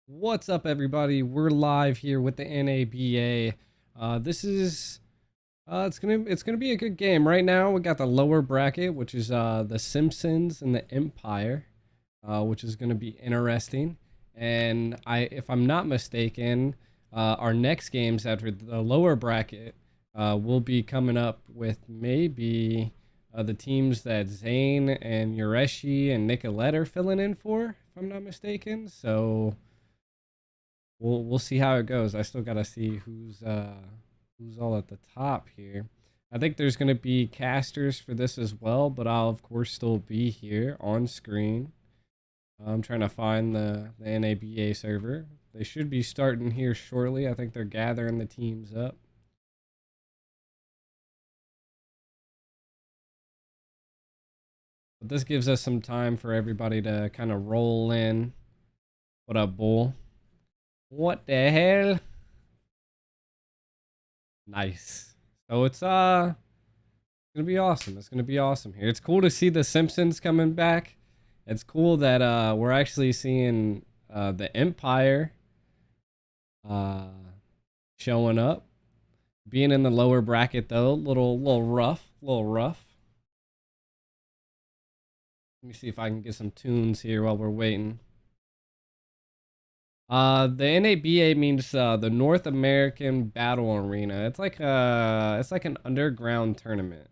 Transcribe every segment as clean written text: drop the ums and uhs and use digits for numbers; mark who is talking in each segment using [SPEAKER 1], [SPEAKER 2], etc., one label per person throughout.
[SPEAKER 1] What's up, everybody? We're live here with the NABA. This is it's gonna be a good game. Right now we got the lower bracket, which is the Simpsons and the Empire, which is gonna be interesting. And if I'm not mistaken, our next games after the lower bracket will be coming up with maybe the teams that Zane and Ureshi and Nicholette are filling in for, if I'm not mistaken. So we'll see how it goes. I still gotta see who's all at the top here. I think there's gonna be casters for this as well, but I'll of course still be here on screen. I'm trying to find the NABA server. They should be starting here shortly. I think they're gathering the teams up. But this gives us some time for everybody to kind of roll in. What up, Bull? What the hell? Nice. So it's gonna be awesome. It's gonna be awesome here. It's cool to see the Simpsons coming back. It's cool that we're actually seeing the Empire showing up. Being in the lower bracket though, little rough. Let me see if I can get some tunes here while we're waiting. The NABA means the North American Battle Arena. It's like an underground tournament.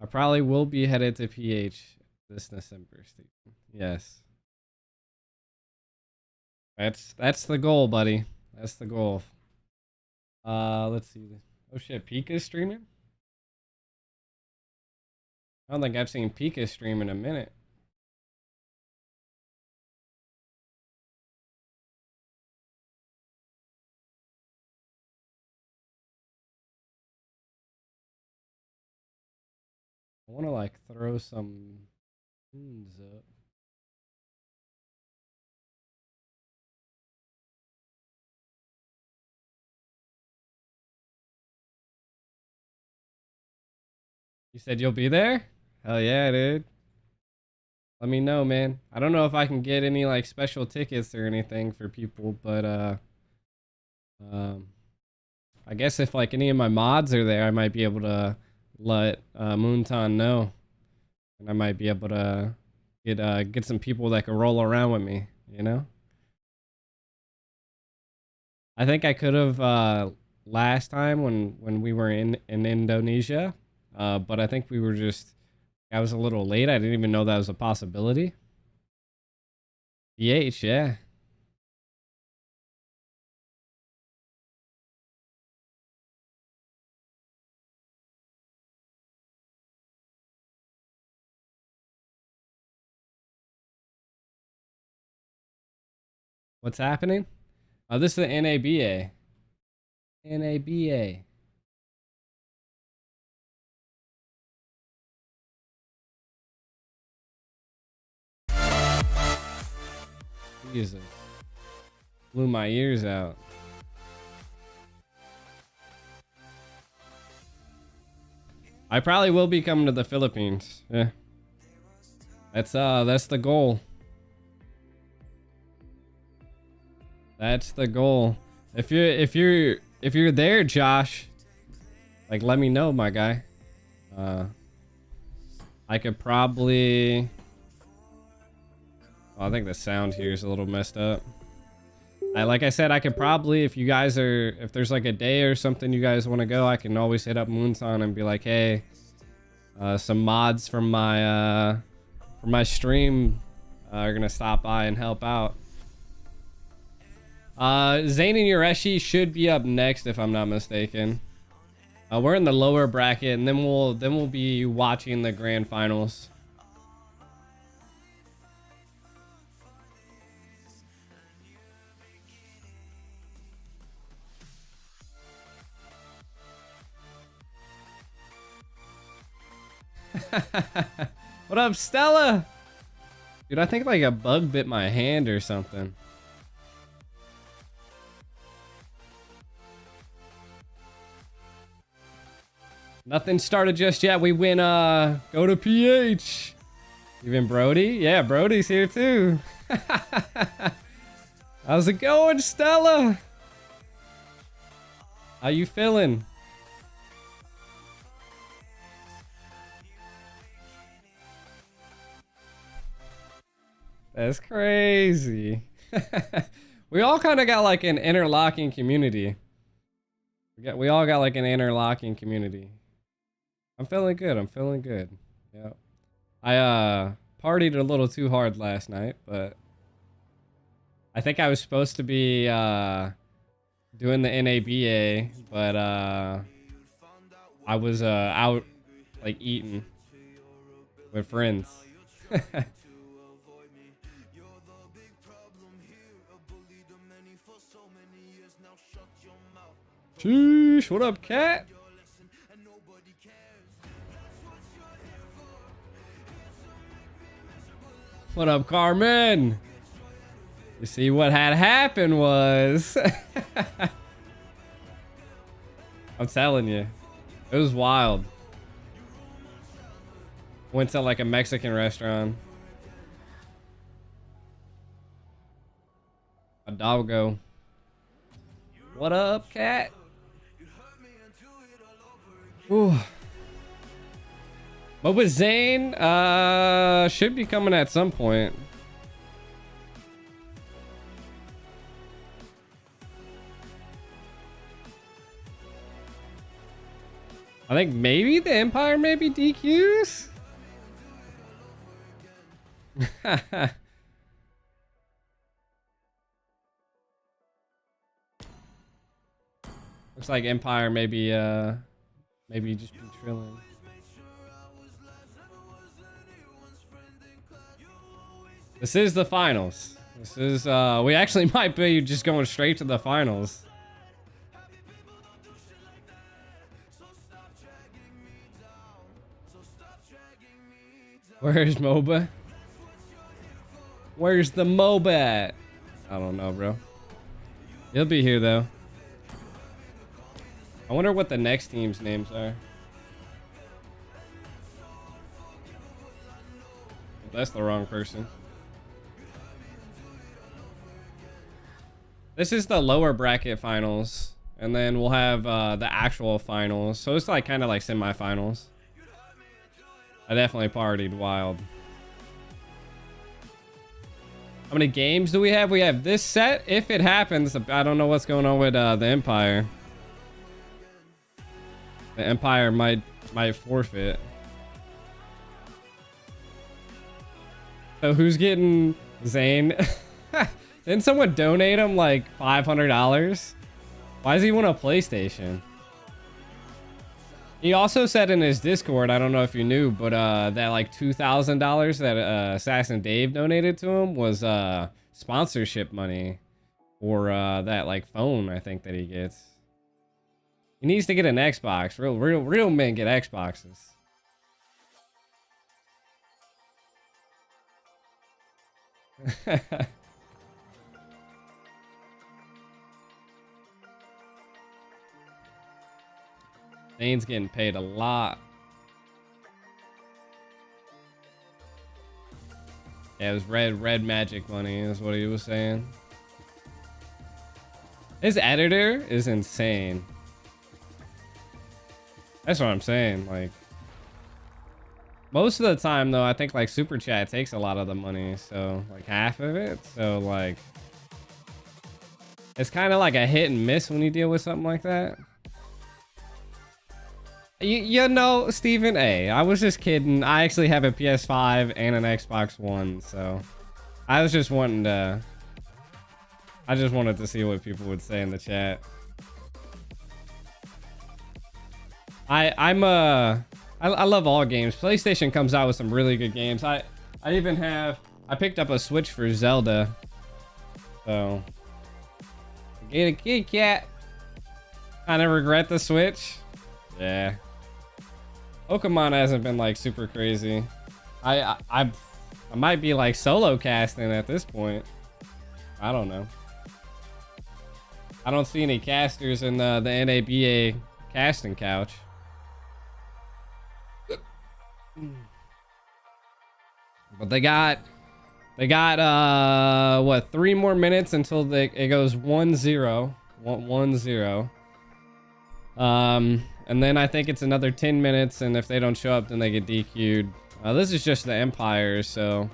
[SPEAKER 1] I probably will be headed to PH this December, Stephen. Yes. That's the goal, buddy. That's the goal. Let's see. Oh shit, Pika's streaming? I don't think I've seen Pika stream in a minute. I want to like throw some tunes up. You said you'll be there? Hell yeah, dude. Let me know, man. I don't know if I can get any like special tickets or anything for people, but I guess if like any of my mods are there, I might be able to let Moonton know, and I might be able to get some people that can roll around with me, you know. I think I could have last time when we were in Indonesia, but I think I was a little late. I didn't even know that was a possibility. BH, yeah. What's happening? This is the NABA. NABA. Jesus. Blew my ears out. I probably will be coming to the Philippines. Yeah. That's the goal. That's the goal. If you're there, Josh, like let me know, my guy. I could probably I think the sound here is a little messed up. Like I said, I could probably, if there's like a day or something you guys want to go, I can always hit up Moonton and be like, hey, some mods from my stream are gonna stop by and help out. Zane and Ureshi should be up next, if I'm not mistaken. We're in the lower bracket, and then we'll be watching the grand finals. What up, Stella? Dude, I think like a bug bit my hand or something. Nothing started just yet. We win, go to PH. Even Brody? Yeah, Brody's here too. How's it going, Stella? How you feeling? That's crazy. We all kind of got like an interlocking community. We all got like an interlocking community. I'm feeling good. I'm feeling good. Yeah. I partied a little too hard last night, but I think I was supposed to be doing the NABA, but I was out like eating with friends. Sheesh, what up, cat? What up, Carmen? You see, what had happened was... I'm telling you, it was wild. Went to like a Mexican restaurant. A doggo. What up, cat? Ooh. MOBA Zane should be coming at some point. I think maybe the Empire maybe DQs. Looks like Empire maybe maybe just be trilling. This is the finals. This is we actually might be just going straight to the finals. Where's Moba? Where's the Moba at? I don't know, bro. He'll be here though. I wonder what the next team's names are. That's the wrong person. This is the lower bracket finals, and then we'll have the actual finals. So it's like kind of like semifinals. I definitely partied wild. How many games do we have? We have this set. If it happens, I don't know what's going on with the Empire. The Empire might forfeit. So who's getting Zane? Didn't someone donate him like $500? Why does he want a PlayStation? He also said in his Discord, I don't know if you knew, but that like $2,000 that Assassin Dave donated to him was sponsorship money for that like phone I think that he gets. He needs to get an Xbox. Real men get Xboxes. Zane's getting paid a lot. Yeah, it was red magic money is what he was saying. His editor is insane. That's what I'm saying. Like, most of the time though, I think like Super Chat takes a lot of the money, so like half of it. So like, it's kind of like a hit and miss when you deal with something like that. You know, Stephen A. I was just kidding. I actually have a PS5 and an Xbox One, so I was just wanting to. I just wanted to see what people would say in the chat. I love all games. PlayStation comes out with some really good games. I picked up a Switch for Zelda. So get a Kit Kat. Kind of regret the Switch. Yeah. Pokemon hasn't been like super crazy. I might be like solo casting at this point. I don't know. I don't see any casters in the NABA casting couch. But they got They got what, 3 more minutes until it goes 1-0. 1-0. And then I think it's another 10 minutes, and if they don't show up, then they get DQ'd. This is just the Empire, so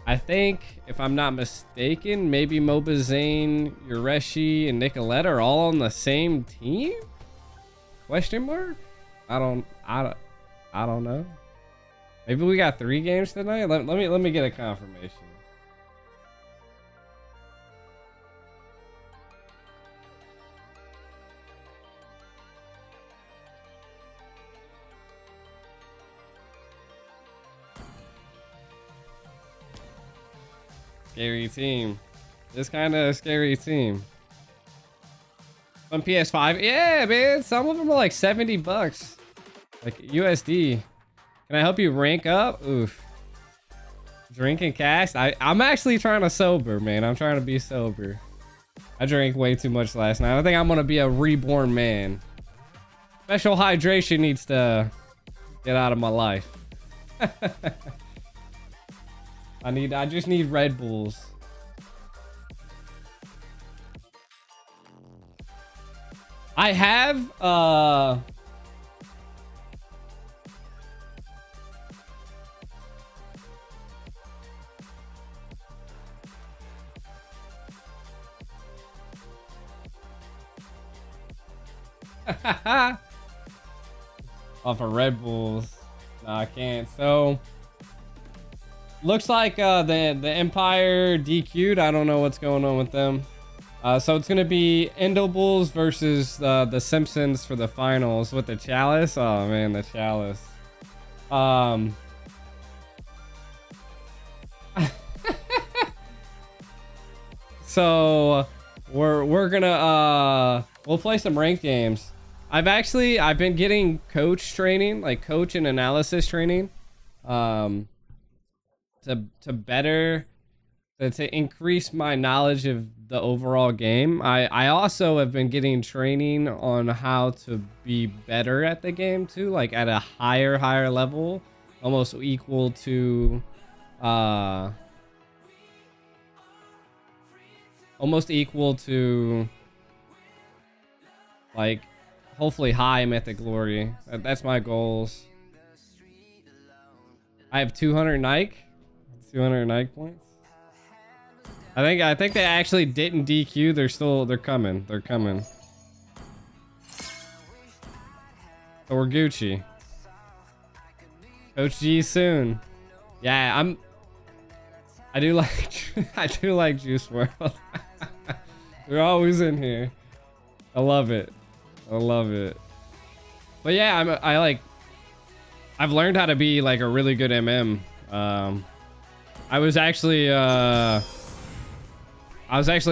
[SPEAKER 1] I think, if I'm not mistaken, maybe Moba, Zane, Ureshi, and Nicholette are all on the same team? Question mark? I don't know. Maybe we got 3 games tonight. Let me get a confirmation. Scary team. This kind of scary team. On PS5, yeah, man. Some of them are like $70, like USD. Can I help you rank up? Oof. Drink and cast. I'm actually trying to sober, man. I'm trying to be sober. I drank way too much last night. I think I'm gonna be a reborn man. Special hydration needs to get out of my life. I just need Red Bulls. I have off of Red Bulls. No, I can't. So looks like the Empire DQ'd. I don't know what's going on with them. So it's gonna be Endables versus the Simpsons for the finals with the Chalice. Oh man, the Chalice. So we're gonna we'll play some ranked games. I've been getting coach training, like coach and analysis training, to increase my knowledge of the overall game. I also have been getting training on how to be better at the game too, like at a higher level, almost equal to like hopefully high mythic glory. That's my goals. I have 200 Nike points. I think they actually didn't DQ. They're coming. So we're Gucci. Coach G soon. Yeah, I do like Juice WRLD. They're always in here. I love it. But yeah, I've learned how to be like a really good MM. I was actually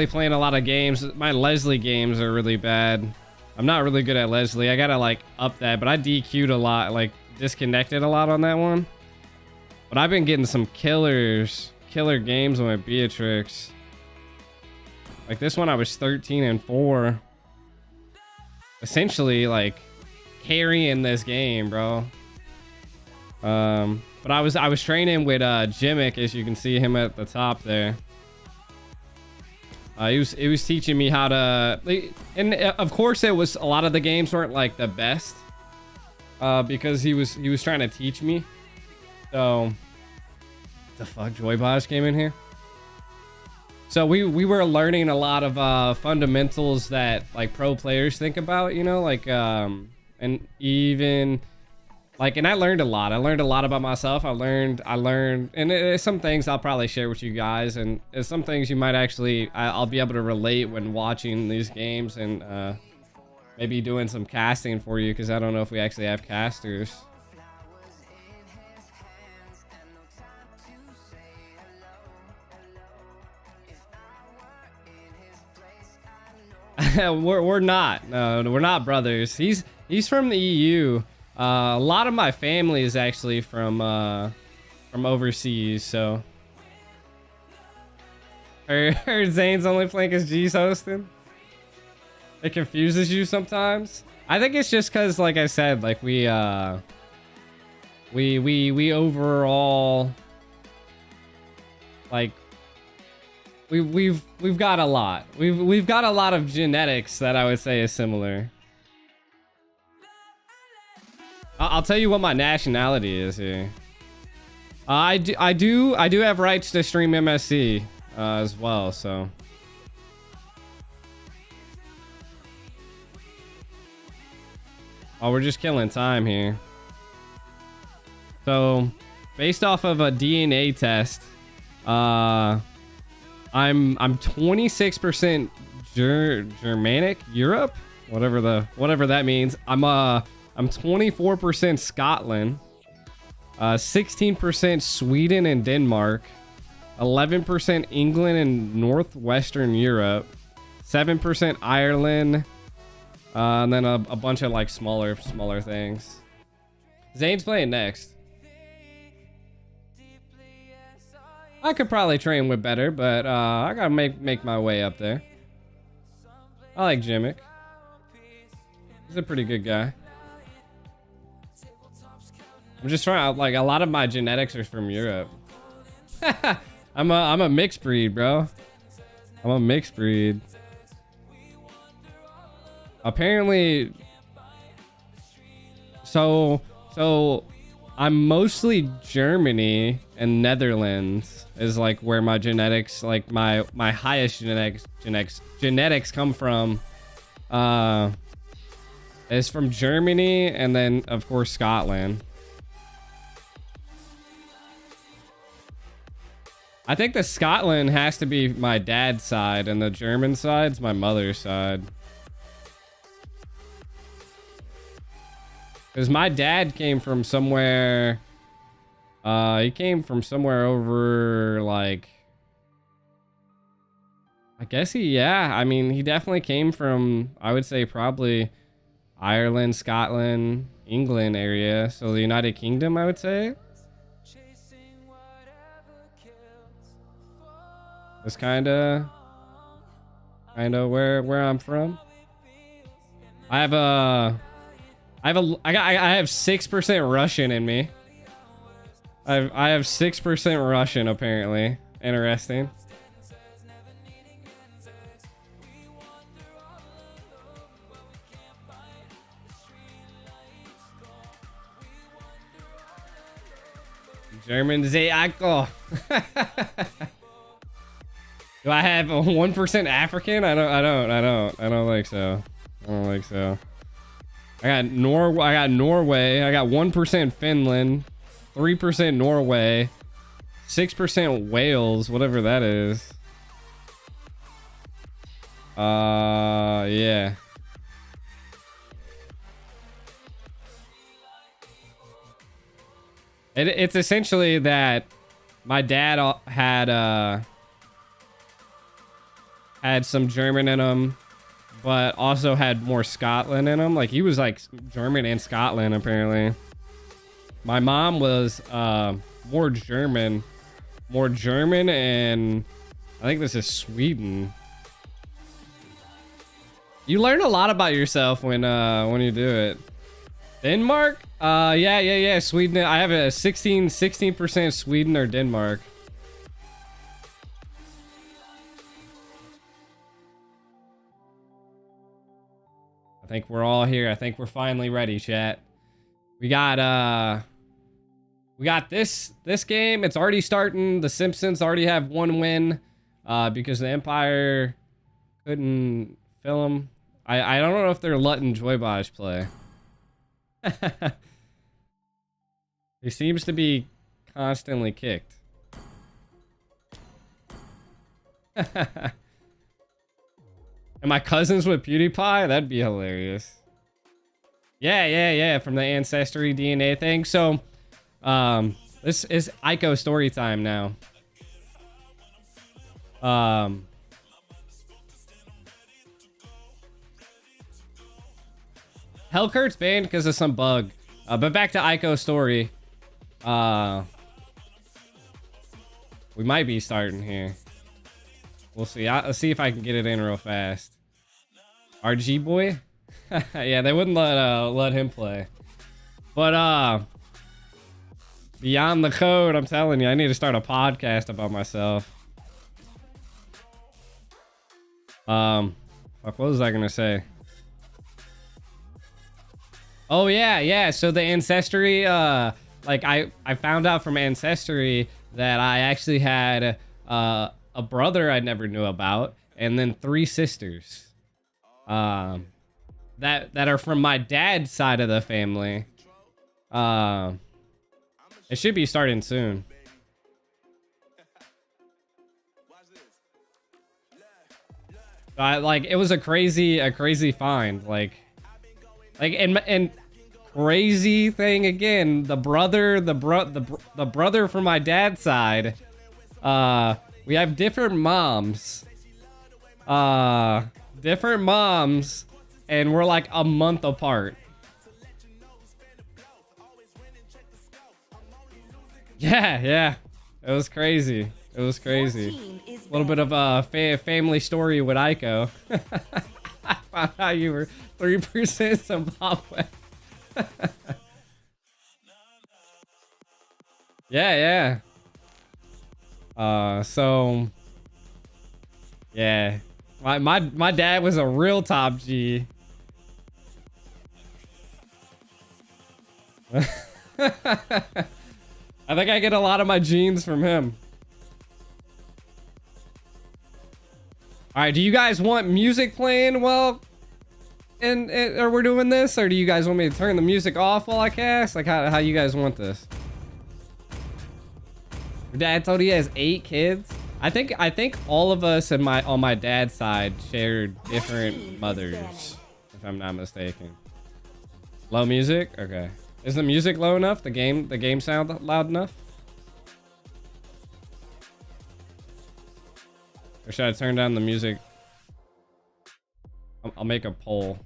[SPEAKER 1] playing a lot of games. My Leslie games are really bad. I'm not really good at Leslie. I gotta like up that, but I DQ'd a lot, like disconnected a lot on that one. But I've been getting some killer games on my Beatrix. Like this one, I was 13-4. Essentially, like carrying this game, bro. But I was training with Jimmick, as you can see him at the top there. He was teaching me how to, and of course it was, a lot of the games weren't like the best, because he was trying to teach me. So the fuck, Joybaj came in here. So we were learning a lot of fundamentals that like pro players think about, you know, like and even like, and I learned a lot. I learned a lot about myself. I learned, and it's some things I'll probably share with you guys, and it's some things you might actually, I'll be able to relate when watching these games, and maybe doing some casting for you, because I don't know if we actually have casters. we're not. No, we're not brothers. He's from the EU. A lot of my family is actually from overseas, so. Heard Zane's only playing because G's hosting. It confuses you sometimes. I think it's just because, like I said, like we overall, like we've got a lot. We've got a lot of genetics that I would say is similar. I'll tell you what my nationality is here. I do have rights to stream MSC as well, so. Oh, we're just killing time here. So, based off of a DNA test, I'm 26% Germanic, Europe, whatever that means. I'm 24% Scotland, 16% Sweden and Denmark, 11% England and Northwestern Europe, 7% Ireland, and then a bunch of like smaller things. Zane's playing next. I could probably train with better, but I gotta make my way up there. I like Jimmick. He's a pretty good guy. I'm just trying, like, a lot of my genetics are from Europe. I'm a mixed breed, bro. I'm a mixed breed. Apparently, so I'm mostly Germany and Netherlands is like where my genetics, like my highest genetics come from. Is from Germany and then of course Scotland. I think the Scotland has to be my dad's side and the German side's my mother's side. Because my dad came from somewhere, he came from somewhere over, like, I guess I mean, he definitely came from, I would say probably Ireland, Scotland, England area. So the United Kingdom, I would say. That's kind of where I'm from. I have 6% Russian in me. I have 6% Russian apparently. Interesting. German Zayako. Do I have a 1% African? I don't think so. I don't think so. I got Norway. I got 1% Finland, 3% Norway, 6% Wales, whatever that is. Yeah. It's essentially that my dad had some German in him, but also had more Scotland in him. Like he was like German and Scotland apparently. My mom was more German, and I think this is Sweden. You learn a lot about yourself when you do it. Denmark? Yeah. Sweden. I have a 16% Sweden or Denmark. I think we're all here. I think we're finally ready, chat. We got this game. It's already starting. The Simpsons already have one win because the Empire couldn't film. I don't know if they're letting Joybaj play. He seems to be constantly kicked. Am I cousins with PewDiePie? That'd be hilarious. Yeah, from the ancestry DNA thing. So, this is Ico story time now. Hellkurt's banned because of some bug. But back to Ico story. We might be starting here. We'll see. I'll see if I can get it in real fast. RG boy? Yeah, they wouldn't let him play. But beyond the code, I'm telling you, I need to start a podcast about myself. Fuck, what was I gonna say? Oh yeah. So the ancestry, like I found out from ancestry that I actually had a brother I never knew about, and then 3 sisters. That are from my dad's side of the family. It should be starting soon. Like it was a crazy find. Like and crazy thing again. The brother from my dad's side. We have different moms. Different moms, and we're like a month apart. Yeah. It was crazy. It was crazy. A little bit of a family story with Aiko. I found out you were 3% Zimbabwe. Yeah. So yeah, my dad was a real top G. I think I get a lot of my genes from him. All right, do you guys want music playing while or we're doing this, or do you guys want me to turn the music off while I cast? Like how you guys want this? Your dad told he has 8 kids. I think all of us on my dad's side shared different mothers, if I'm not mistaken. Low music? Okay. Is the music low enough? The game sound loud enough? Or should I turn down the music? I'll make a poll.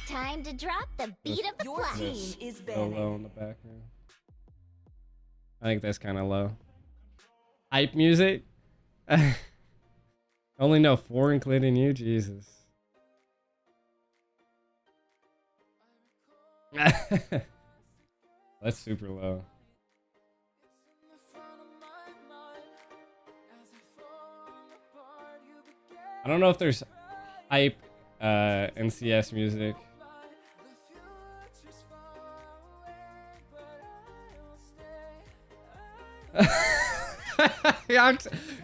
[SPEAKER 2] Time to drop the beat of the flash. Your team is
[SPEAKER 1] so low in the background. I think that's kind of low. Hype music? Only know 4, including you. Jesus. That's super low. I don't know if there's hype NCS music.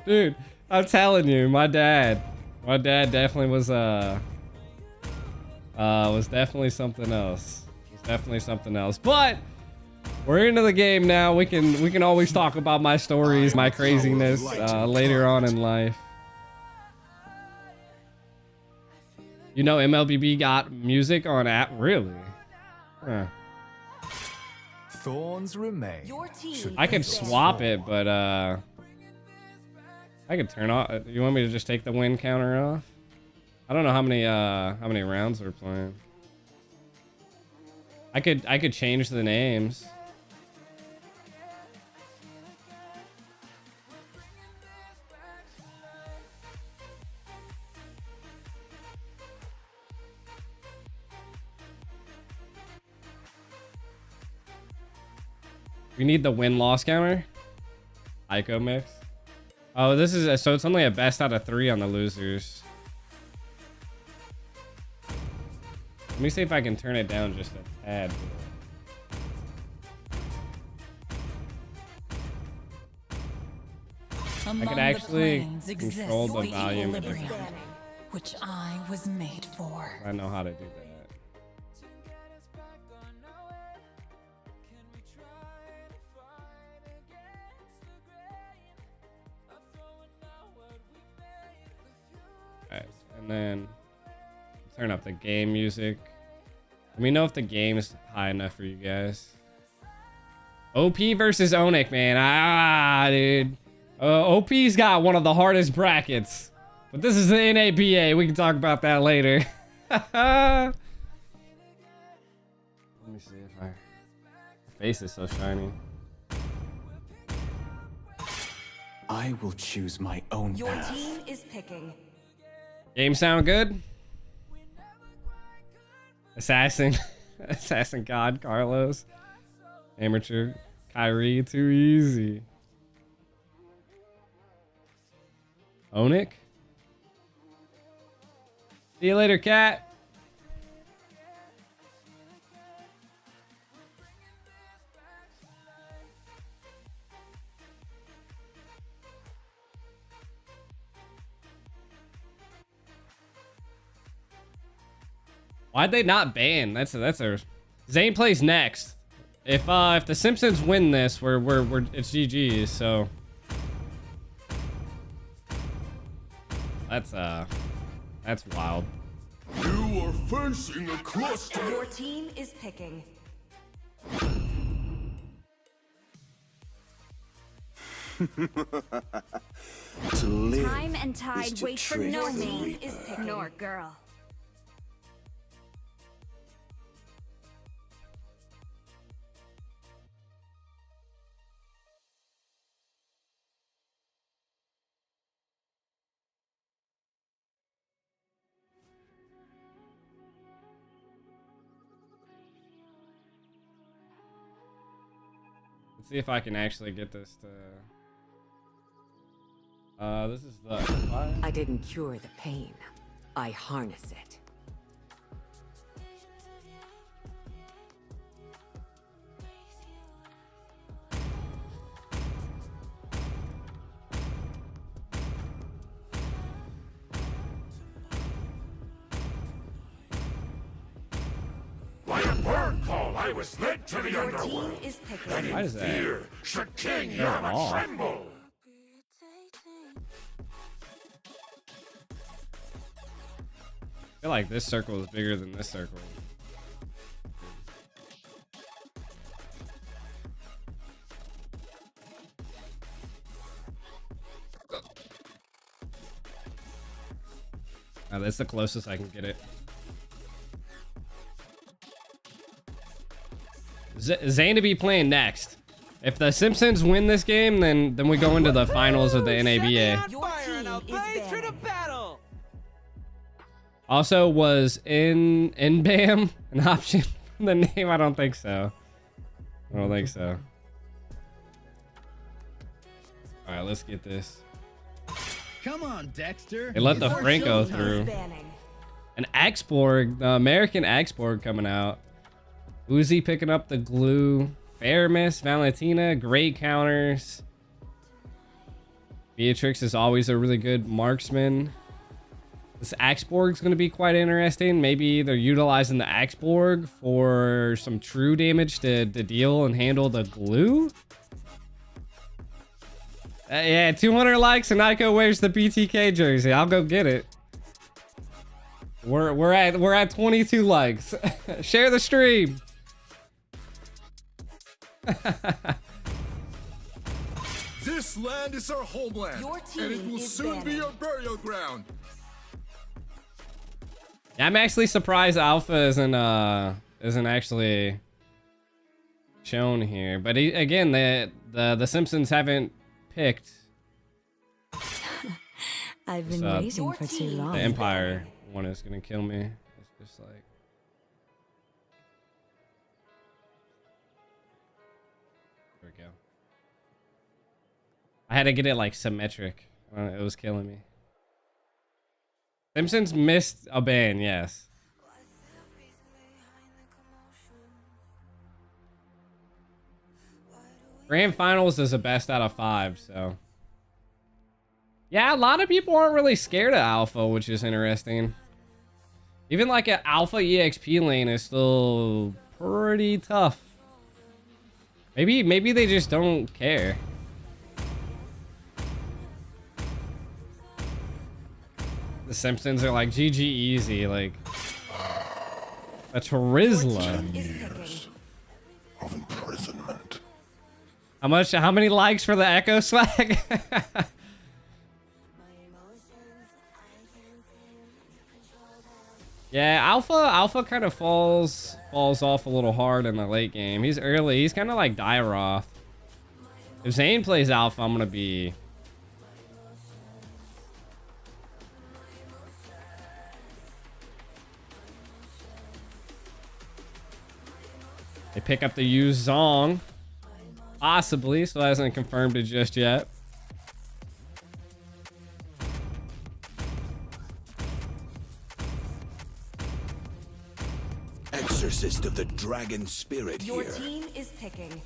[SPEAKER 1] Dude, I'm telling you, my dad definitely was definitely something else. Definitely something else. But we're into the game now. We can always talk about my stories, my craziness later on in life. You know, MLBB got music on app, really? Huh.
[SPEAKER 3] Thorns remain.
[SPEAKER 1] I could swap it, but I could turn off. You want me to just take the win counter off? I don't know how many rounds we're playing. I could change the names. We need the win-loss counter. Ico mix. Oh, this is so it's only a best out of 3 on the losers. Let me see if I can turn it down just a tad. I could actually control the volume,
[SPEAKER 4] which I was made for.
[SPEAKER 1] I know how to do that. Alright, and then turn up the game music. Let me know if the game is high enough for you guys. OP versus Onic, man. Dude. OP's got one of the hardest brackets. But this is the NABA. We can talk about that later. Let me see if my face is so shiny.
[SPEAKER 3] I will choose my own
[SPEAKER 5] Your
[SPEAKER 3] path.
[SPEAKER 5] team is picking.
[SPEAKER 1] Game sound good? Assassin. Assassin God, Carlos. Amateur. Kyrie, too easy. Onic? See you later, cat. Why'd they not ban? That's a Zane plays next. If the Simpsons win this, we're it's GG's, so that's wild.
[SPEAKER 5] You are facing a cluster.
[SPEAKER 4] Your team is picking.
[SPEAKER 3] To live
[SPEAKER 2] Time and
[SPEAKER 3] is
[SPEAKER 2] tide
[SPEAKER 3] to
[SPEAKER 2] wait for
[SPEAKER 3] trick
[SPEAKER 2] no
[SPEAKER 3] the
[SPEAKER 2] man.
[SPEAKER 3] reaper.
[SPEAKER 2] Is picking. Nor girl.
[SPEAKER 1] Let's see if I can actually get this to. This is the.
[SPEAKER 6] I didn't cure the pain. I harness it.
[SPEAKER 5] By a bird call, I was led to the
[SPEAKER 4] Your team
[SPEAKER 5] underworld.
[SPEAKER 4] is picking.
[SPEAKER 5] And
[SPEAKER 1] Why
[SPEAKER 5] in
[SPEAKER 1] is that?
[SPEAKER 5] fear, should King
[SPEAKER 1] Yeah,
[SPEAKER 5] NABA
[SPEAKER 1] off.
[SPEAKER 5] tremble.
[SPEAKER 1] I feel like this circle is bigger than this circle. That's the closest I can get it. Zane to be playing next. If the Simpsons win this game, then we go into the finals of the NABA.
[SPEAKER 4] Your team is banning.
[SPEAKER 1] Also, was in BAM an option for the name? I don't think so. I don't think so. All right, let's get this.
[SPEAKER 7] Come on, Dexter.
[SPEAKER 1] They let the
[SPEAKER 7] It's our
[SPEAKER 1] Franco
[SPEAKER 7] showtime.
[SPEAKER 1] through.
[SPEAKER 4] Banning.
[SPEAKER 1] An Axborg, the American Axborg coming out. Uzi picking up the glue. Fair miss, Valentina, great counters. Beatrix is always a really good marksman. This Axborg's going to be quite interesting. Maybe they're utilizing the Axborg for some true damage to deal and handle the glue. Yeah, 200 likes and Nico wears the BTK jersey. I'll go get it. We're at 22 likes. Share the stream.
[SPEAKER 5] This land is our homeland,
[SPEAKER 4] Your
[SPEAKER 5] and it
[SPEAKER 4] team
[SPEAKER 5] will
[SPEAKER 4] is
[SPEAKER 5] soon be
[SPEAKER 4] banning.
[SPEAKER 5] our burial ground.
[SPEAKER 1] Yeah, I'm actually surprised Alpha isn't actually shown here. But again, the Simpsons haven't picked
[SPEAKER 8] I've been
[SPEAKER 1] So,
[SPEAKER 8] waiting for too long.
[SPEAKER 1] the Empire one is gonna kill me. It's just like there we go. I had to get it like symmetric. It was killing me. Simpsons missed a ban, yes. Grand Finals is a best out of 5, so. Yeah, a lot of people aren't really scared of Alpha, which is interesting. Even like an Alpha EXP lane is still pretty tough. Maybe they just don't care. The Simpsons are like GG easy, like a Charizla.
[SPEAKER 4] Is picking.
[SPEAKER 5] Of imprisonment.
[SPEAKER 1] How many likes for the Echo swag? Yeah, Alpha kind of falls off a little hard in the late game. He's early. He's kind of like Dairoth. If Zane plays Alpha, I'm gonna be. They pick up the Yu Zong, possibly. So that hasn't confirmed it just yet.
[SPEAKER 3] exorcist of the dragon spirit
[SPEAKER 4] Your
[SPEAKER 3] here.
[SPEAKER 4] team is picking.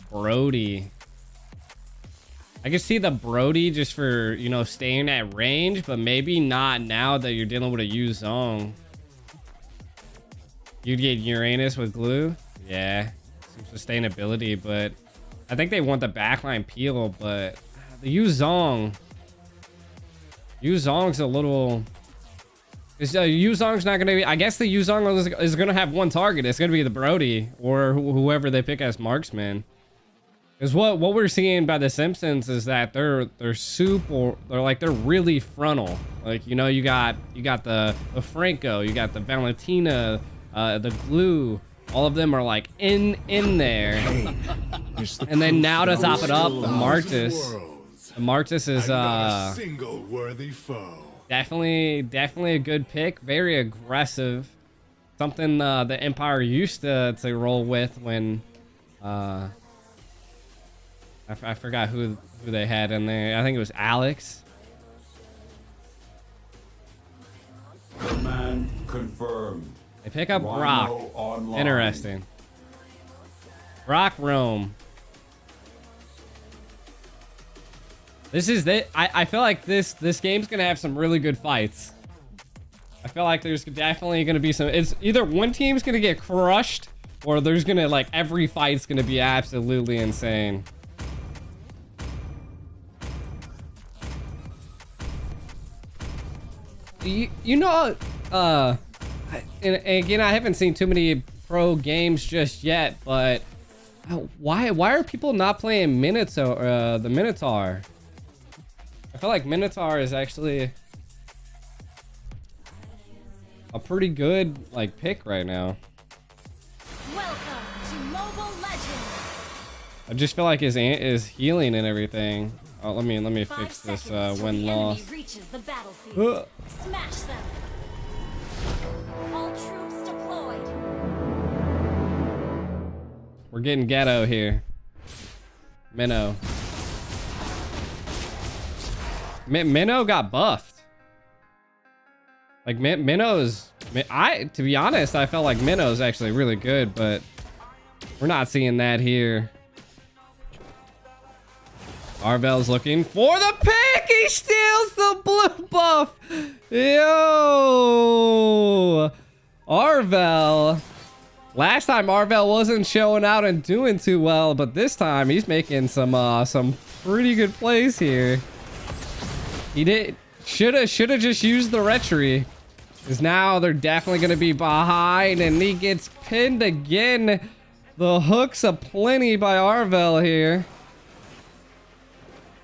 [SPEAKER 1] Brody. I can see the Brody just for, you know, staying at range, but maybe not now that you're dealing with a Yu Zong. You'd get Uranus with glue. Yeah, some sustainability, but I think they want the backline peel, but the Yu Zong's a little... Yu Zong's not going to be... I guess the Yu Zong is going to have one target. It's going to be the Brody or whoever they pick as marksman. Because what we're seeing by the Simpsons is that they're really frontal. Like, you know, you got the Franco, you got the Valentina, the Glue. All of them are like in there. And then now to top it up, the Marcus. The Marcus is
[SPEAKER 5] Single worthy foe.
[SPEAKER 1] definitely a good pick. Very aggressive. Something the Empire used to roll with when I forgot who they had in there. I think it was Alex.
[SPEAKER 5] Command confirmed.
[SPEAKER 1] They pick up
[SPEAKER 5] Rhino
[SPEAKER 1] Brock.
[SPEAKER 5] online.
[SPEAKER 1] Interesting. Brock Rome. This is I feel like this game's gonna have some really good fights. I feel like there's definitely gonna be some. It's either one team's gonna get crushed, or there's gonna like every fight's gonna be absolutely insane. You know, and again, I haven't seen too many pro games just yet, but why are people not playing Minotaur, the Minotaur? I feel like Minotaur is actually a pretty good like pick right now.
[SPEAKER 2] Welcome to Mobile Legends.
[SPEAKER 1] I just feel like his ant is healing and everything. Oh, let me
[SPEAKER 2] 5
[SPEAKER 1] fix this
[SPEAKER 2] seconds till
[SPEAKER 1] win
[SPEAKER 2] the enemy
[SPEAKER 1] loss.
[SPEAKER 2] reaches the battlefield.
[SPEAKER 1] Ugh.
[SPEAKER 2] Smash them. All troops deployed.
[SPEAKER 1] We're getting ghetto here. Minnow. Minnow got buffed. Like Minnow's, to be honest, I felt like Minnow's actually really good, but we're not seeing that here. Arvel's looking for the pick. He steals the blue buff. Yo, Arvel. Last time Arvel wasn't showing out and doing too well, but this time he's making some pretty good plays here. He should have just used the retry, because now they're definitely gonna be behind, and he gets pinned again. The hooks aplenty by Arvel here.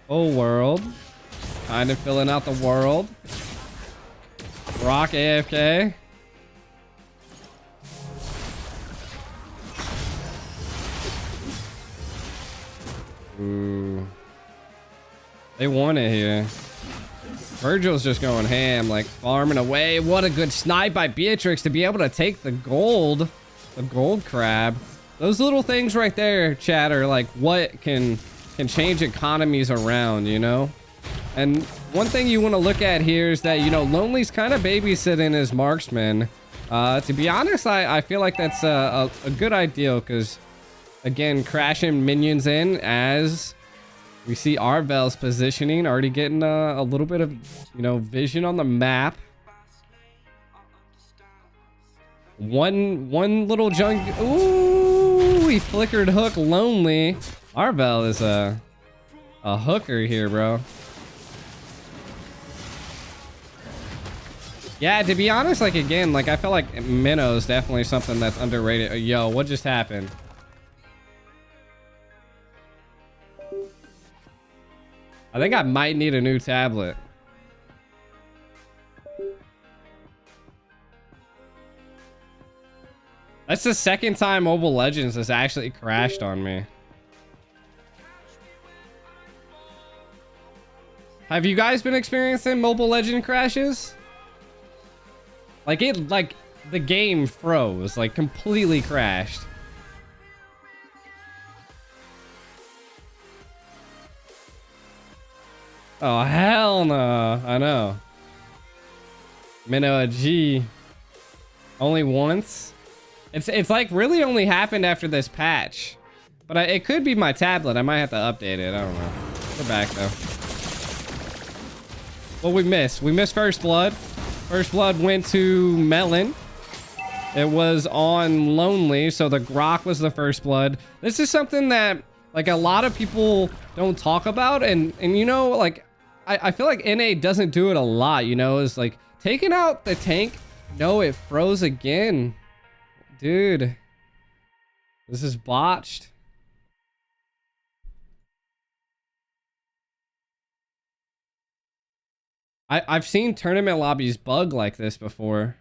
[SPEAKER 1] Oh, world. Kind of filling out the world. Rock AFK. Ooh. They won it here. Virgil's just going ham, like farming away. What a good snipe by Beatrix to be able to take the gold. The gold crab. Those little things right there, chat, are like what can change economies around, you know? And one thing you want to look at here is that, you know, Lonely's kind of babysitting his marksman. To be honest, I feel like that's a good idea, because, again, crashing minions in as we see Arvel's positioning, already getting a little bit of, you know, vision on the map. One little junk. Ooh, he flickered hook Lonely. Arvel is a hooker here, bro. Yeah, to be honest, like, again, like, I feel like Minnow's definitely something that's underrated. Yo, what just happened? I think I might need a new tablet. That's the second time Mobile Legends has actually crashed on me. Have you guys been experiencing Mobile Legend crashes? Like the game froze, like completely crashed. Oh, hell no. I know. Minnow a G. Only once? It's like really only happened after this patch. But it could be my tablet. I might have to update it. I don't know. We're back though. What we missed? We missed First Blood. First Blood went to Melon. It was on Lonely, so the Grok was the First Blood. This is something that like a lot of people don't talk about, and you know, like I feel like NA doesn't do it a lot, you know, is like taking out the tank. No, it froze again. Dude. This is botched. I've seen tournament lobbies bug like this before.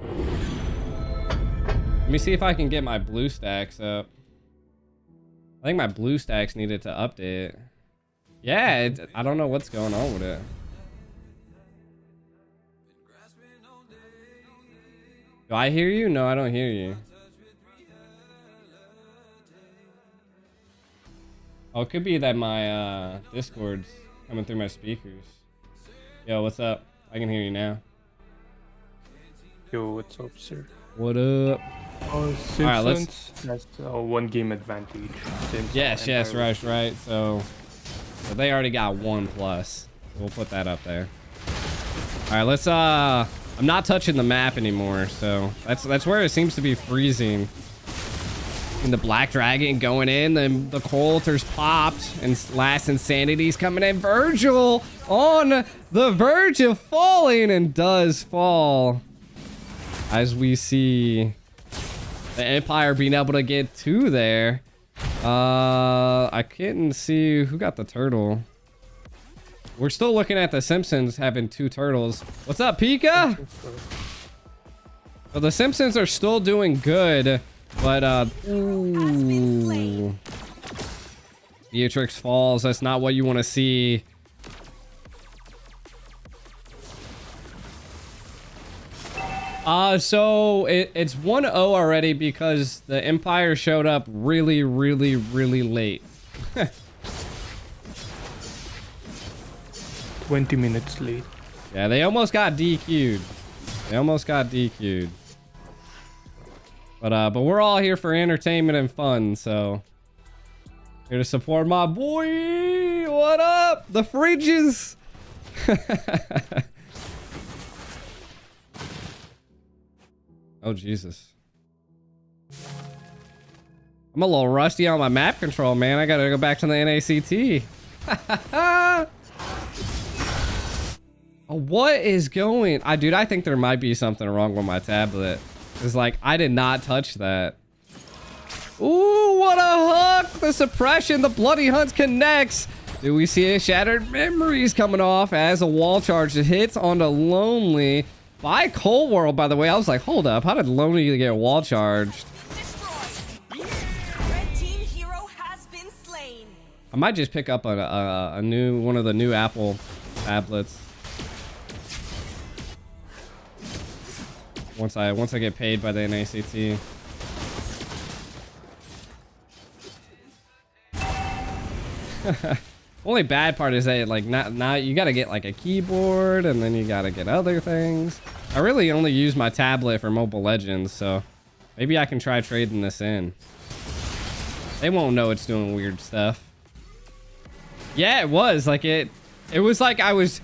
[SPEAKER 1] Let me see if I can get my blue stacks up. I think my blue stacks needed to update. Yeah, I don't know what's going on with it. Do I hear you? No, I don't hear you. Oh, it could be that my Discord's coming through my speakers. Yo, what's up? I can hear you now.
[SPEAKER 8] Yo, what's up, sir?
[SPEAKER 1] What up?
[SPEAKER 8] Oh, Simpsons has a 1 game advantage.
[SPEAKER 1] Yes, right. So they already got 1+. We'll put that up there. All right, let's. I'm not touching the map anymore, so that's where it seems to be freezing. And the Black Dragon going in, then the Coulter's popped, and Last Insanity's coming in. Virgil on the verge of falling, and does fall. As we see the Empire being able to get 2 there. I couldn't see who got the turtle. We're still looking at the Simpsons having 2 turtles. What's up, Pika? Well, the Simpsons are still doing good. But, ooh. Beatrix falls. That's not what you want to see. So it's 1-0 already because the Empire showed up really late.
[SPEAKER 8] 20 minutes late.
[SPEAKER 1] Yeah, they almost got DQ'd. But we're all here for entertainment and fun, so here to support my boy. What up? The fridges. Oh, Jesus. I'm a little rusty on my map control, man. I gotta go back to the NACT. Oh, what is going? Dude, I think there might be something wrong with my tablet. It's like, I did not touch that. Ooh, what a hook! The suppression, the bloody hunt connects. Do we see a Shattered Memories coming off as a wall charge hits onto Lonely by Cold World, by the way. I was like, hold up, how did Lonely get wall charged?
[SPEAKER 4] Red team hero has been slain.
[SPEAKER 1] I might just pick up a new one of the new Apple tablets. Once I get paid by the NACT. Only bad part is that like now you gotta get like a keyboard, and then you gotta get other things. I really only use my tablet for Mobile Legends, so maybe I can try trading this in. They won't know it's doing weird stuff. Yeah, it was like it was like I was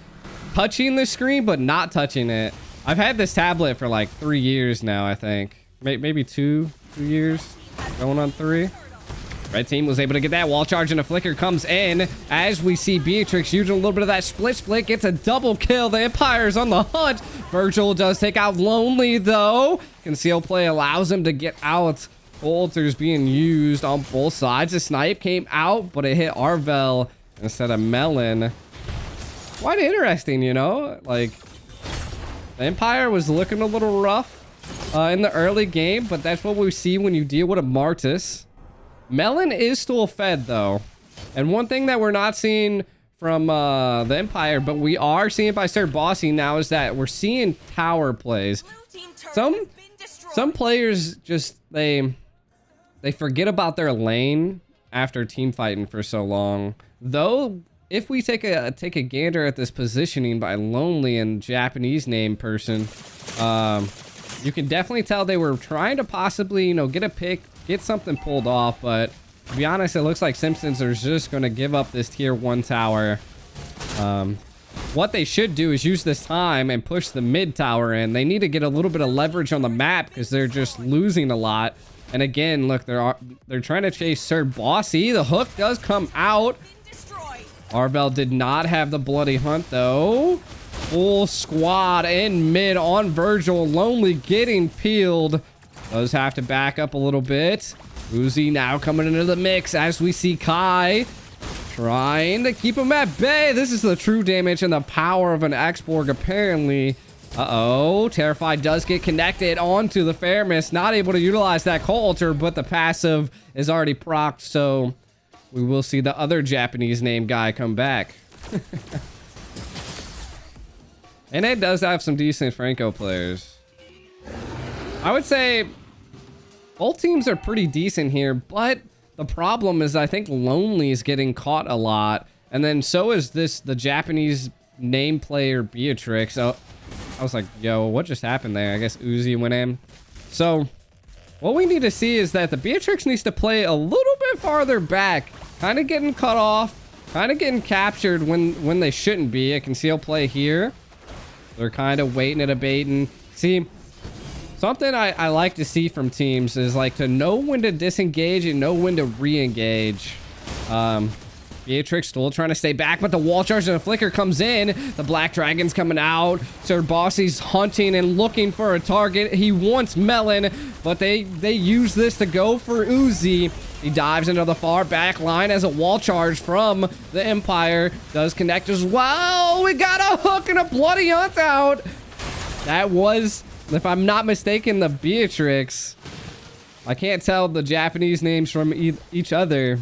[SPEAKER 1] touching the screen but not touching it. I've had this tablet for like 3 years now, I think. Maybe two years, going on 3. Red team was able to get that wall charge, and a flicker comes in as we see Beatrix using a little bit of that split, gets a double kill. The Empire's on the hunt. Virgil does take out Lonely though. Conceal play allows him to get out. Bolters being used on both sides. The snipe came out, but it hit Arvel instead of Melon. Quite interesting, you know, like the Empire was looking a little rough in the early game, but that's what we see when you deal with a Martis. Melon is still fed though, and one thing that we're not seeing from the Empire, but we are seeing by Sir Bossy now, is that we're seeing tower plays. Some players just they forget about their lane after team fighting for so long Though, if we take a gander at this positioning by Lonely and Japanese name person, you can definitely tell they were trying to possibly, you know, get a pick, get something pulled off. But to be honest, it looks like Simpsons are just going to give up this tier 1 tower. What they should do is use this time and push the mid tower in. They need to get a little bit of leverage on the map because they're just losing a lot. And again, look, they're trying to chase Sir Bossy. The hook does come out. Arvel did not have the bloody hunt though. Full squad in mid on Virgil. Lonely getting peeled. Does have to back up a little bit. Uzi now coming into the mix as we see Kai trying to keep him at bay. This is the true damage and the power of an X-Borg apparently. Uh-oh, Terrified does get connected onto the Fairness. Not able to utilize that Coulter, but the passive is already procced, so we will see the other Japanese name guy come back. And it does have some decent Franco players. I would say both teams are pretty decent here, but the problem is I think Lonely is getting caught a lot. And then so is the Japanese name player Beatrix. Oh, I was like, yo, what just happened there? I guess Uzi went in. So what we need to see is that the Beatrix needs to play a little bit farther back. Kind of getting cut off. Kind of getting captured when they shouldn't be. A conceal play here. They're kind of waiting at a bait. And see, something I like to see from teams is like to know when to disengage and know when to re-engage. Beatrix still trying to stay back, but the wall charge and the flicker comes in. The Black Dragon's coming out. Sir Bossy's hunting and looking for a target. He wants Melon, but they use this to go for Uzi. He dives into the far back line as a wall charge from the Empire. Does connect as well. We got a hook and a bloody hunt out. That was, if I'm not mistaken, the Beatrix. I can't tell the Japanese names from each other.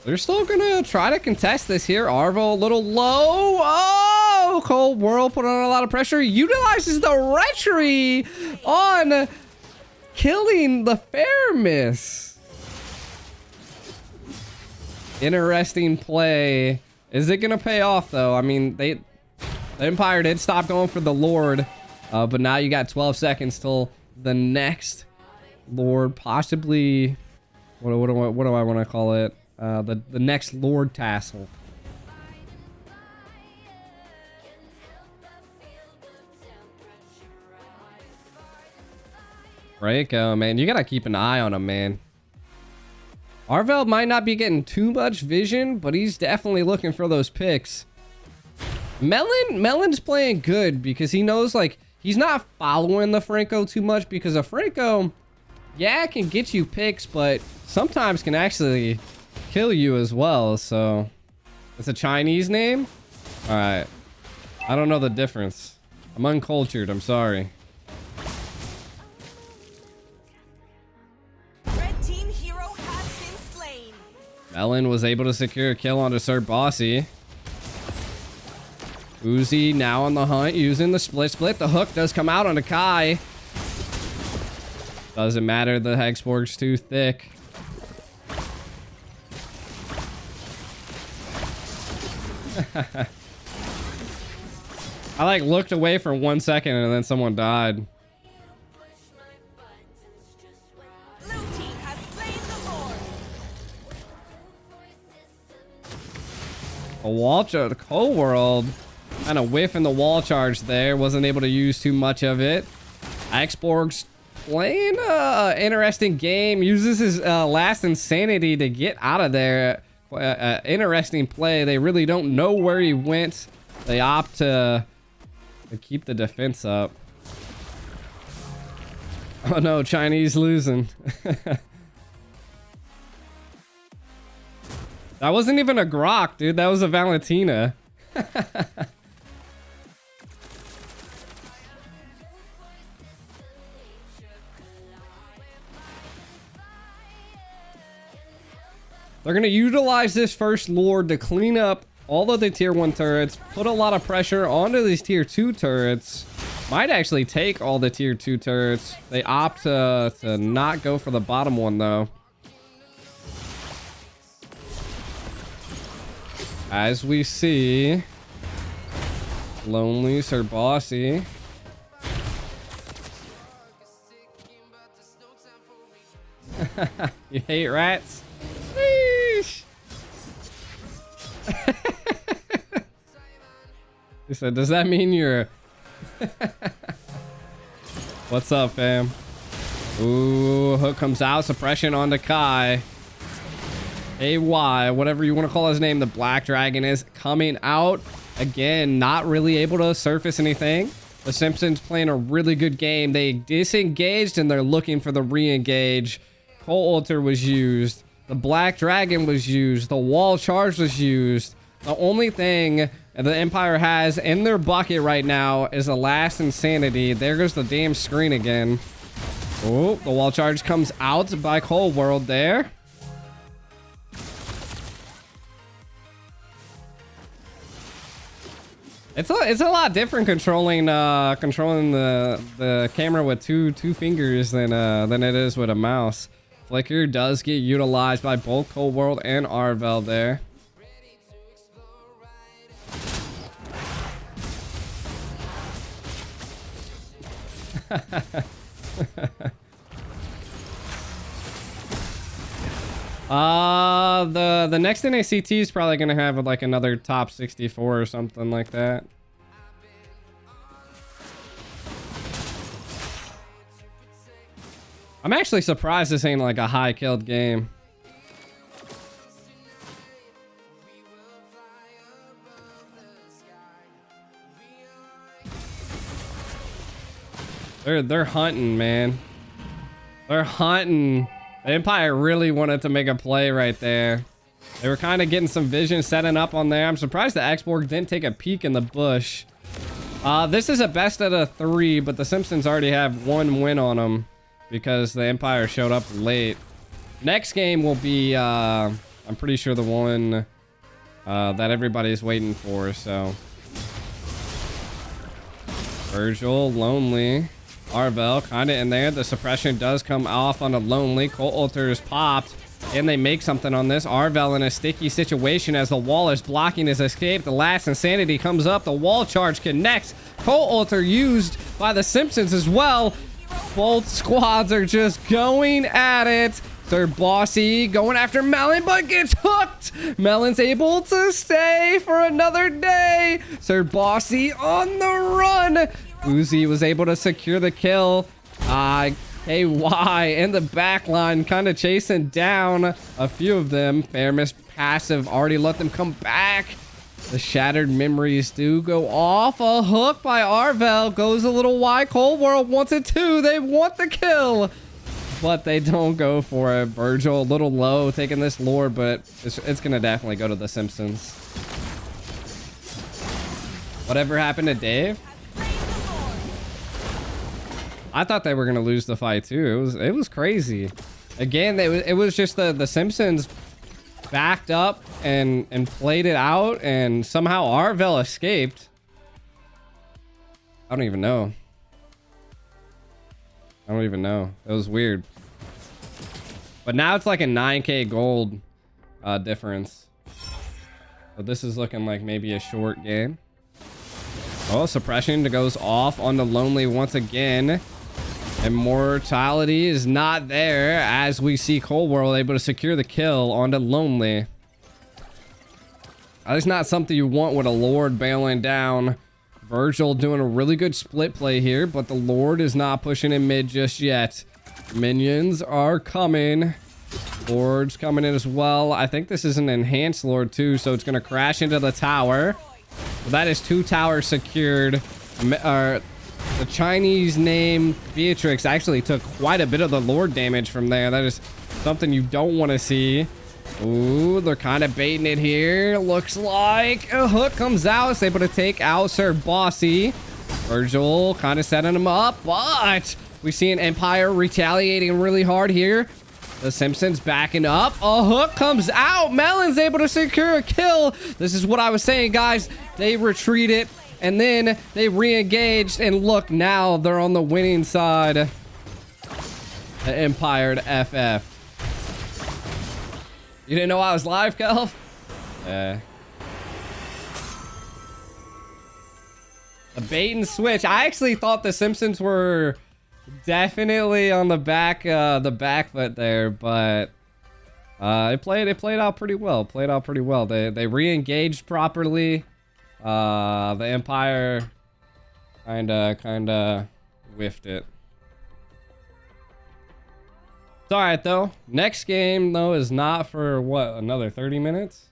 [SPEAKER 1] They're still gonna try to contest this here. Arvo a little low. Oh, Cold World put on a lot of pressure. Utilizes the retry on killing the Fairness. Interesting play. Is it gonna pay off though? I mean, the Empire did stop going for the Lord, but now you got 12 seconds till the next Lord, possibly. What do I want to call it? The next Lord tassel. Franco, man, you gotta keep an eye on him, man. Arvel might not be getting too much vision, but he's definitely looking for those picks. Melon's playing good because he knows, like, he's not following the Franco too much because a Franco, yeah, can get you picks, but sometimes can actually kill you as well. So it's a Chinese name. All right, I don't know the difference. I'm uncultured, I'm sorry.
[SPEAKER 4] Red team hero has been slain.
[SPEAKER 1] Melon was able to secure a kill onto Sir Bossy. Uzi now on the hunt using the split. The hook does come out onto Kai. Doesn't matter, the Hexborg's too thick. I like looked away for 1 second and then someone died.
[SPEAKER 4] Blue team has slain the Lord.
[SPEAKER 1] A wall charge, the Cold World kind of whiffing the wall charge there. Wasn't able to use too much of it. Xborg's playing an interesting game. Uses his last insanity to get out of there. Interesting play. They really don't know where he went. They opt to keep the defense up. Oh no, Chinese losing. That wasn't even a Grok, dude. That was a Valentina. They're going to utilize this first Lord to clean up all of the tier 1 turrets, put a lot of pressure onto these tier 2 turrets. Might actually take all the tier 2 turrets. They opt to not go for the bottom one though. As we see, Lonely Sir Bossy. You hate rats? Sheesh. He said, does that mean you're... What's up, fam? Ooh, hook comes out. Suppression onto Kai. AY, whatever you want to call his name. The Black Dragon is coming out. Again, not really able to surface anything. The Simpsons playing a really good game. They disengaged and they're looking for the re-engage. Cold Altar was used. The Black Dragon was used. The Wall Charge was used. The only thing the Empire has in their bucket right now is the last Insanity. There goes the damn screen again. Oh, the Wall Charge comes out by Cold World there. It's a lot different controlling the camera with two fingers than it is with a mouse. Flicker does get utilized by both Cold World and Arvel there. The next NACT is probably gonna have like another top 64 or something like that. I'm actually surprised this ain't like a high killed game. They're hunting, man. They're hunting. The Empire really wanted to make a play right there. They were kind of getting some vision setting up on there. I'm surprised the X-Borg didn't take a peek in the bush. This is a best out of 3, but the Simpsons already have 1 win on them because the Empire showed up late. Next game will be, I'm pretty sure the one that everybody's waiting for, so. Virgil, Lonely. Arvel kind of in there. The suppression does come off on a Lonely. Cold Altar is popped. And they make something on this. Arvel in a sticky situation as the wall is blocking his escape. The last Insanity comes up. The Wall Charge connects. Cold Altar used by the Simpsons as well. Both squads are just going at it. Sir Bossy going after Melon, but gets hooked. Melon's able to stay for another day. Sir Bossy on the run. Uzi was able to secure the kill. KY in the back line kind of chasing down a few of them. Fairness passive already let them come back. The Shattered Memories do go off. A hook by Arvel goes a little wide. Cold World wants it too. They want the kill, but they don't go for it. Virgil a little low taking this lord, but it's gonna definitely go to the Simpsons. Whatever happened to Dave? I thought they were gonna lose the fight too. It was crazy. Again, it was just the Simpsons backed up and played it out, and somehow Arvel escaped. I don't even know. It was weird. But now it's like a 9k gold difference. So this is looking like maybe a short game. Oh, suppression goes off on the Lonely once again. Immortality is not there as we see Cold World able to secure the kill on the Lonely. That is not something you want with a Lord bailing down. Virgil doing a really good split play here, but the Lord is not pushing in mid just yet. Minions are coming. Lord's coming in as well. I think this is an enhanced Lord too, so it's going to crash into the tower. So that is 2 towers secured. The Chinese name Beatrix actually took quite a bit of the Lord damage from there. That is something you don't want to see. Ooh, they're kind of baiting it here. Looks like a hook comes out. It's able to take out Sir Bossy. Virgil kind of setting him up, but we see an Empire retaliating really hard here. The Simpsons backing up. A hook comes out. Melon's able to secure a kill. This is what I was saying, guys. They retreated and then they re-engaged, and look, now they're on the winning side. The Empire to FF. You didn't know I was live, Kelv? The bait and switch. I actually thought the Simpsons were definitely on the back foot there, but it played out pretty well. They re-engaged properly. The Empire kinda whiffed it. It's alright though. Next game though is not for what, another 30 minutes?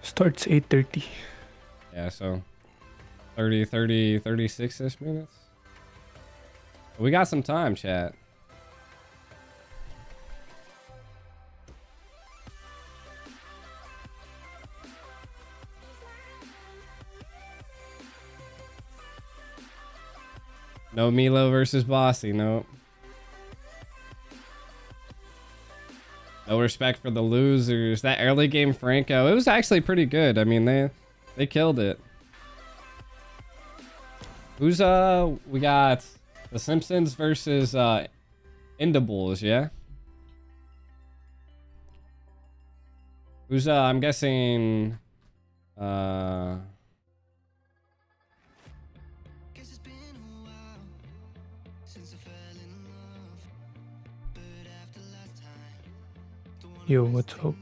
[SPEAKER 8] Starts 8:30.
[SPEAKER 1] Yeah, so 36-ish minutes. We got some time, chat. No Milo versus Bossy, nope. No respect for the losers. That early game Franco, it was actually pretty good. I mean, they killed it. Who's we got the Simpsons versus Endables, yeah? Who's I'm guessing
[SPEAKER 8] Yo, what's up?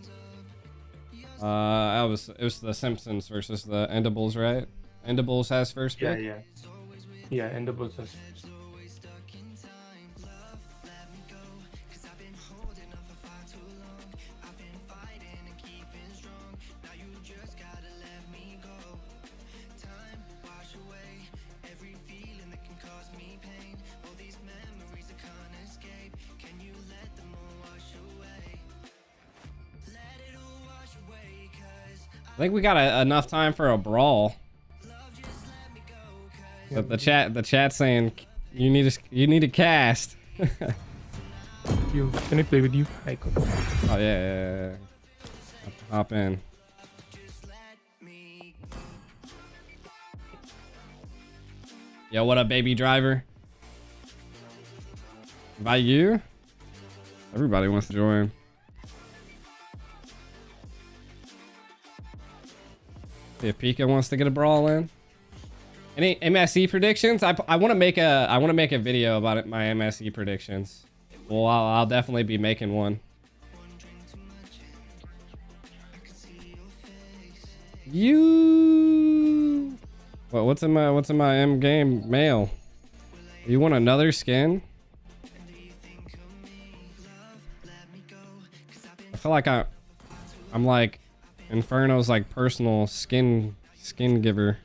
[SPEAKER 1] it was the Simpsons versus the Endables, right? Endables has first pick.
[SPEAKER 8] Yeah, Endables has.
[SPEAKER 1] I think we got enough time for a brawl. But the chat saying you need to cast.
[SPEAKER 8] Yo, can I play with you? Hi, Coach.
[SPEAKER 1] Oh yeah. Hop in. Yo, what up, baby driver? By you? Everybody wants to join. See if Pika wants to get a brawl in. Any MSE predictions? I want to make a video about it, my MSE predictions. Well, I'll definitely be making one. You. What's in my M game mail? You want another skin? I feel like I'm like Inferno's like personal skin giver.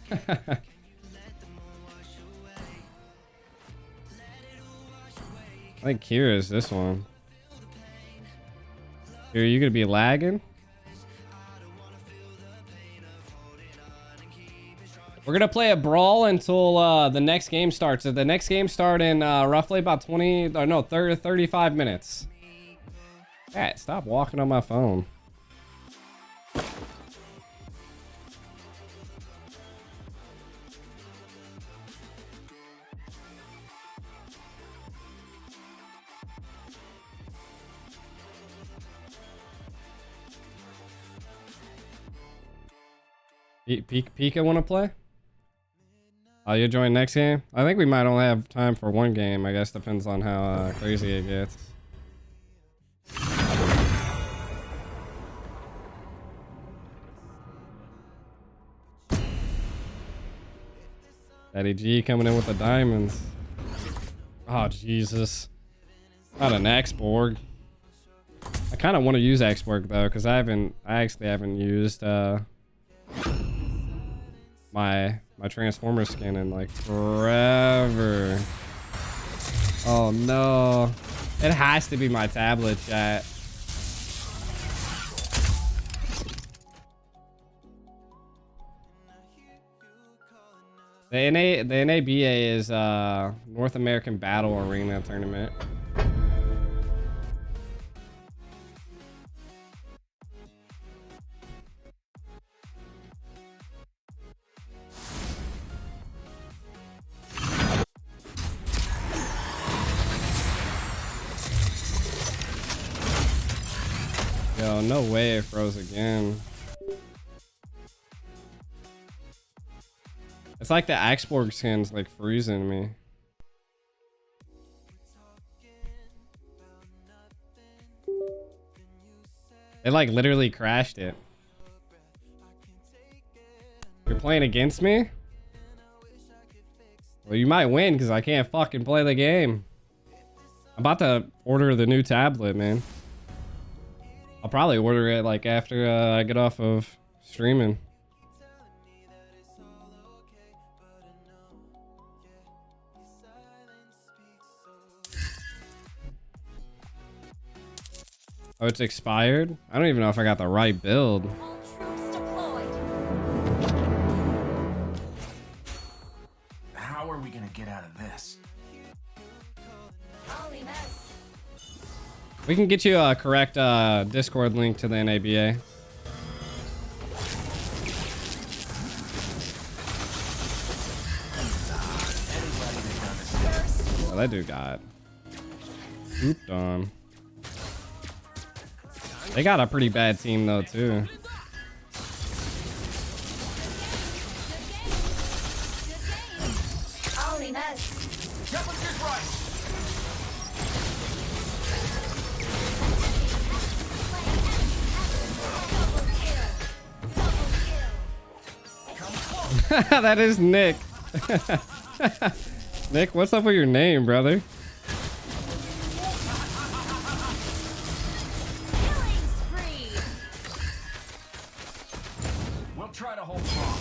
[SPEAKER 1] I think Kira is this one. Kira, you gonna be lagging? We're gonna play a brawl until the next game starts. The next game start in roughly about 35 minutes. Cat, stop walking on my phone. Pika want to play? Oh, you join next game? I think we might only have time for one game. I guess depends on how crazy it gets. Daddy G coming in with the diamonds. Oh, Jesus. Not an X-Borg. I kind of want to use X-Borg though, because I actually haven't used my Transformer skin in like forever. Oh no. It has to be my tablet, chat. The NABA is North American Battle Arena Tournament. Yo, no way it froze again. It's like the Axborg skin's like freezing me. It like literally crashed it. You're playing against me? Well, you might win because I can't fucking play the game. I'm about to order the new tablet, man. I'll probably order it like after I get off of streaming. Oh, it's expired? I don't even know if I got the right build.
[SPEAKER 2] All troops deployed.
[SPEAKER 3] How are we gonna get out of this?
[SPEAKER 2] Holy mess.
[SPEAKER 1] We can get you a correct Discord link to the NABA. Oh, that dude got pooped on. They got a pretty bad team though too.
[SPEAKER 2] Holy mess.
[SPEAKER 1] That is Nick. Nick, what's up with your name, brother?
[SPEAKER 2] Killing spree.
[SPEAKER 3] We'll try to hold strong.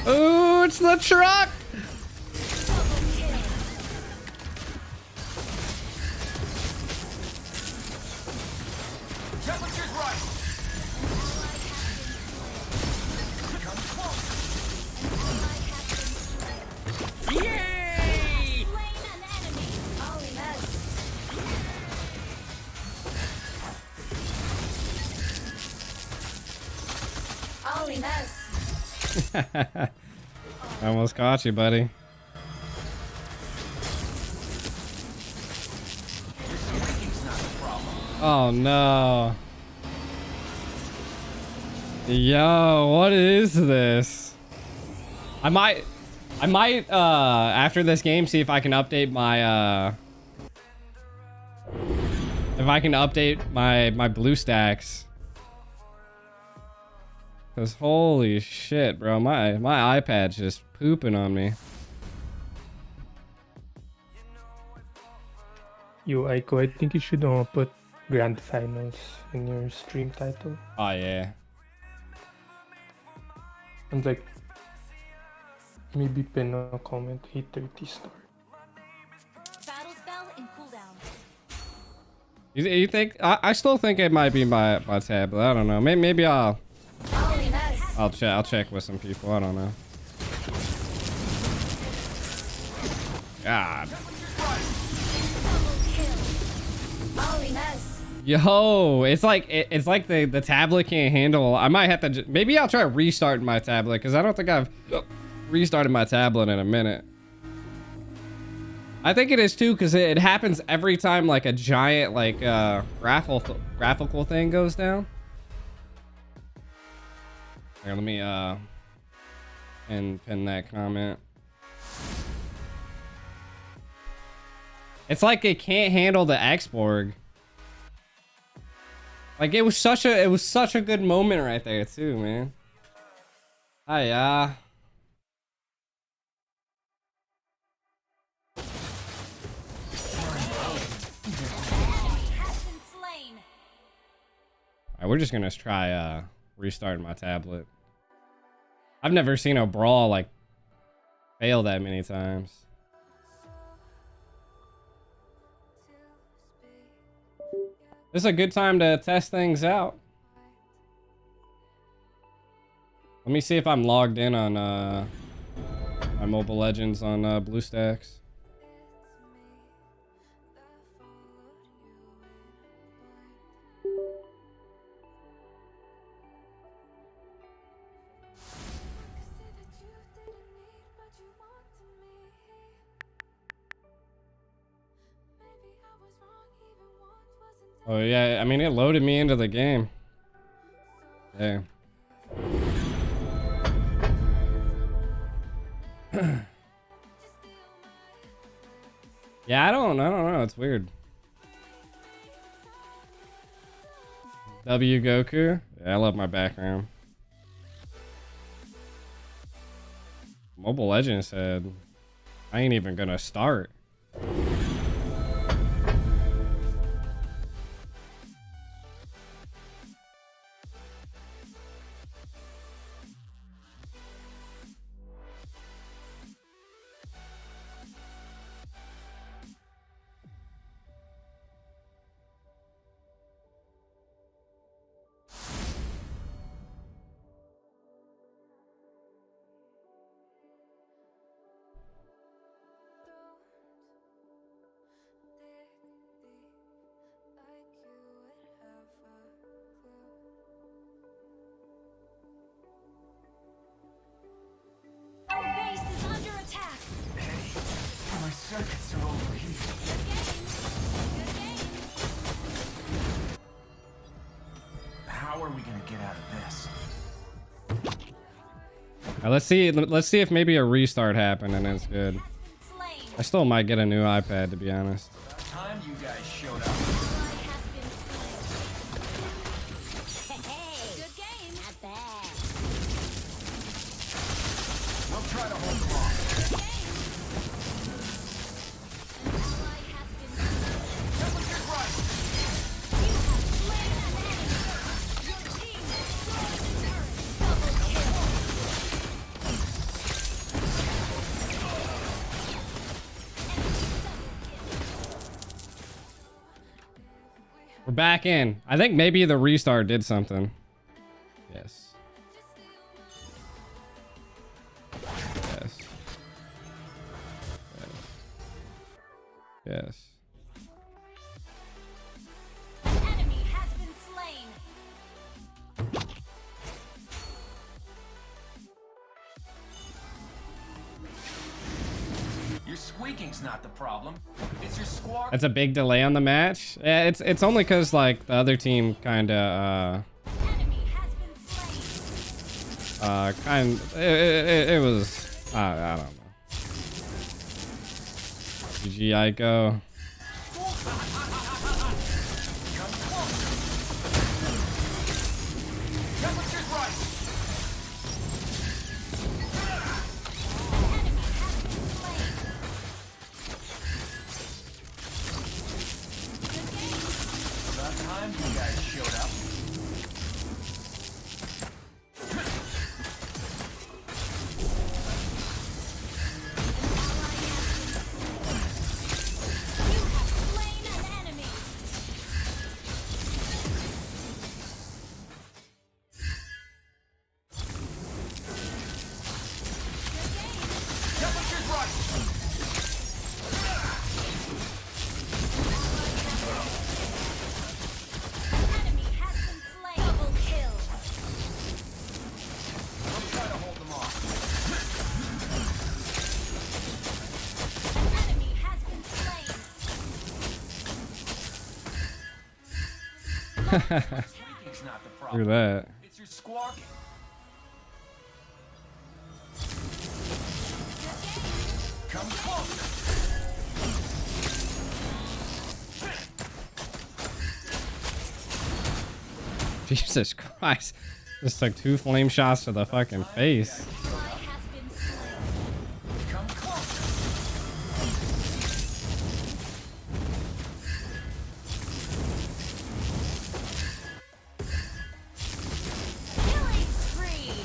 [SPEAKER 1] Ooh, it's the truck.
[SPEAKER 3] Temperature's right.
[SPEAKER 2] Slain an enemy. Holy mess. Holy mess.
[SPEAKER 1] I almost caught you, buddy. Oh no. Yo, what is this? I might after this game see if I can update my my blue stacks. Cause holy shit, bro, my iPad's just pooping on me.
[SPEAKER 8] Yo, Aiko, I think you should put Grand Finals in your stream title.
[SPEAKER 1] Oh yeah.
[SPEAKER 8] And like, maybe pin a comment 8:30 start.
[SPEAKER 2] Battle spell in cooldown.
[SPEAKER 1] You think? I still think it might be my tablet. I don't know. Maybe I'll
[SPEAKER 2] Holy mess.
[SPEAKER 1] I'll check with some people. I don't know. God.
[SPEAKER 2] Holy mess.
[SPEAKER 1] Yo, it's like the tablet can't handle. I might have to. Maybe I'll try restarting my tablet because I don't think I've restarted my tablet in a minute. I think it is too because it happens every time like a giant like graphical thing goes down. Here, let me pin that comment. It's like it can't handle the Xborg. Like it was such a good moment right there too, man. Hi, Alright, we're just gonna try restarting my tablet. I've never seen a Brawl like fail that many times. This is a good time to test things out. Let me see if I'm logged in on my Mobile Legends on BlueStacks. Oh yeah, I mean it loaded me into the game. Hey. Yeah, I don't know. It's weird. W Goku. Yeah, I love my background. Mobile Legends said, I ain't even gonna start.
[SPEAKER 2] Our base is under attack.
[SPEAKER 3] My circuits are overheating.
[SPEAKER 2] Good game.
[SPEAKER 3] How are we gonna get out of this?
[SPEAKER 1] Now, let's see if maybe a restart happened and it's good.
[SPEAKER 2] Has been slain.
[SPEAKER 1] I still might get a new iPad, to be honest.
[SPEAKER 3] About time you guys showed up.
[SPEAKER 2] Ally has been slain. Hey, good game. Not bad.
[SPEAKER 3] We'll try to hold them off.
[SPEAKER 2] Good game. Ally has been slain.
[SPEAKER 3] Temperature's rising.
[SPEAKER 2] You have slain an enemy. Your team destroyed the turret. Double kill.
[SPEAKER 1] We're back in. I think maybe the restart did something. Yes. Yes. Yes.
[SPEAKER 2] An enemy has been slain.
[SPEAKER 3] Your squeaking's not the problem. It's your squawk.
[SPEAKER 1] That's a big delay on the match. Yeah, it's only because like the other team kind of
[SPEAKER 2] Enemy has been slain.
[SPEAKER 1] it was I don't know. GG Ico.
[SPEAKER 3] Temperature's rising.
[SPEAKER 2] Enemy has been slain. Good game.
[SPEAKER 3] About time you guys showed up.
[SPEAKER 2] You have slain an enemy. Good game.
[SPEAKER 3] Temperature's rising.
[SPEAKER 2] Enemy has been slain. Double kill.
[SPEAKER 3] We'll try to hold them off.
[SPEAKER 2] Enemy has been slain.
[SPEAKER 3] Squeaking's not the
[SPEAKER 1] Through
[SPEAKER 3] problem.
[SPEAKER 1] that.
[SPEAKER 3] It's your squawking. Come closer.
[SPEAKER 1] Jesus Christ. Just like 2 flame shots to the fucking face.
[SPEAKER 2] Ally has been slain.
[SPEAKER 3] Come closer.
[SPEAKER 2] Killing spree.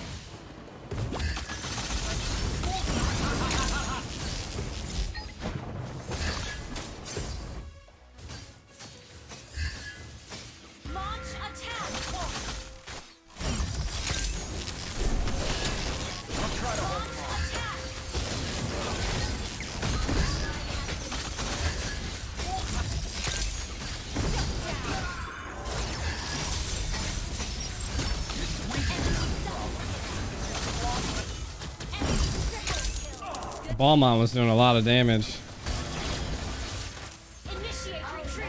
[SPEAKER 2] Launch attack.
[SPEAKER 3] We'll try to hold them off.
[SPEAKER 2] Attack.
[SPEAKER 3] Your squeaking's not the problem.
[SPEAKER 1] Ballmont was doing a lot of damage.
[SPEAKER 2] Initiate retreat.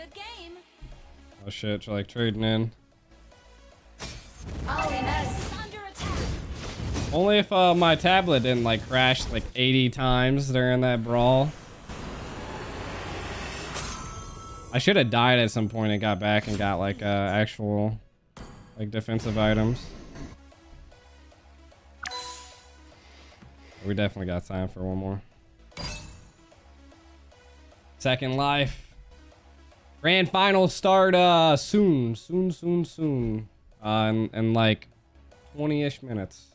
[SPEAKER 2] good game.
[SPEAKER 1] Oh shit, you're like trading in.
[SPEAKER 2] Holiness is under attack.
[SPEAKER 1] Only if my tablet didn't like crash like 80 times during that brawl. I should have died at some point and got back and got like actual like defensive items. We definitely got time for one more. Second life. Grand final start soon. In like 20-ish minutes.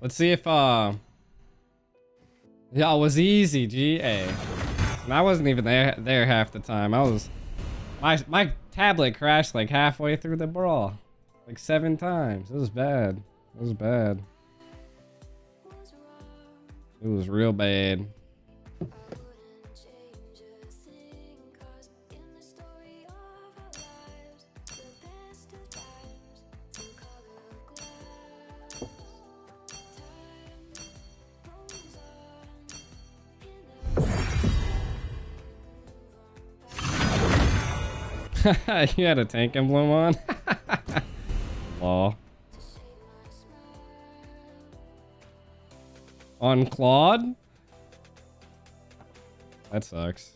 [SPEAKER 1] Let's see if yeah, it was easy, GA. And I wasn't even there half the time. I was my tablet crashed like halfway through the brawl. Like 7 times. It was bad. It was bad. It was real bad. You had a tank emblem on? Law. On Claude? That sucks.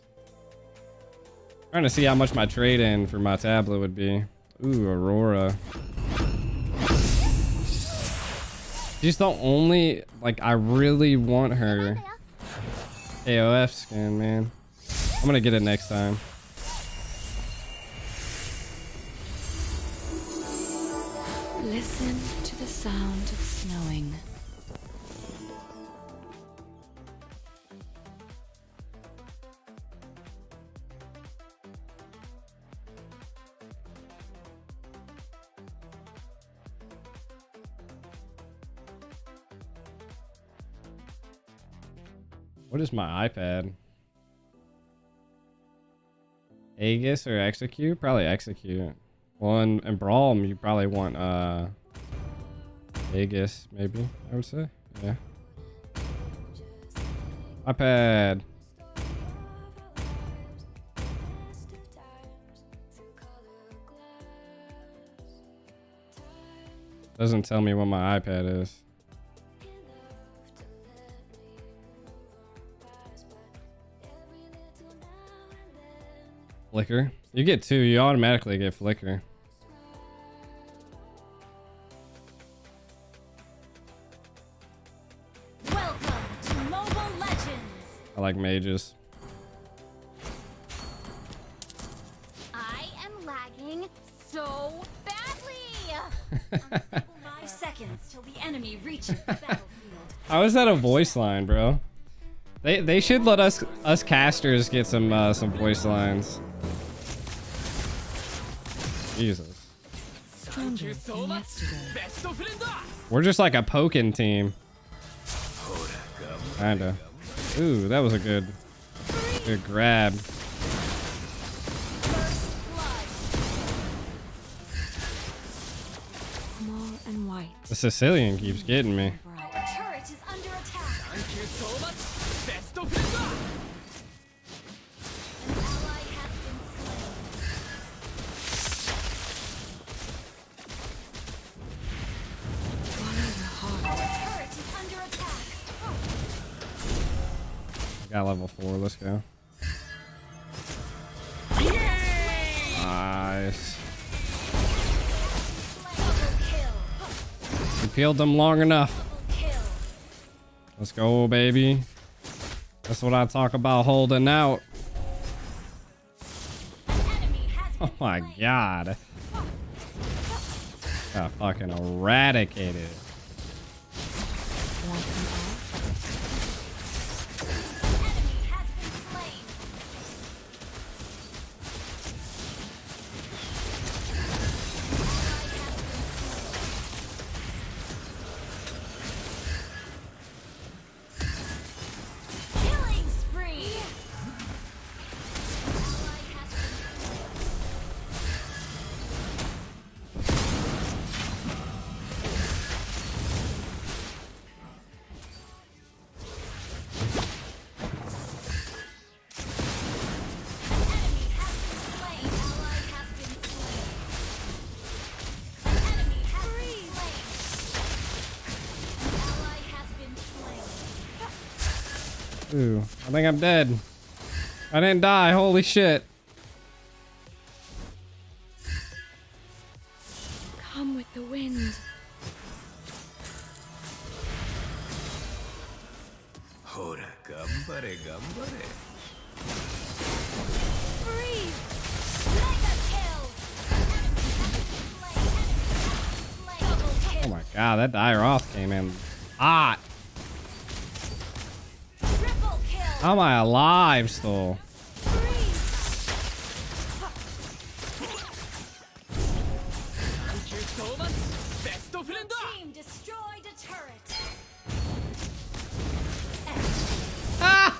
[SPEAKER 1] Trying to see how much my trade-in for my tablet would be. Ooh, Aurora. She's the only, like, I really want her AOF skin, man. I'm gonna get it next time.
[SPEAKER 6] Listen to the sound of snowing.
[SPEAKER 1] What is my iPad? Aegis or Execute? Probably Execute. Well, in Brawl, you probably want Aegis, maybe, I would say. Yeah. iPad. Doesn't tell me what my iPad is. Flicker. You get 2. You automatically get Flicker.
[SPEAKER 2] Welcome to Mobile Legends.
[SPEAKER 1] I like mages.
[SPEAKER 2] I am lagging so badly. 5 seconds till the enemy reaches the battlefield.
[SPEAKER 1] How is that a voice line, bro? They should let us casters get some voice lines. Jesus.
[SPEAKER 6] Stronger than yesterday.
[SPEAKER 1] We're just like a poking team. Kinda. Ooh, that was a good grab.
[SPEAKER 2] First blood.
[SPEAKER 6] Small and white.
[SPEAKER 1] The Sicilian keeps getting me.
[SPEAKER 2] Our turret is under attack.
[SPEAKER 3] Thank you so much. Best of
[SPEAKER 2] An ally has been
[SPEAKER 6] Follow your heart.
[SPEAKER 2] slain. Our turret is under attack.
[SPEAKER 1] Got level 4. Let's go. Nice.
[SPEAKER 2] Double kill.
[SPEAKER 1] We peeled them long enough.
[SPEAKER 2] Double kill.
[SPEAKER 1] Let's go, baby. That's what I talk about, holding out.
[SPEAKER 2] An enemy has been
[SPEAKER 1] Oh my
[SPEAKER 2] slain.
[SPEAKER 1] god. Got fucking eradicated. Ooh, I think I'm dead. I didn't die. Holy shit.
[SPEAKER 2] Come with the wind.
[SPEAKER 3] Hora, gambare, gambare.
[SPEAKER 2] Freeze! Mega kill! Double
[SPEAKER 1] Oh
[SPEAKER 2] kill!
[SPEAKER 1] my god, that dire off came in hot.
[SPEAKER 2] Triple kill!
[SPEAKER 1] How am I alive still?
[SPEAKER 2] Freeze! Team destroyed a turret.
[SPEAKER 1] Ah!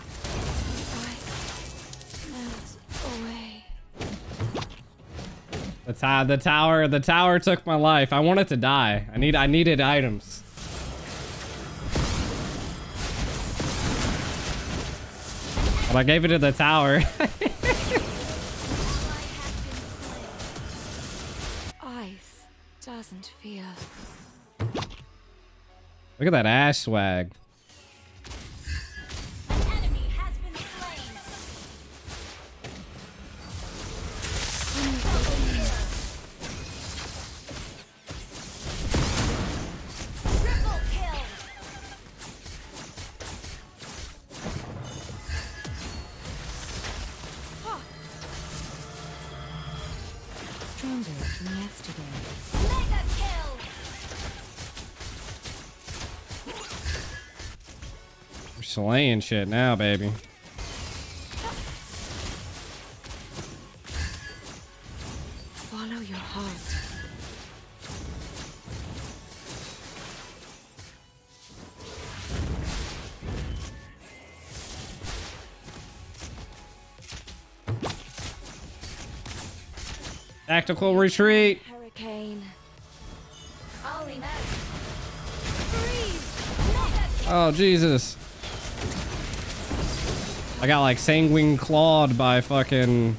[SPEAKER 2] Melt away.
[SPEAKER 1] The tower took my life. I wanted to die. I needed items. But I gave it to the tower.
[SPEAKER 2] Ice doesn't fear.
[SPEAKER 1] Look at that ash swag.
[SPEAKER 2] An enemy has been slain. Triple kill.
[SPEAKER 6] Stronger than yesterday.
[SPEAKER 2] Mega kill.
[SPEAKER 1] We're slaying shit now, baby.
[SPEAKER 6] Follow your heart.
[SPEAKER 1] Tactical retreat.
[SPEAKER 2] Hurricane. Only now. Freeze. Mega kill.
[SPEAKER 1] Oh, Jesus. I got like sanguine clawed by fucking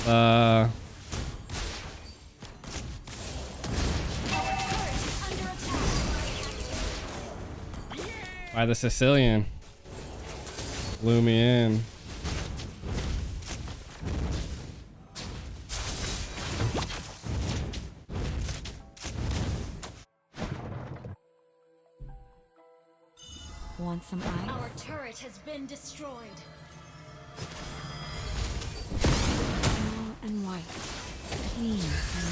[SPEAKER 2] Our turret is under attack.
[SPEAKER 1] by the Sicilian. Blew me in.
[SPEAKER 6] Want some ice?
[SPEAKER 2] Our turret has been destroyed.
[SPEAKER 6] Small and white. Clean and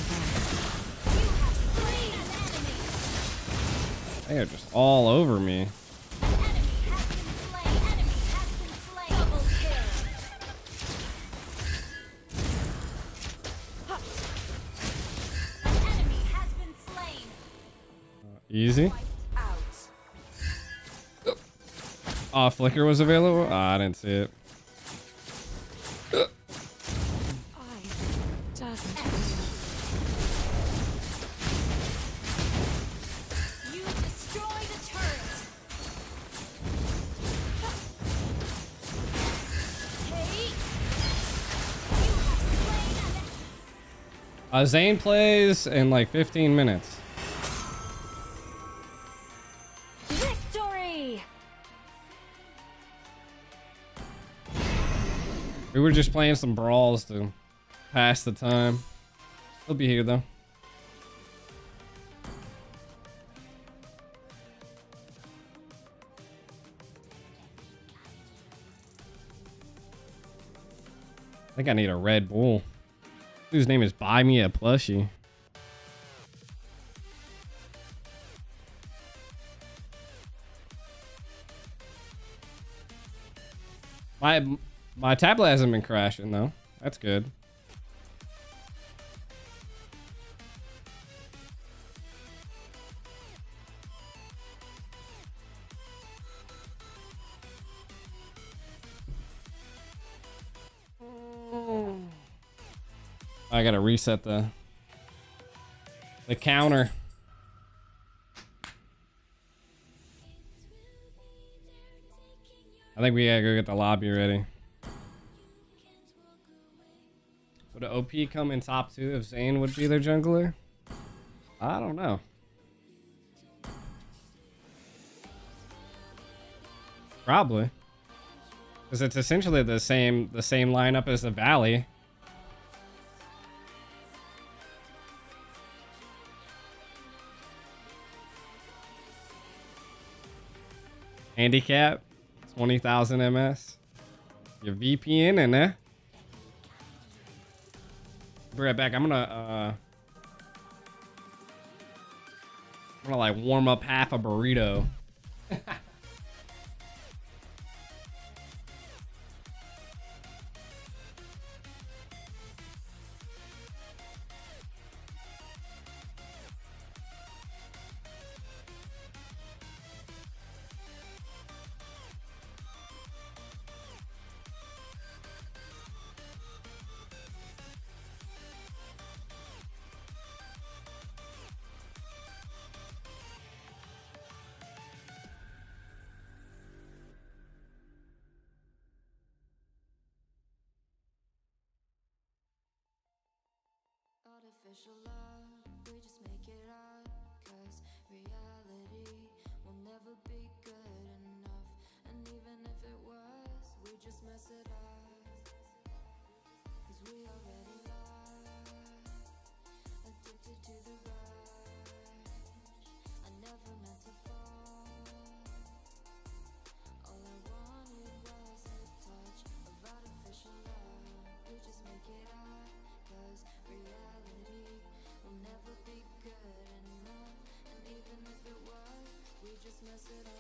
[SPEAKER 6] bright.
[SPEAKER 2] You have slain an enemy.
[SPEAKER 1] They are just all over me.
[SPEAKER 2] Enemy has been slain. Enemy has been slain. Double kill. Enemy has been slain.
[SPEAKER 1] Easy.
[SPEAKER 2] Wiped out.
[SPEAKER 1] Oh, Flicker was available? Oh, I didn't see it.
[SPEAKER 6] Ice doesn't fear.
[SPEAKER 2] You destroyed a turret. Hey. You have slain an
[SPEAKER 1] Zane plays in like 15 minutes.
[SPEAKER 2] victory.
[SPEAKER 1] We were just playing some brawls to pass the time. He'll be here though. I think I need a Red Bull. Whose name is Buy Me a Plushie. My tablet hasn't been crashing though. That's good. I gotta reset the counter. I think we gotta go get the lobby ready. Would an OP come in top 2 if Zane would be their jungler? I don't know. Probably. Because it's essentially the same lineup as the Valley. Handicap, 20,000 MS. Your VPN in there. Be right back. I'm gonna like warm up half a burrito.
[SPEAKER 2] Artificial love, we just make it up, 'cause reality will never be good enough. And even if it was, we just mess it up, 'cause we already lost, addicted to the rush. I never meant to fall. All I wanted was a touch of artificial love. We just make it up, 'cause reality will never be good enough. And even if it was, we just mess it up.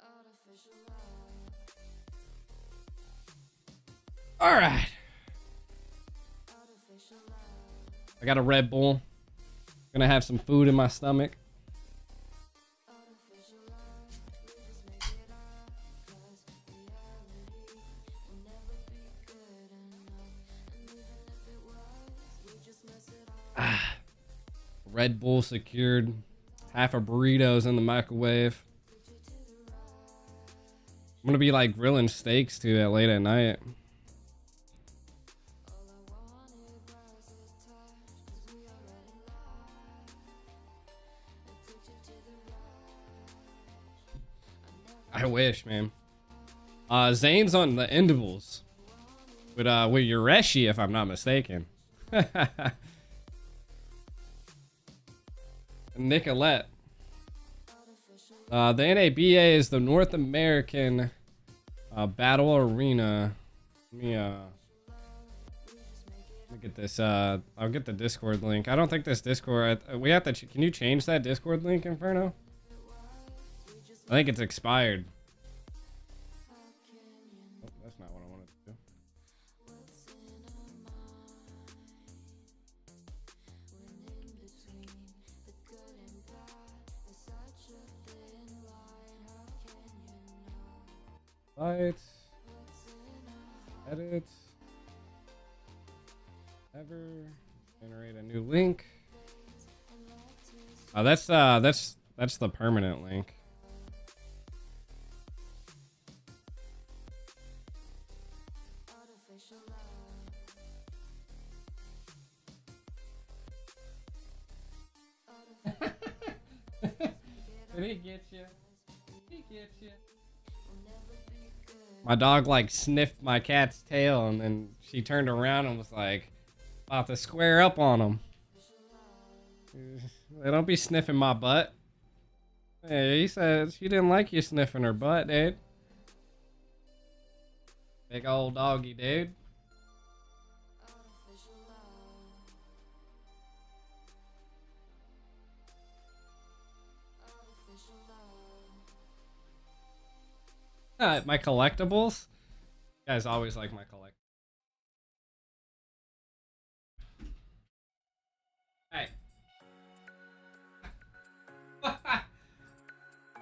[SPEAKER 2] Artificial love.
[SPEAKER 1] All right.
[SPEAKER 2] Artificial love.
[SPEAKER 1] I got a Red Bull. Gonna have some food in my stomach.
[SPEAKER 2] Artificial love. We just make it up, 'cause reality will never be good enough. And even if it was, we just mess it up.
[SPEAKER 1] Red Bull secured. Half a burritos in the microwave. I'm gonna be like grilling steaks too at late at night. I wish, man. Zane's on the Endables with Ureshi, if I'm not mistaken. Nicholette. The NABA is the North American Battle Arena. Let me get this. I'll get the Discord link. I don't think this Discord. We have to. Can you change that Discord link, Inferno? I think it's expired. Oh, that's not what I wanted to do. Light. Edit. Ever generate a new link. Oh, that's the permanent link. Did he get you? Did he get you? My dog like sniffed my cat's tail and then she turned around and was like about to square up on him. They don't be sniffing my butt. Hey, he said she didn't like you sniffing her butt, dude. Big old doggy, dude. My collectibles? You guys always like my collectibles. Hey.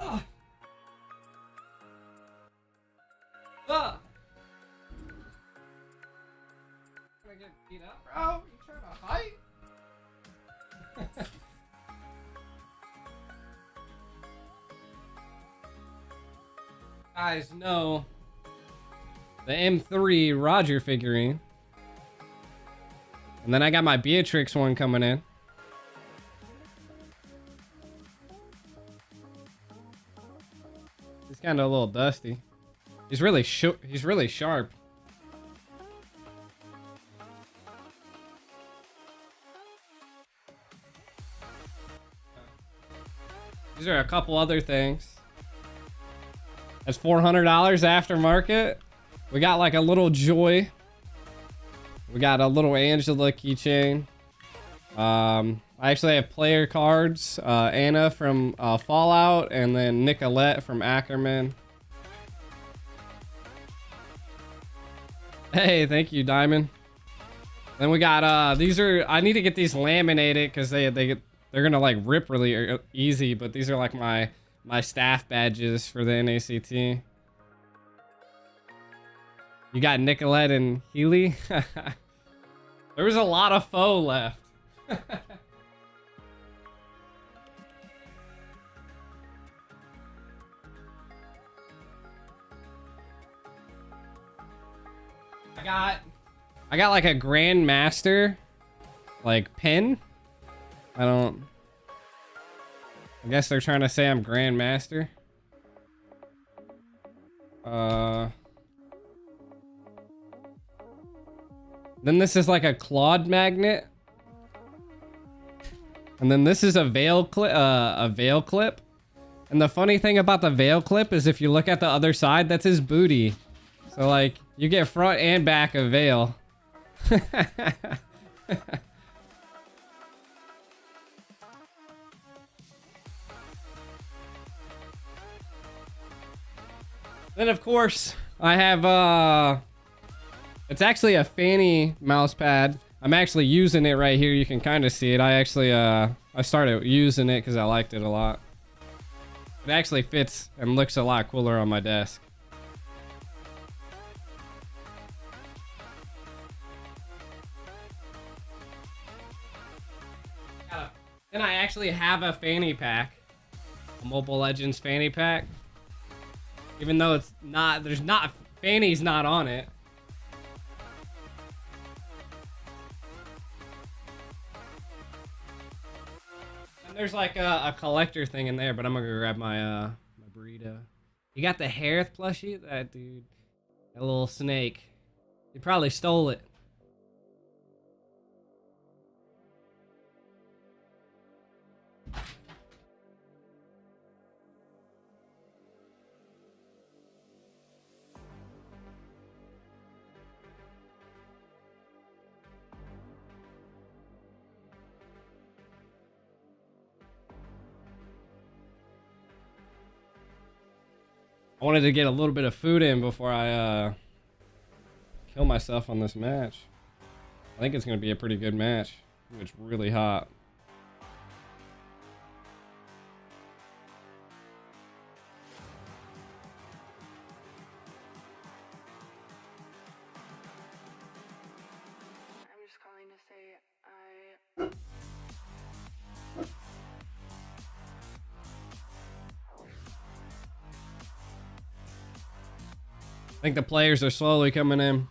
[SPEAKER 1] Oh. Oh. Gonna get beat up, bro? You trying to fight? Guys know the M3 Roger figurine. And then I got my Beatrix one coming in. He's kind of a little dusty. He's really he's really sharp. These are a couple other things. That's $400 aftermarket. We got like a little Joy. We got a little Angela keychain. I actually have player cards. Anna from Fallout, and then Nicholette from Ackerman. Hey, thank you, Diamond. Then we got these are, I need to get these laminated because they're gonna like rip really easy. But these are like my staff badges for the NACT. You got Nicolette and Healy. There was a lot of foe left. I got like a Grandmaster like pin. I guess they're trying to say I'm Grandmaster. Then this is like a Claude magnet. And then this is a veil clip. And the funny thing about the veil clip is if you look at the other side, that's his booty. So like you get front and back of veil. Then of course I have it's actually a fanny mouse pad. I'm actually using it right here. You can kind of see it. I actually I started using it because I liked it a lot. It actually fits and looks a lot cooler on my desk. Then I actually have a fanny pack, a Mobile Legends fanny pack. Even though it's not, fanny's not on it. And there's like a collector thing in there, but I'm gonna go grab my my burrito. You got the Harith plushie? That dude, that little snake. He probably stole it. I wanted to get a little bit of food in before I kill myself on this match. I think it's going to be a pretty good match. It's really hot.
[SPEAKER 9] I'm just calling to say
[SPEAKER 1] I think the players are slowly coming in.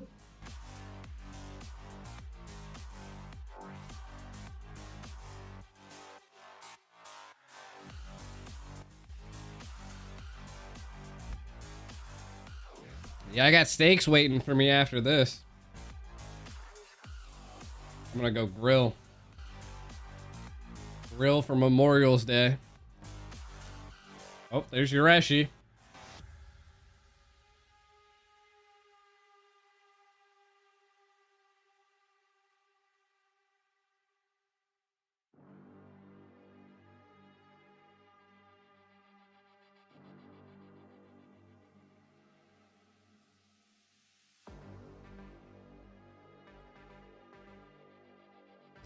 [SPEAKER 1] Yeah, I got steaks waiting for me after this. I'm gonna go grill. Grill for Memorial's Day. Oh, there's Ureshi.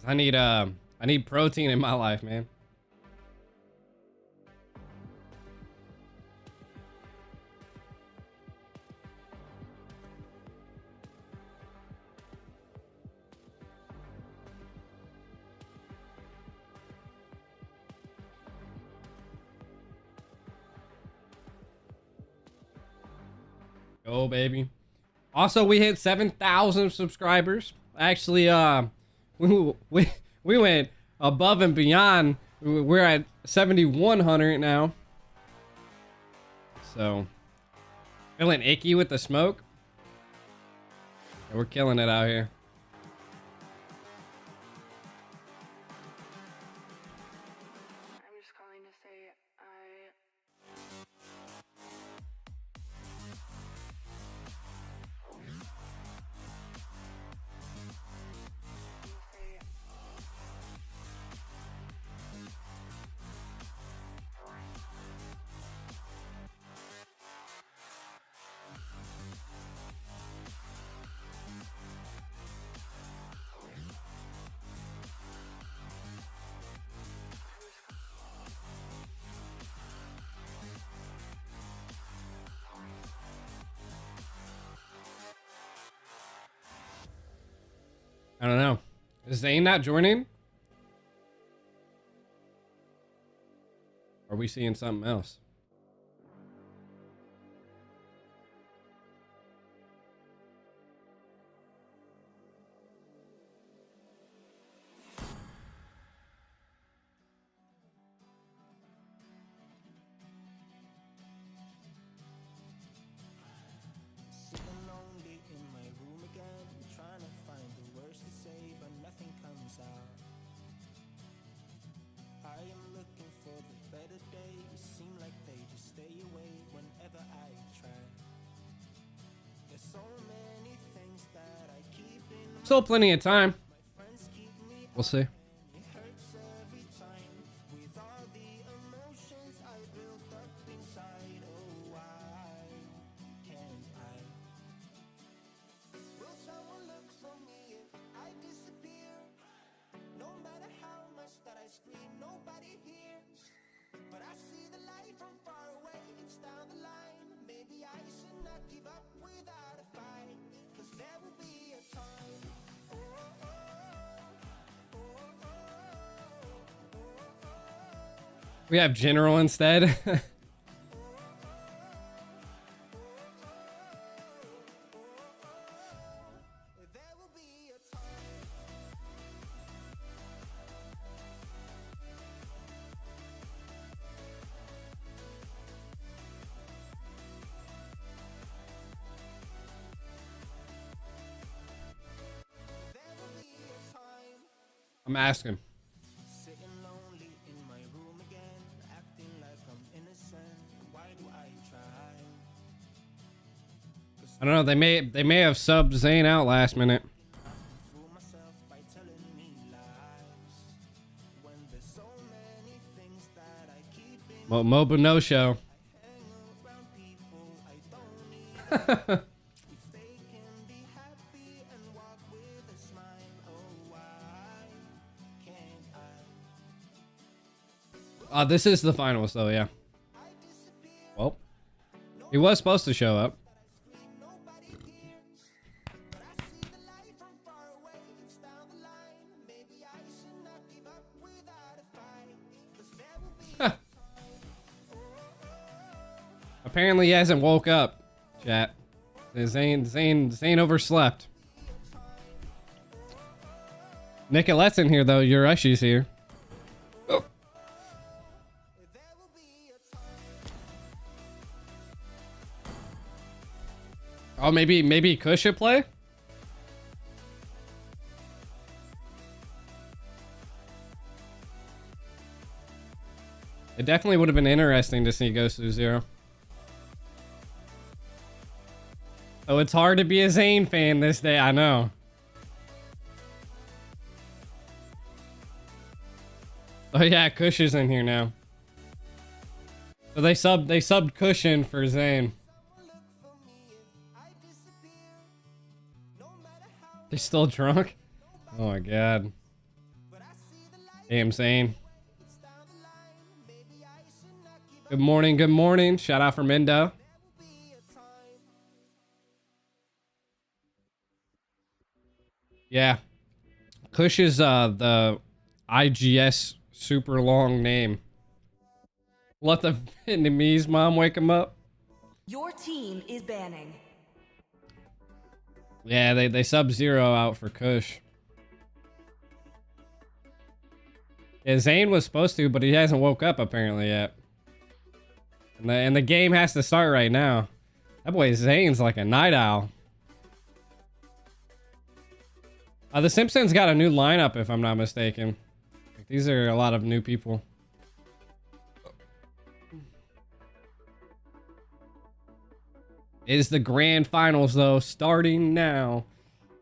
[SPEAKER 1] I need protein in my life, man. Go, baby. Also, we hit 7,000 subscribers. Actually, we went above and beyond. We're at 7,100 now. so feeling icky with the smoke. Yeah, we're killing it out here.
[SPEAKER 9] I'm just calling to say I
[SPEAKER 1] I don't know. Is Zane not joining? Or are we seeing something else? Still plenty of time. We'll see. We have general instead. I'm asking. I don't know. They may have subbed Zane out last minute. Moba no show. This is the finals though, yeah. Well, he was supposed to show up. Apparently he hasn't woke up, chat. Zane overslept. Nicholette's in here though. Ureshi's here. Oh. Oh, maybe Kush should play? It definitely would have been interesting to see Ghost of Zero. Oh, it's hard to be a Zane fan this day, I know. Oh yeah, Kush is in here now. So they subbed Kush in for Zane. They're still drunk? Oh my god. Damn, Zane. Good morning, good morning. Shout out from Endo. Yeah. Kush is the IGS super long name. Let the Vietnamese mom wake him up.
[SPEAKER 6] Your team is banning.
[SPEAKER 1] Yeah, they sub Zero out for Kush. Yeah, Zane was supposed to, but he hasn't woke up apparently yet. And the game has to start right now. That boy Zane's like a night owl. The Simpsons got a new lineup, if I'm not mistaken. Like, these are a lot of new people. It is the grand finals, though, starting now.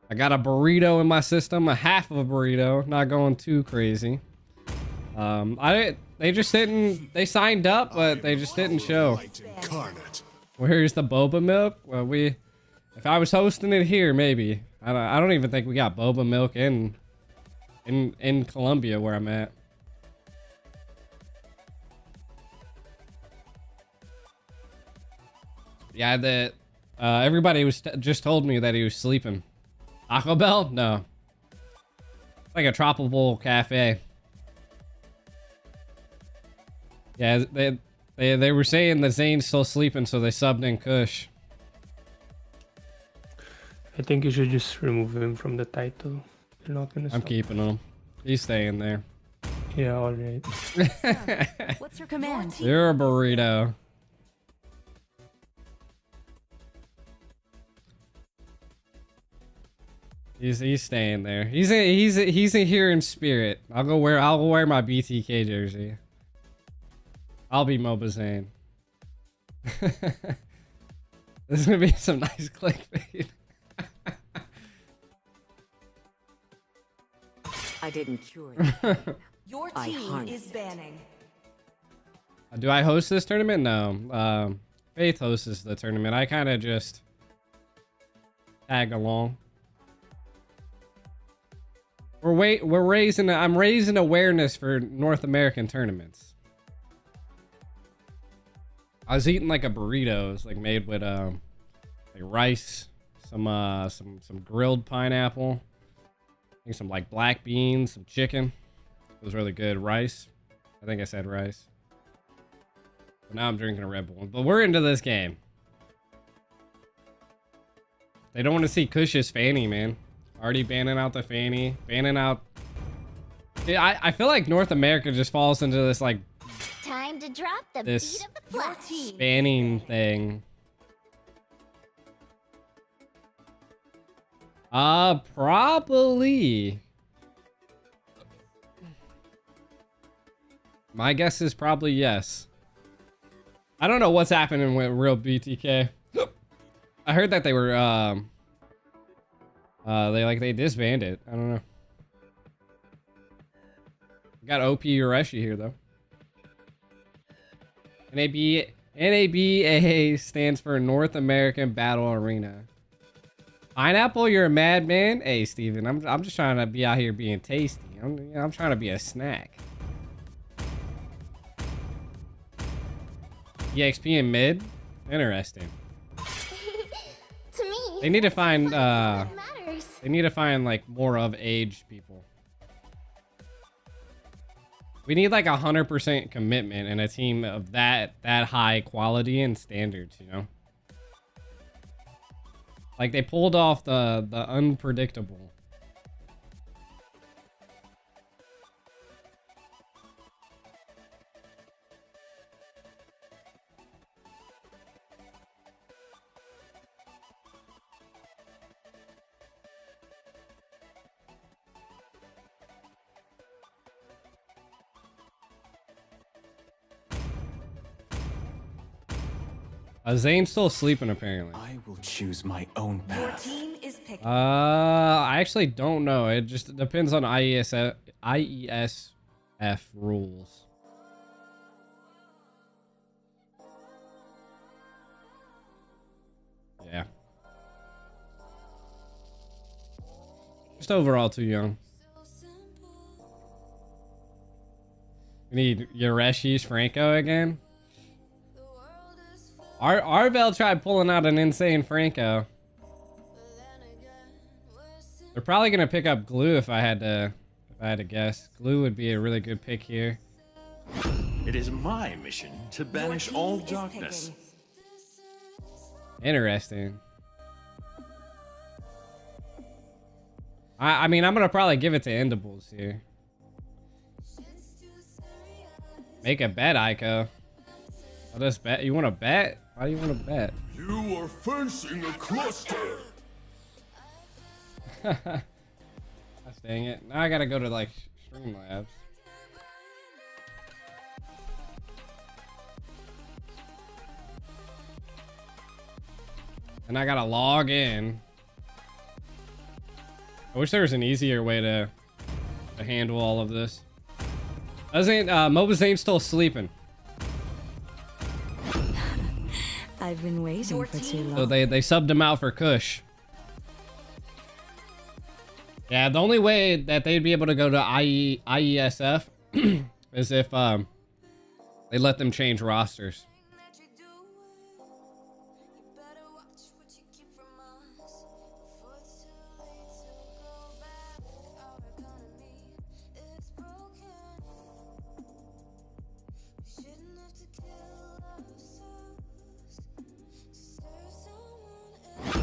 [SPEAKER 1] I got a burrito in my system, a half of a burrito, not going too crazy. They just didn't, they signed up, but they just didn't show. Where's the boba milk? Well, if I was hosting it here, maybe. I don't even think we got boba milk in Colombia where I'm at. Yeah, everybody was just told me that he was sleeping. Taco Bell? No. Like a tropical cafe. Yeah, they were saying that Zane's still sleeping, so they subbed in Kush.
[SPEAKER 8] I think you should just remove him from the title. You're not gonna
[SPEAKER 1] I'm
[SPEAKER 8] stop.
[SPEAKER 1] keeping him. He's staying there.
[SPEAKER 8] Yeah, alright.
[SPEAKER 4] What's your command?
[SPEAKER 1] You're a burrito. He's staying there. He's here in spirit. I'll wear my BTK jersey. I'll be Moba Zane. This is gonna be some nice clickbait.
[SPEAKER 6] I didn't cure the pain.
[SPEAKER 4] Your
[SPEAKER 6] I
[SPEAKER 4] team
[SPEAKER 6] harnessed
[SPEAKER 4] is
[SPEAKER 6] it.
[SPEAKER 4] banning.
[SPEAKER 1] Do I host this tournament? No. Faith hosts the tournament. I kind of just tag along. I'm raising awareness for North American tournaments. I was eating like a burrito. It's like made with like rice, some grilled pineapple, I think some like black beans, some chicken. It was really good. Rice. I think I said rice. But now I'm drinking a Red Bull. But we're into this game. They don't want to see Kush's fanny, man. Already banning out the fanny, banning out. Yeah, I feel like North America just falls into this like
[SPEAKER 10] Time to drop the
[SPEAKER 1] this
[SPEAKER 10] beat of the flash.
[SPEAKER 1] banning thing. Probably. My guess is probably yes. I don't know what's happening with real BTK. I heard that they were they disbanded. I don't know. We got OP Ureshi here though. NABA stands for North American Battle Arena. Pineapple, you're a madman. Hey Steven, I'm just trying to be out here being tasty. I'm trying to be a snack. EXP in mid? Interesting.
[SPEAKER 10] To me,
[SPEAKER 1] They need to find
[SPEAKER 10] matters.
[SPEAKER 1] they need to find like more of age people. We need like 100% commitment in a team of that high quality and standards, you know? Like they pulled off the unpredictable. Zane's still sleeping apparently.
[SPEAKER 3] I will choose my own
[SPEAKER 4] Your
[SPEAKER 3] path.
[SPEAKER 4] team is picking.
[SPEAKER 1] I actually don't know. It just depends on IESF rules. Yeah. Just overall too young. We need Ureshi's Franco again. Arvel tried pulling out an insane Franco. They're probably gonna pick up Glue if I had to guess. Glue would be a really good pick here.
[SPEAKER 5] It is my mission to banish
[SPEAKER 4] team
[SPEAKER 5] all
[SPEAKER 4] is
[SPEAKER 5] darkness.
[SPEAKER 4] picking.
[SPEAKER 1] Interesting. I mean, I'm gonna probably give it to Endables here. Make a bet, Ico. Let us bet. You want to bet? Why do you want to bet?
[SPEAKER 5] You are facing a cluster.
[SPEAKER 1] Gosh dang it. Now I gotta go to like Streamlabs. And I gotta log in. I wish there was an easier way to handle all of this. MOBA Zane's still sleeping.
[SPEAKER 6] I've been waiting for too long.
[SPEAKER 1] So they subbed him out for Kush. Yeah, the only way that they'd be able to go to IESF is if they let them change rosters.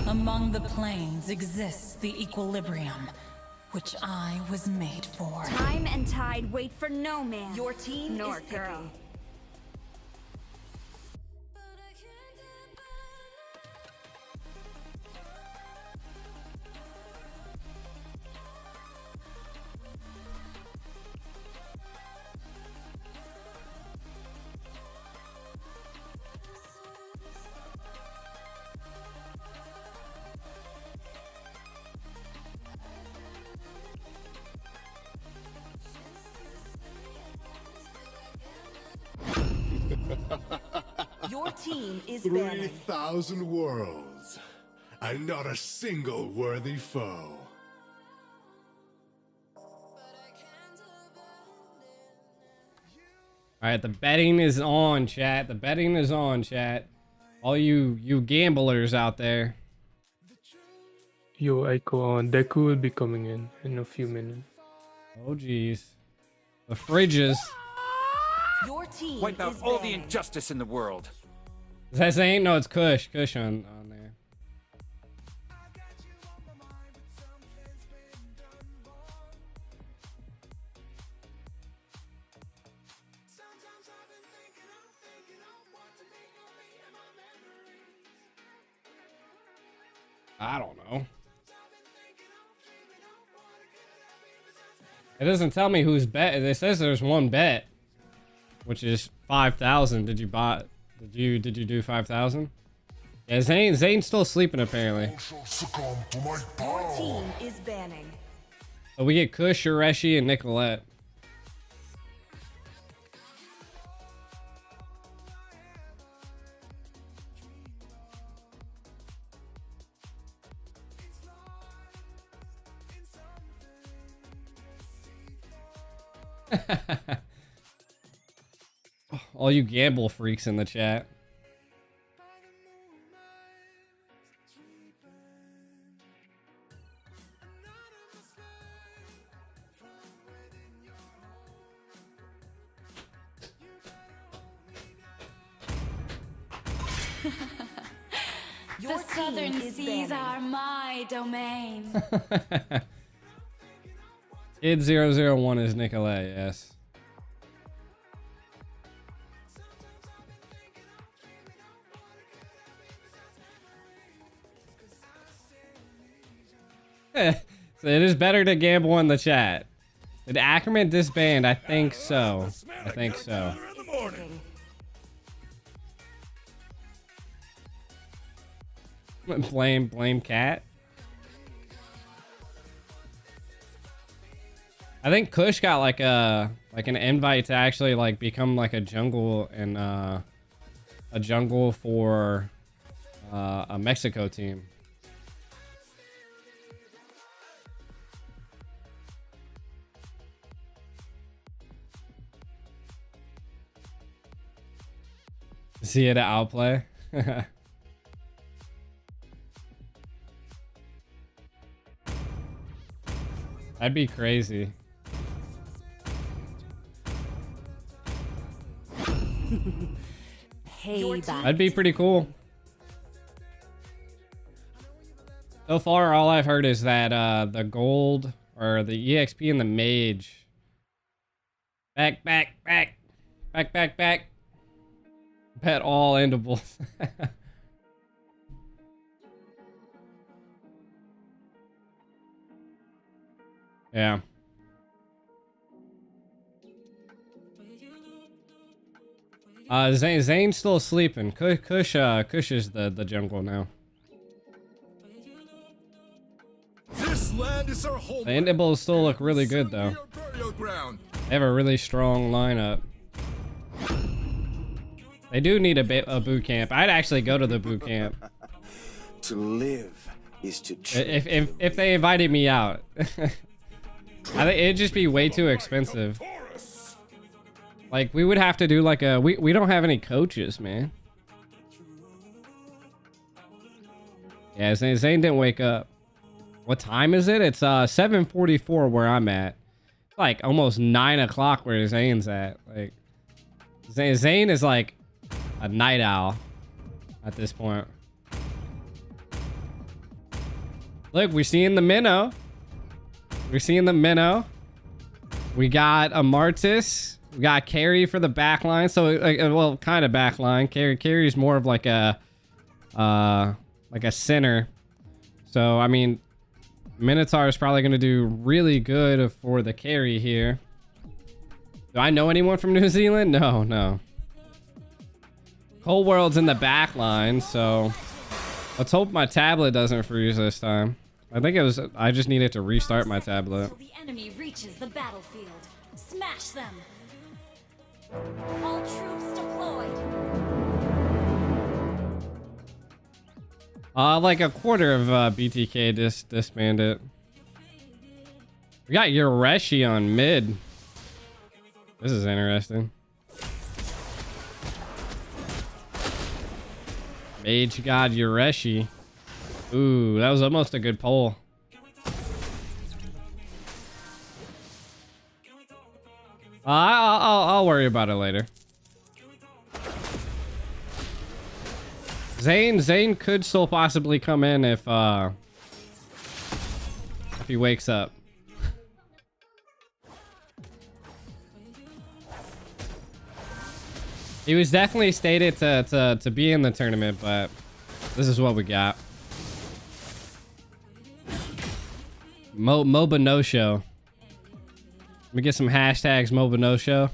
[SPEAKER 11] Among the planes exists the equilibrium, which I was made for.
[SPEAKER 4] Time and tide wait for no man.
[SPEAKER 6] Your team
[SPEAKER 4] nor
[SPEAKER 6] is picking.
[SPEAKER 4] girl.
[SPEAKER 6] Your team is banning.
[SPEAKER 5] 3,000 worlds, and not a single worthy foe.
[SPEAKER 1] Alright, the betting is on, chat. The betting is on, chat. All you gamblers out there.
[SPEAKER 8] Yo, Icon, Deku will be coming in a few minutes.
[SPEAKER 1] Oh, jeez. The fridges.
[SPEAKER 6] Your team
[SPEAKER 3] Wipe out
[SPEAKER 6] is
[SPEAKER 3] all the
[SPEAKER 6] banning.
[SPEAKER 3] injustice in the world.
[SPEAKER 1] Is that Zane? No, it's Kush. Kush on there. I don't know. It doesn't tell me who's bet. It says there's one bet, which is 5,000. Did you buy? Did you do 5,000? Yeah, Zane's still sleeping apparently.
[SPEAKER 6] Your team is banning.
[SPEAKER 1] So we get Kush, Ureshi, and Nicholette. All you gamble freaks in the chat.
[SPEAKER 6] Your
[SPEAKER 11] The southern
[SPEAKER 6] team is
[SPEAKER 11] seas
[SPEAKER 6] banning.
[SPEAKER 11] are my domain.
[SPEAKER 1] Kid 001 is Nichikette, yes. So it is better to gamble in the chat. Did Ackerman disband? I think so. I think so. Blame Cat. I think Kush got like an invite to actually like become like a jungle and a jungle for a Mexico team. See it at outplay. That'd be crazy.
[SPEAKER 6] Payback.
[SPEAKER 1] That'd be pretty cool. So far, all I've heard is that the gold or the EXP and the mage. Back. Bet all Endables. Yeah. Zane's still sleeping. Kush is the jungle now.
[SPEAKER 5] This land is our
[SPEAKER 1] The
[SPEAKER 5] home.
[SPEAKER 1] Endables still look really good though. They have a really strong lineup. They do need a boot camp. I'd actually go to the boot camp.
[SPEAKER 5] To live is to
[SPEAKER 1] If they invited me out. I think it'd just be way too expensive. Like we would have to do like a we don't have any coaches, man. Yeah, Zane didn't wake up. What time is it? It's 7:44 where I'm at. It's like almost 9 o'clock where Zane's at. Like Zane is like a night owl at this point. Look, we're seeing the minnow. We're seeing the minnow. We got a Martis. We got Carry for the back line. So, like, well, kind of back line. Carry is more of like a center. So, I mean, Minotaur is probably going to do really good for the carry here. Do I know anyone from New Zealand? No. Cold World's in the back line, so let's hope my tablet doesn't freeze this time. I think it was, I just needed to restart my tablet.
[SPEAKER 11] The enemy reaches the battlefield. Smash them. All troops deployed.
[SPEAKER 1] Like a quarter of BTK disbanded. We got Ureshi on mid. This is interesting. Mage God Ureshi. Ooh, that was almost a good poll. I'll worry about it later. Zane could still possibly come in if he wakes up. He was definitely stated to be in the tournament, but this is what we got. MOBA no show. Let me get some hashtags MOBA no show.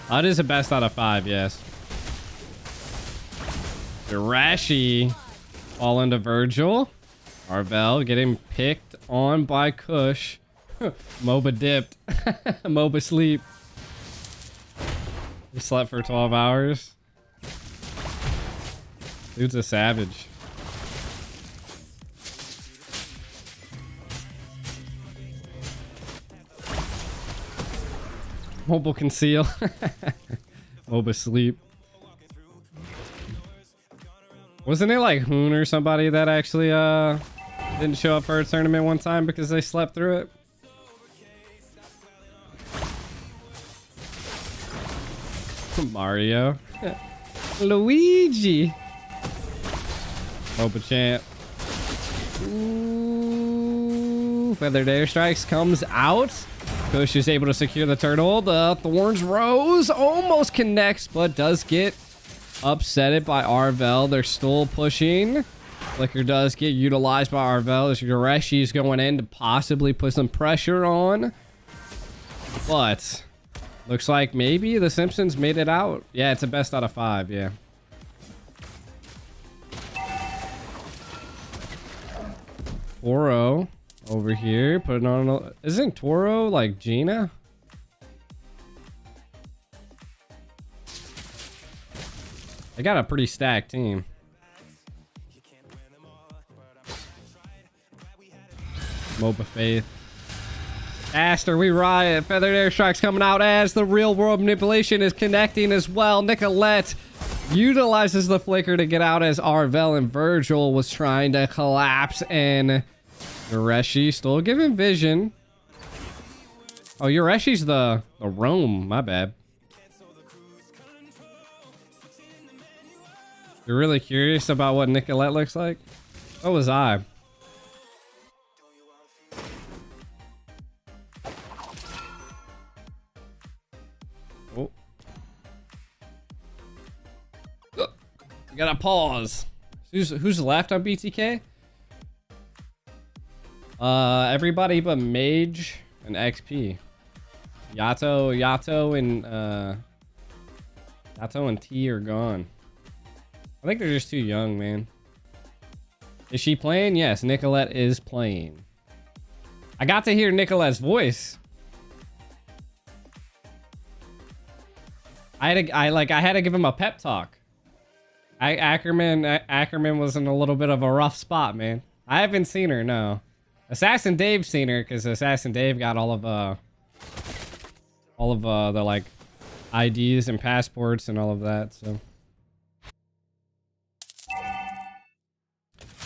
[SPEAKER 1] That is a best out of 5, yes. Ureshi fall into Virgil. Arvel getting picked on by Kush. Moba dipped. Moba sleep. He slept for 12 hours. Dude's a savage. Mobile conceal. Moba sleep. Wasn't it like Hoon or somebody that actually didn't show up for a tournament one time because they slept through it? Mario. Luigi. Moba champ. Ooh, Feathered Airstrikes comes out. Kush is able to secure the turtle. The Thorns Rose almost connects, but does get upsetted by Arvel. They're still pushing. Flicker does get utilized by Arvel as Ureshi is going in to possibly put some pressure on. But looks like maybe the Simpsons made it out. Yeah, it's a best out of 5, yeah. Toro over here, putting on a... Isn't Toro like Gina? They got a pretty stacked team. Moba Faith. Aster, we riot. Feathered Airstrikes coming out as the real world manipulation is connecting as well. Nichikette utilizes the flicker to get out as Arvel and Virgil was trying to collapse, and Ureshi still giving vision. Oh, Ureshi's the roam. My bad. You're really curious about what Nicholette looks like? So was I. You gotta pause. Who's left on BTK? Everybody but Mage and XP. Yato and T are gone. I think they're just too young, man. Is she playing? Yes, Nicholette is playing. I got to hear Nicolette's voice. I had to give him a pep talk. Ackerman was in a little bit of a rough spot, man. I haven't seen her, no. Assassin Dave's seen her because Assassin Dave got all of the like IDs and passports and all of that. So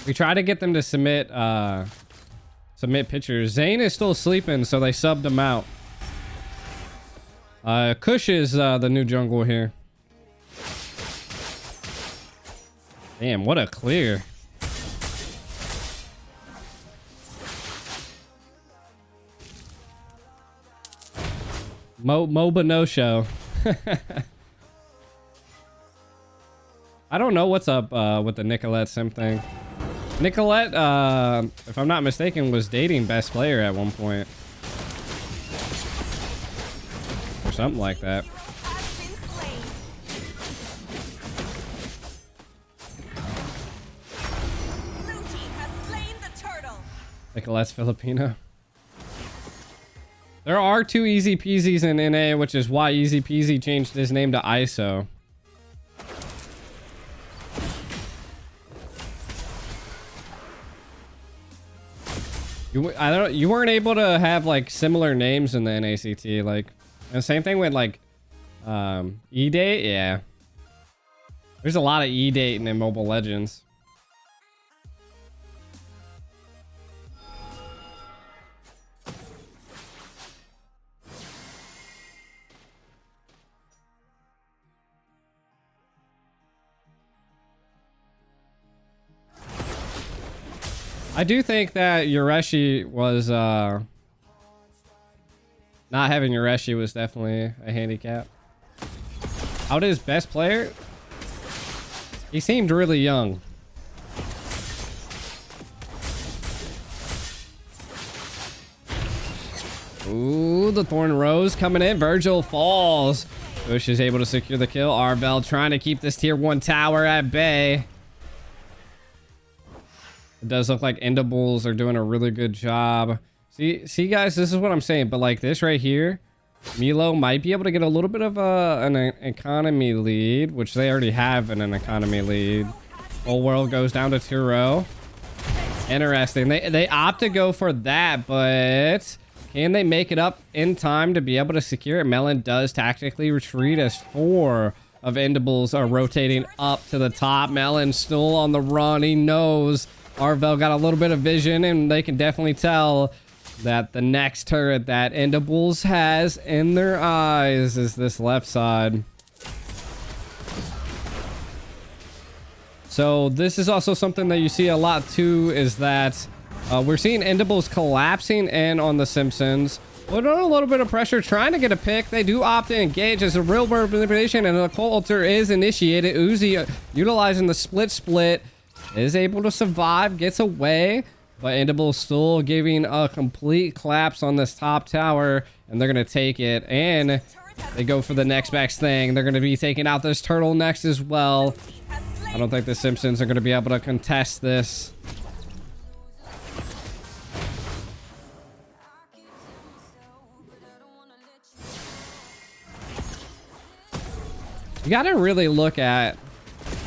[SPEAKER 1] we try to get them to submit pictures. Zane is still sleeping, so they subbed him out. Kush is the new jungle here. Damn, what a clear. Moba no show. I don't know what's up with the Nicholette sim thing. Nicholette, if I'm not mistaken, was dating best player at one point. Or something like that. Nicolette's Filipino. There are 2 Easy Peasies in NA, which is why Easy Peasy changed his name to ISO. You weren't able to have like similar names in the NACT, like, and same thing with like E-Date. Yeah, there's a lot of E-Dating in Mobile Legends. I do think that Ureshi was, not having Ureshi was definitely a handicap. Out his best player? He seemed really young. Ooh, the Thorn Rose coming in. Virgil falls. Kush is able to secure the kill. Arvel trying to keep this tier 1 tower at bay. It does look like Endables are doing a really good job. See guys, this is what I'm saying. But like this right here, Milo might be able to get a little bit of an economy lead, which they already have an economy lead. Whole world goes down to 2-0. Interesting. They opt to go for that, but can they make it up in time to be able to secure it? Melon does tactically retreat as 4 of Endables are rotating up to the top. Melon still on the run. He knows Arvel got a little bit of vision, and they can definitely tell that the next turret that Endables has in their eyes is this left side. So this is also something that you see a lot too, is that we're seeing Endables collapsing in on the Simpsons. Put on a little bit of pressure, trying to get a pick. They do opt to engage as a real world manipulation, and a Cold Altar is initiated. Uzi utilizing the split is able to survive, gets away, but Endables still giving a complete collapse on this top tower, and they're gonna take it, and they go for the next best thing. They're gonna be taking out this turtle next as well. I don't think the Simpsons are gonna be able to contest this. You gotta really look at,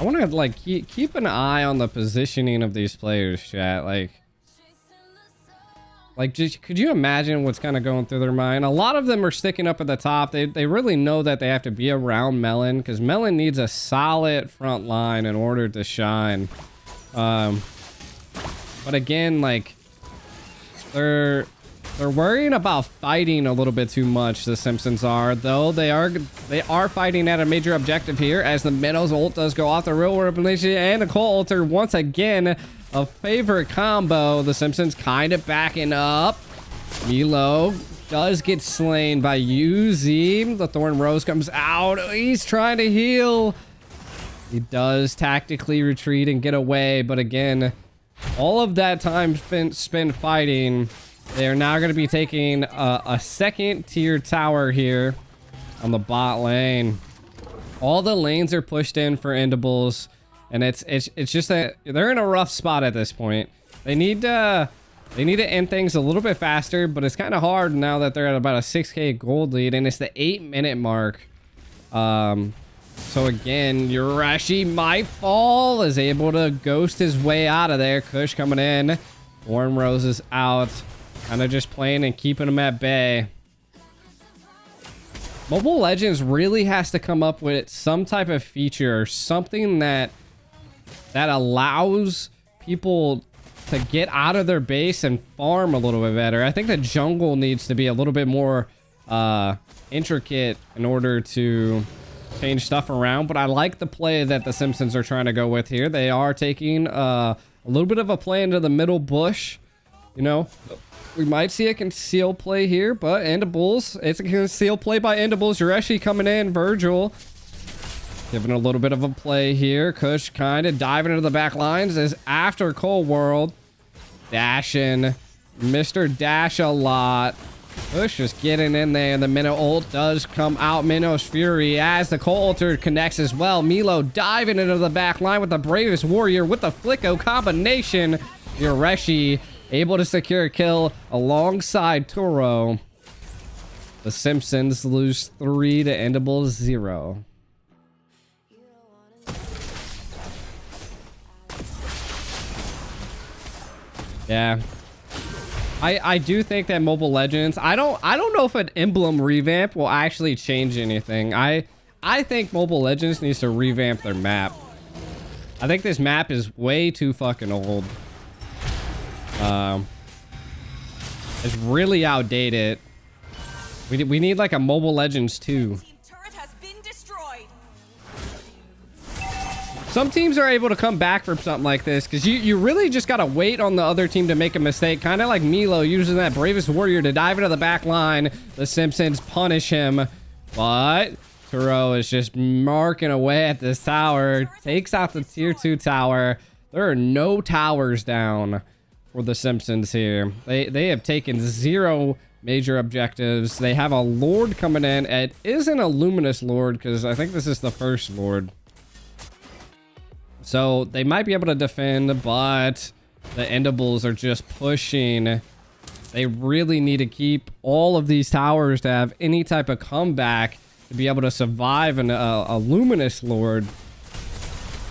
[SPEAKER 1] I want to like keep an eye on the positioning of these players, chat. Like just, could you imagine what's kind of going through their mind? A lot of them are sticking up at the top. They really know that they have to be around Melon, because Melon needs a solid front line in order to shine. But again, like they're worrying about fighting a little bit too much, the Simpsons are, though they are fighting at a major objective here, as the Minnows ult does go off the real world and the Cold Altar once again, a favorite combo. The Simpsons kind of backing up. Milo does get slain by Uzi. The Thorn Rose comes out. He's trying to heal. He does tactically retreat and get away, but again, all of that time spent fighting, they are now going to be taking a second tier tower here on the bot lane. All the lanes are pushed in for Endables, and it's just that they're in a rough spot at this point. They need to end things a little bit faster, but it's kind of hard now that they're at about a 6k gold lead, and it's the 8-minute mark. So again, Ureshi might fall, is able to ghost his way out of there. Kush coming in. Warm Rose is out. Kind of just playing and keeping him at bay. Mobile Legends really has to come up with some type of feature or something that allows people to get out of their base and farm a little bit better. I think the jungle needs to be a little bit more intricate in order to change stuff around, but I like the play that the Simpsons are trying to go with here. They are taking a little bit of a play into the middle bush. You know, we might see a conceal play here, but Endables, it's a conceal play by Endables. Ureshi coming in, Virgil giving a little bit of a play here. Kush kind of diving into the back lines as after Cold World, dashing, Mr. Dash a lot. Kush just getting in there. The Minnow ult does come out. Minnow's Fury as the Cold Altar connects as well. Milo diving into the back line with the Bravest Warrior with the Flicko combination. Ureshi able to secure a kill alongside Turo. The Simpsons lose 3 to Endables 0. Yeah. I do think that Mobile Legends, I don't know if an emblem revamp will actually change anything. I think Mobile Legends needs to revamp their map. I think this map is way too fucking old. It's really outdated. We need like a Mobile Legends 2. Some teams are able to come back from something like this because you really just got to wait on the other team to make a mistake. Kind of like Milo using that Bravest Warrior to dive into the back line. The Simpsons punish him, but Turo is just marking away at this tower. Takes out the tier 2 tower. There are no towers down for the Simpsons here. They have taken 0 major objectives. They have a Lord coming in. It isn't a Luminous Lord because I think this is the first Lord. So they might be able to defend, but the Endables are just pushing. They really need to keep all of these towers to have any type of comeback to be able to survive a Luminous Lord.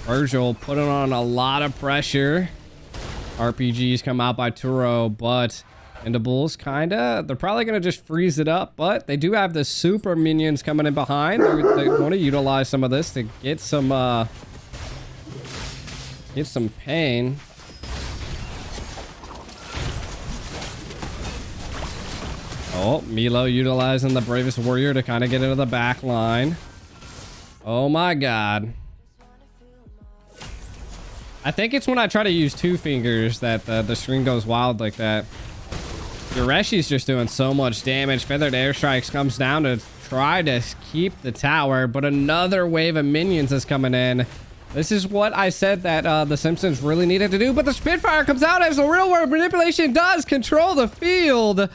[SPEAKER 1] Virgil putting on a lot of pressure. RPGs come out by Turo, but Endables they're probably going to just freeze it up, but they do have the super minions coming in behind. They want to utilize some of this to get some pain. Oh, Milo utilizing the Bravest Warrior to kind of get into the back line. Oh my god. I think it's when I try to use 2 fingers that the string goes wild like that. Ureshi's just doing so much damage. Feathered Airstrikes comes down to try to keep the tower, but another wave of minions is coming in. This is what I said that the Simpsons really needed to do, but the Spitfire comes out as the real world manipulation does control the field.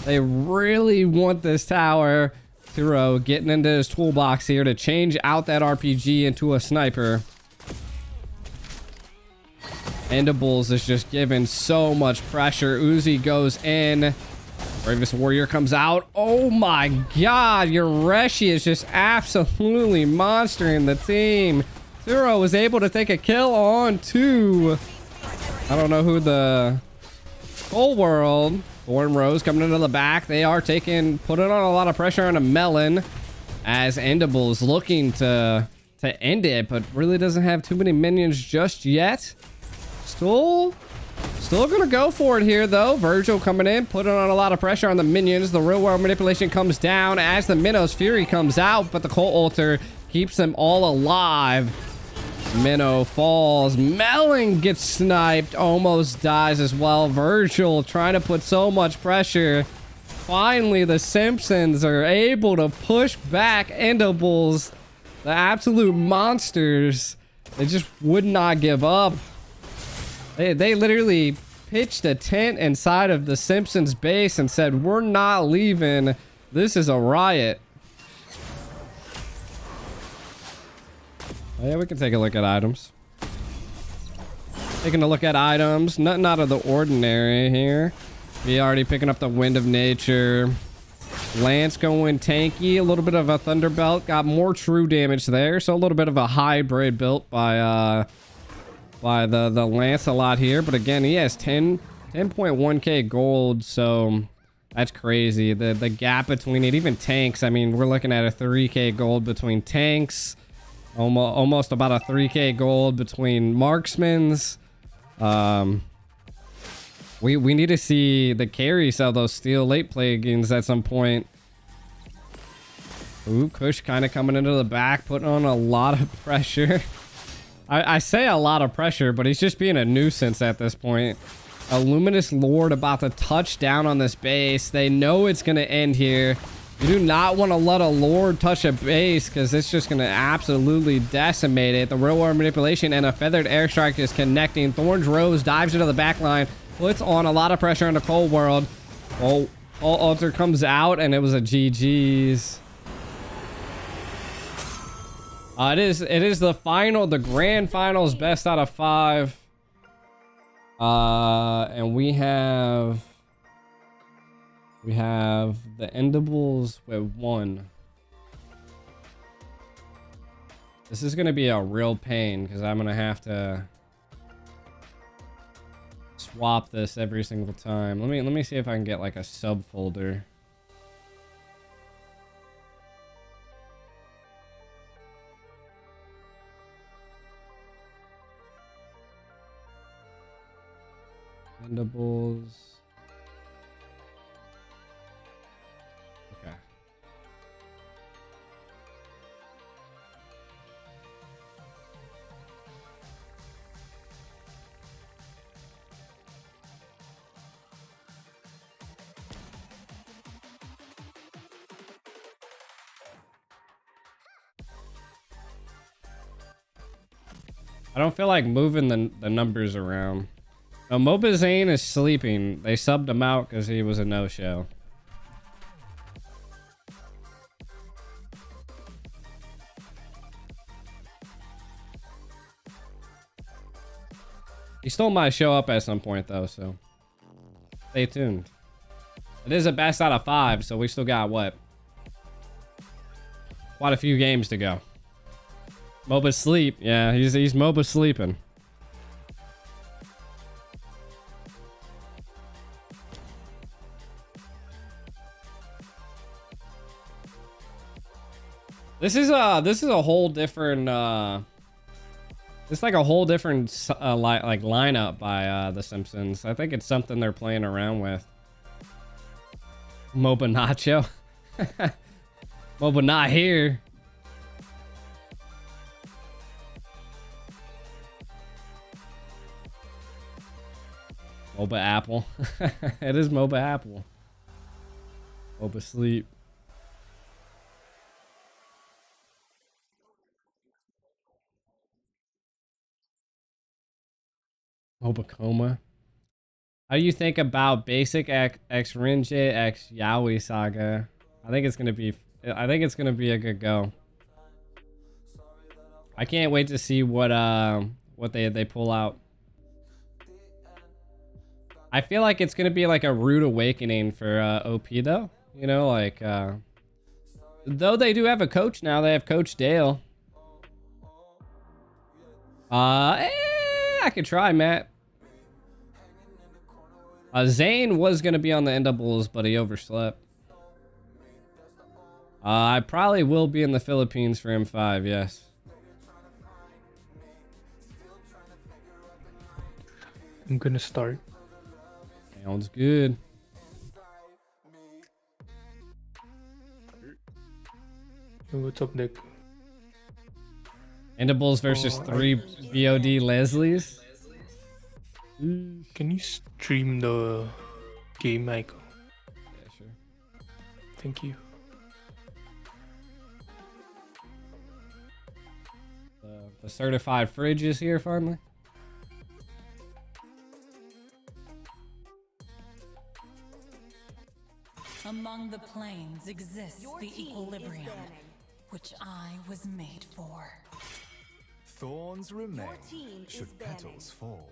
[SPEAKER 1] They really want this tower. Turo getting into his toolbox here to change out that RPG into a sniper. Endables is just given so much pressure. Uzi goes in. Bravest Warrior comes out. Oh my god, Ureshi is just absolutely monstering the team. Turo was able to take a kill on 2. I don't know who the whole world. Warm Rose coming into the back. They are putting on a lot of pressure on a Melon as Endables looking to end it, but really doesn't have too many minions just yet. Still gonna go for it here though. Virgil coming in, putting on a lot of pressure on the minions. The real world manipulation comes down as the Minnow's Fury comes out, but the Cold Altar keeps them all alive. Minnow falls. Melon gets sniped. Almost dies as well. Virgil trying to put so much pressure. Finally, the Simpsons are able to push back Endables. The absolute monsters They just would not give up. They literally pitched a tent inside of the Simpsons base and said, we're not leaving. This is a riot. Oh, yeah, we can take a look at items. Taking a look at items. Nothing out of the ordinary here. We already picking up the Wind of Nature. Lance going tanky. A little bit of a Thunderbelt. Got more true damage there. So a little bit of a hybrid built by the Lancelot here. But again, he has 10.1k gold. So that's crazy. The gap between it. Even tanks. I mean, we're looking at a 3k gold between tanks. Almost about a 3k gold between marksmans. We need to see the carry sell those steel late plugins at some point. Ooh, Kush kind of coming into the back, putting on a lot of pressure. I say a lot of pressure, but he's just being a nuisance at this point. A Luminous Lord about to touch down on this base. They know it's going to end here. You do not want to let a Lord touch a base because it's just going to absolutely decimate it. The Real World Manipulation and a Feathered Airstrike is connecting. Thorns Rose dives into the back line. Puts on a lot of pressure on the Cold World. Oh, Alter comes out and it was a GG's. It is the grand finals, best out of 5. And we have the Endables with 1. This is gonna be a real pain because I'm gonna have to swap this every single time. Let me see if I can get like a subfolder. Endables. Okay. I don't feel like moving the numbers around. No, Moba Zane is sleeping. They subbed him out because he was a no-show. He still might show up at some point though, so stay tuned. It is a best out of 5, so we still got what? Quite a few games to go. Moba sleep. Yeah, he's Moba sleeping. This is a whole different it's like a whole different like lineup by the Simpsons. I think it's something they're playing around with. Moba Nacho. Moba not here. Moba Apple. It is Moba Apple. Moba sleep. Moba coma. How do you think about basic X Rinje X Yaoi Saga? I think it's gonna be a good go. I can't wait to see what they pull out. I feel like it's gonna be like a rude awakening for OP though. You know, like though they do have a coach now, they have Coach Dale. I could try, Matt. Zane was gonna be on the Endables, but he overslept. I probably will be in the Philippines for M5, yes.
[SPEAKER 8] I'm gonna start.
[SPEAKER 1] Sounds good.
[SPEAKER 8] Hey, what's up, Nick?
[SPEAKER 1] Endables versus 3 VOD Leslies.
[SPEAKER 8] Can you stream the game, Michael?
[SPEAKER 1] Yeah, sure.
[SPEAKER 8] Thank you.
[SPEAKER 1] The certified fridge is here finally.
[SPEAKER 11] Among the planes exists the equilibrium, which I was made for.
[SPEAKER 3] Thorns remain
[SPEAKER 4] team is
[SPEAKER 3] should
[SPEAKER 4] banning.
[SPEAKER 3] petals fall.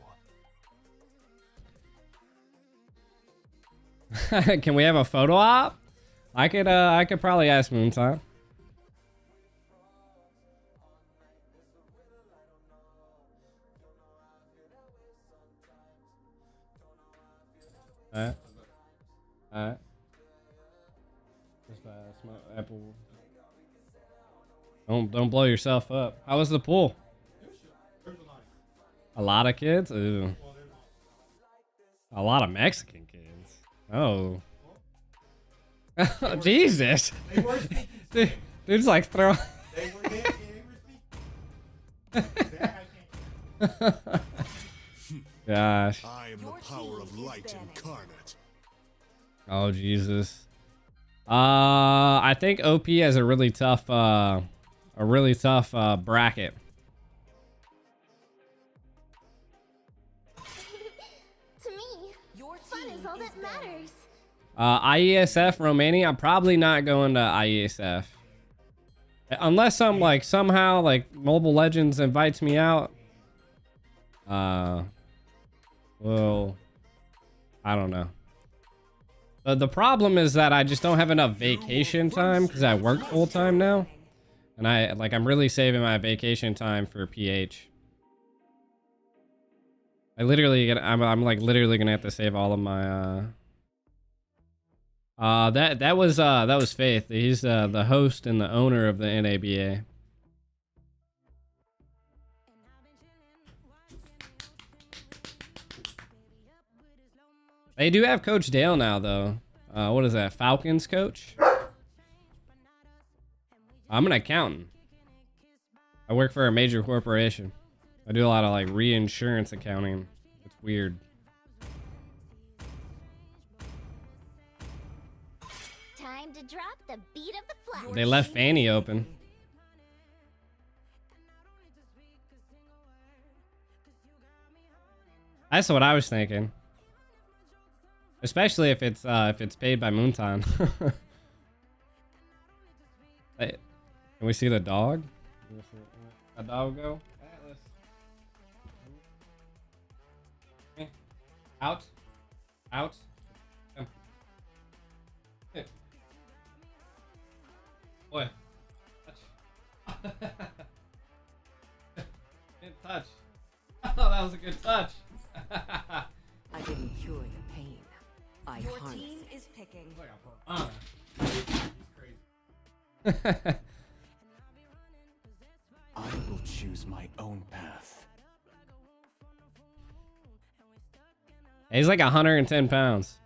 [SPEAKER 1] Can we have a photo op? I could probably ask Moontime. Alright. Alright. Apple. Don't blow yourself up. How was the pool? A lot of kids? Ooh. A lot of Mexican kids. Oh. Jesus. Dude's like throwing. Gosh.
[SPEAKER 5] I am the power of light incarnate.
[SPEAKER 1] Oh Jesus. I think OP has a really tough bracket.
[SPEAKER 10] To me, fun is all that matters.
[SPEAKER 1] IESF Romania. I'm probably not going to IESF unless I'm like somehow like Mobile Legends invites me out. Well, I don't know. The problem is that I just don't have enough vacation time because I work full time now, and I'm really saving my vacation time for PH. I'm like literally gonna have to save all of my that was Faith. He's the host and the owner of the NABA. They do have Coach Dale now, though. What is that? Falcons coach? I'm an accountant. I work for a major corporation. I do a lot of like reinsurance accounting. It's weird.
[SPEAKER 10] Time to drop the beat of the flower.
[SPEAKER 1] They left Fanny open. That's what I was thinking. Especially if it's paid by Moontime. Hey, can we see the dog? A dog go? Atlas. Okay. Out. Out. Come. Hey. Boy. Touch. Didn't touch. Oh, that was a good touch.
[SPEAKER 6] I didn't cure the pain. I
[SPEAKER 4] Your
[SPEAKER 6] harnessed
[SPEAKER 4] team
[SPEAKER 6] it.
[SPEAKER 4] is picking.
[SPEAKER 1] Crazy.
[SPEAKER 3] I will choose my own path.
[SPEAKER 1] He's like 110 pounds.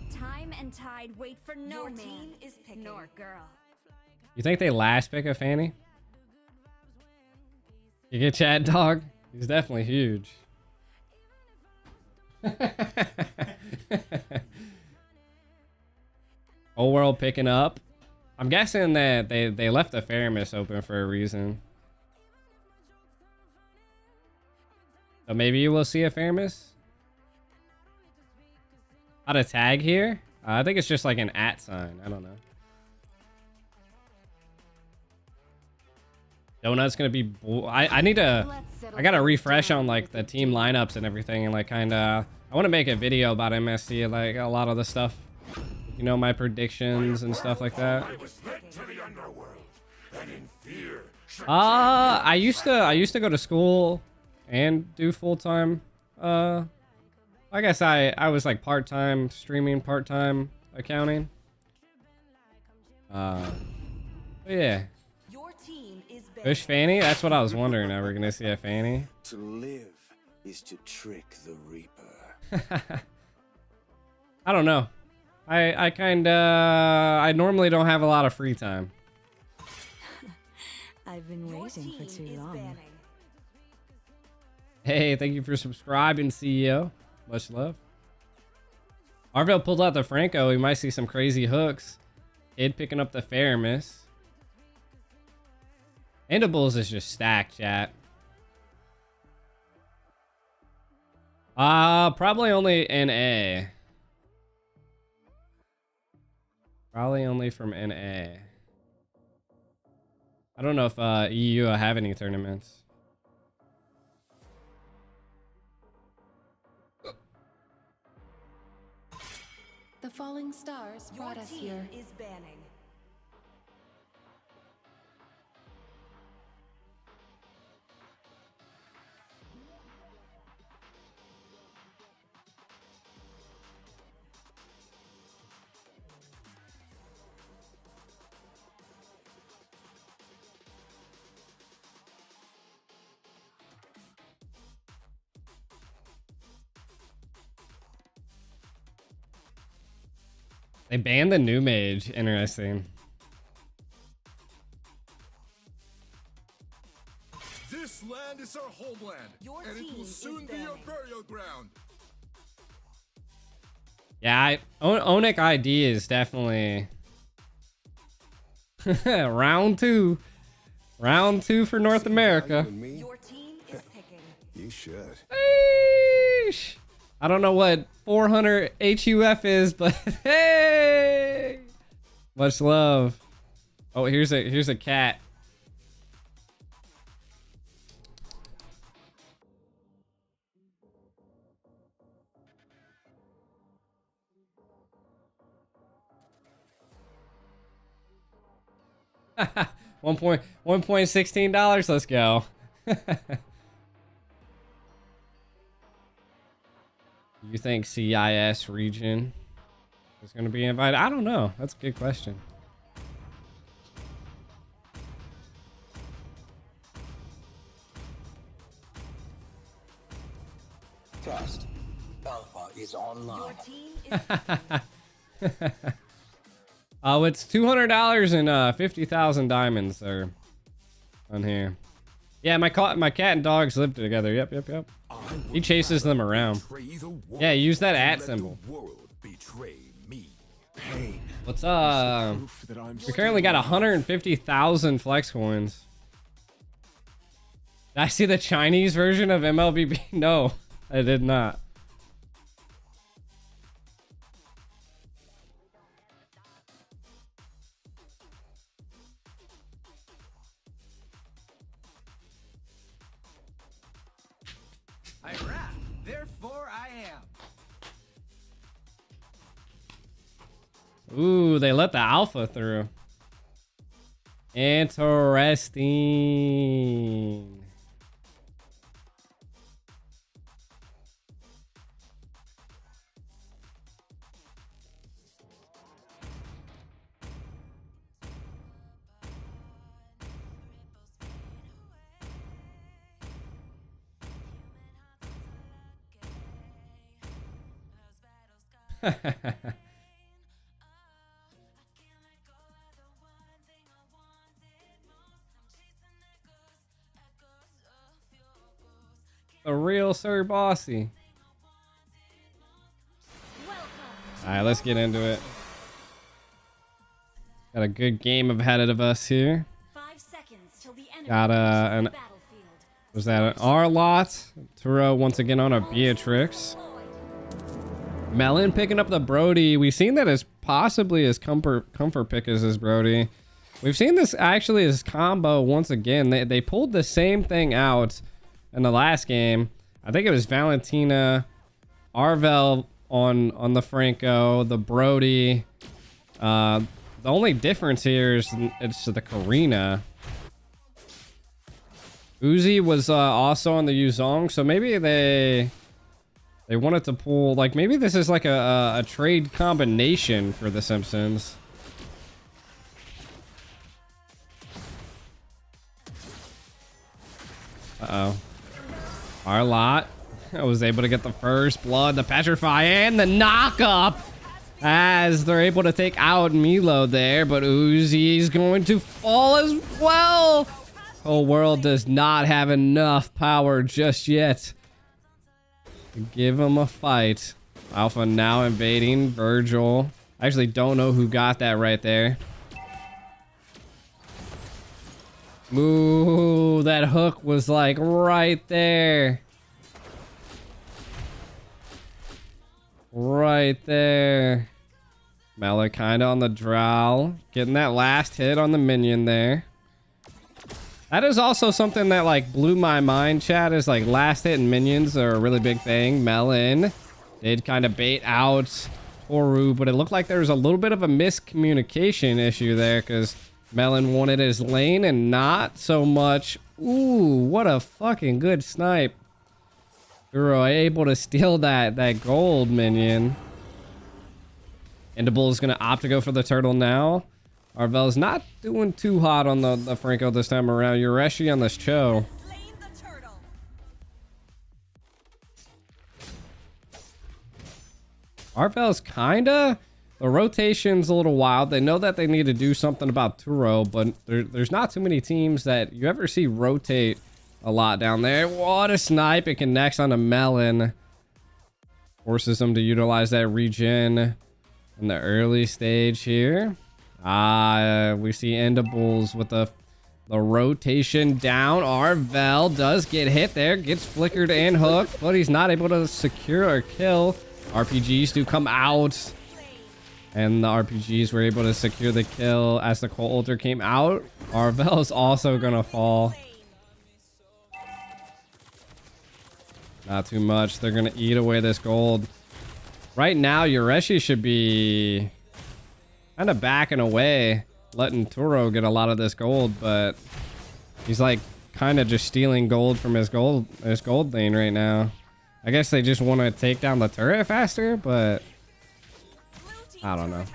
[SPEAKER 4] Time and tide wait for no
[SPEAKER 10] Your
[SPEAKER 4] man
[SPEAKER 10] team
[SPEAKER 4] is picking. Nor girl.
[SPEAKER 1] You think they last pick a Fanny? You get Chad Dog? He's definitely huge. Whole world picking up. I'm guessing that they left the Faramis open for a reason. So maybe you will see a Faramis. How to tag here? I think it's just like an @ sign. I don't know. Donut's gonna be. I need to. I gotta refresh on like the team lineups and everything, and like kind of. I want to make a video about MSC, like a lot of the stuff. You know, my predictions and stuff like that. I used to go to school and do full-time. I guess I was like part-time streaming, part-time accounting. But yeah.
[SPEAKER 4] Your team is
[SPEAKER 1] Kush Fanny? That's what I was wondering. Are we gonna see a Fanny?
[SPEAKER 5] To live is to trick the Reaper.
[SPEAKER 1] I don't know. I normally don't have a lot of free time.
[SPEAKER 6] I've been waiting for too long.
[SPEAKER 1] Hey, thank you for subscribing, CEO. Much love. Arville pulled out the Franco. We might see some crazy hooks. Kid picking up the Faramis. Endables is just stacked, chat. Probably only NA. Probably only from NA. I don't know if EU have any tournaments.
[SPEAKER 12] The falling stars brought us here.
[SPEAKER 4] Is banning.
[SPEAKER 1] They banned the new mage. Interesting.
[SPEAKER 5] This land is our homeland, and it will soon be our burial ground.
[SPEAKER 1] Yeah, Onic ID is definitely round two. Round two for North America.
[SPEAKER 4] Your team is picking.
[SPEAKER 5] You should.
[SPEAKER 1] Eesh. I don't know what 400 HUF is, but hey, much love. Oh, here's a cat. $1.16. Let's go. You think CIS region is going to be invited? I don't know. That's a good question.
[SPEAKER 3] Trust. Alpha is online.
[SPEAKER 4] Your team is
[SPEAKER 1] Oh, it's $200 and 50,000 diamonds are on here. Yeah, my cat and dogs live together. Yep. He chases them around. Yeah, use that @ symbol. What's up? We currently got 150,000 flex coins. Did I see the Chinese version of MLBB? No, I did not.
[SPEAKER 7] I rap, therefore I am.
[SPEAKER 1] Ooh, they let the alpha through. Interesting. The real Sir Bossy. Alright, let's get into it. Got a good game ahead of us here.
[SPEAKER 12] 5 seconds till the enemy
[SPEAKER 1] Got an was that an R-Lot? Turo once again on a Beatrix. Melon picking up the Brody. We've seen that as possibly as comfort pick as his Brody. We've seen this actually as combo once again. They pulled the same thing out in the last game. I think it was Valentina, Arvel on the Franco, the Brody. The only difference here is it's the Karina. Uzi was also on the Yuzong, so maybe they wanted to pull, like, maybe this is like a trade combination for the Simpsons. Uh-oh. Arlott was able to get the first blood, the petrify, and the knock-up as they're able to take out Milo there, but Uzi's going to fall as well. Whole world does not have enough power just yet to give him a fight. Alpha now invading Virgil. I actually don't know who got that right there. Ooh, that hook was like right there. Right there. Mela kind of on the drow. Getting that last hit on the minion there. That is also something that like blew my mind, chat, is like last hit and minions are a really big thing. Melon did kind of bait out Toru, but it looked like there was a little bit of a miscommunication issue there because Melon wanted his lane and not so much. Ooh, what a fucking good snipe. Uro able to steal that gold minion. Endables is going to opt to go for the turtle now. Arvel's not doing too hot on the Franco this time around. Ureshi on this Cho. Arvel's kinda. The rotation's a little wild. They know that they need to do something about Turo, but there's not too many teams that you ever see rotate a lot down there. What a snipe. It connects on a Melon. Forces them to utilize that regen in the early stage here. We see Endables with the rotation down. Arvel does get hit there. Gets flickered and hooked, but he's not able to secure a kill. RPGs do come out. And the RPGs were able to secure the kill as the Cold Ultra came out. Arvel is also going to fall. Not too much. They're going to eat away this gold. Right now, Ureshi should be kind of backing away, letting Turo get a lot of this gold, but he's like kind of just stealing gold from his gold lane right now. I guess they just want to take down the turret faster, but I don't know.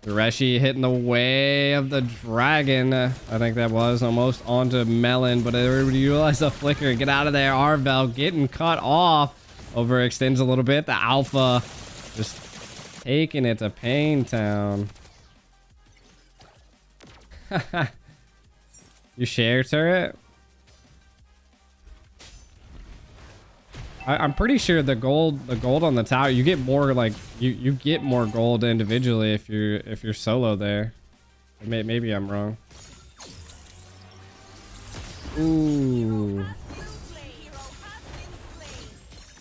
[SPEAKER 1] Ureshi hitting the way of the dragon. I think that was almost onto Melon, but everybody utilize the flicker. Get out of there. Arvel getting cut off. Overextends a little bit. The alpha just taking it to Pain Town. You share turret? I'm pretty sure the gold on the tower, you get more like you get more gold individually if you're solo there. Maybe I'm wrong. Ooh.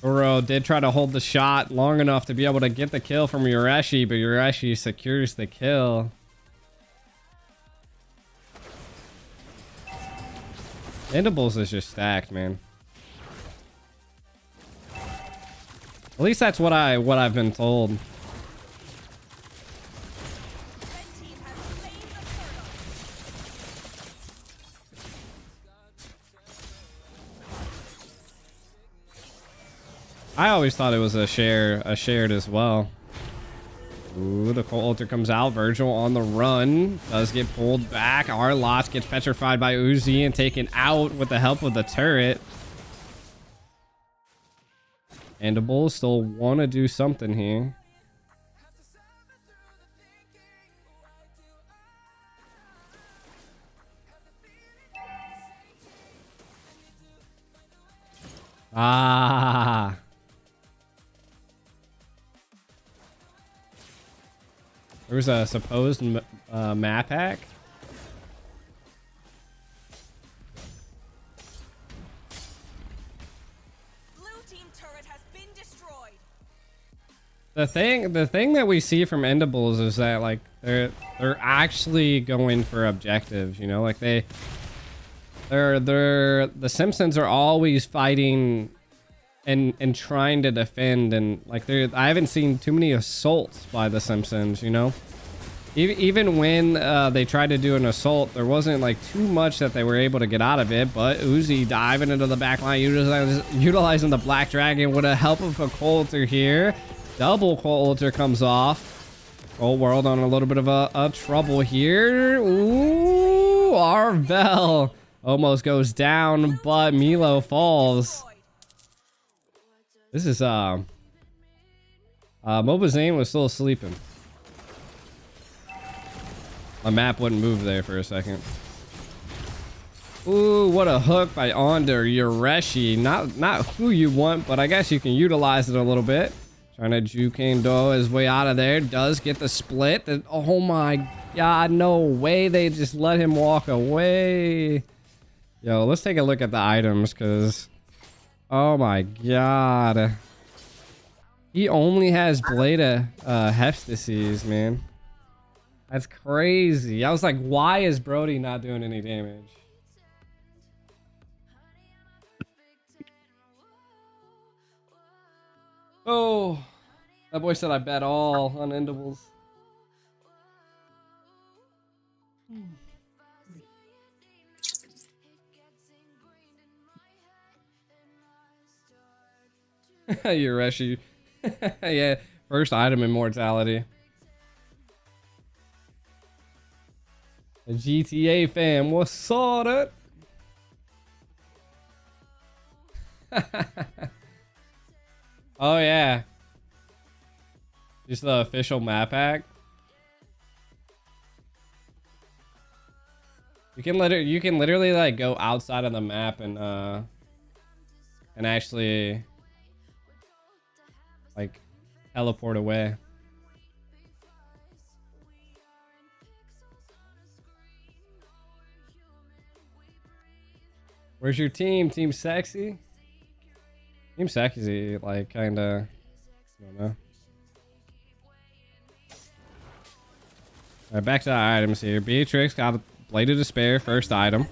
[SPEAKER 1] Uro did try to hold the shot long enough to be able to get the kill from Ureshi, but Ureshi secures the kill. Endables is just stacked, man. At least that's what I've been told. I always thought it was a shared as well. Ooh, the Cold Ultra comes out. Virgil on the run. Does get pulled back. Arlot gets petrified by Uzi and taken out with the help of the turret. Endables still want to do something here. Ah. There was a supposed map hack. The thing that we see from Endables is that like they're actually going for objectives, you know, like the Simpsons are always fighting and trying to defend, and like I haven't seen too many assaults by the Simpsons, you know. Even when they tried to do an assault, there wasn't like too much that they were able to get out of it. But Uzi diving into the back line, utilizing the Black Dragon with the help of a Cold Ultra here. Double Cold Ultra comes off. Old World on a little bit of a trouble here. Ooh, Arvel almost goes down, but Milo falls. This is Moba Zane was still sleeping. My map wouldn't move there for a second. Ooh, what a hook by Onder Ureshi. Not who you want, but I guess you can utilize it a little bit. Trying to Jukendo his way out of there. Does get the split. Oh my god, no way they just let him walk away. Yo, let's take a look at the items, because... Oh my god. He only has Blade of Hepstasis, man. That's crazy. I was like, why is Brody not doing any damage? Oh, that boy said I bet all on Endables. Ureshi. Yeah, first item immortality. A GTA fam, what's all that? Oh yeah. Just the official map pack. You can literally like go outside of the map and actually like teleport away. Where's your team? Team Sexy? Team Sexy, like, kinda... I don't know. Alright, back to the items here. Beatrix got a Blade of Despair, first item.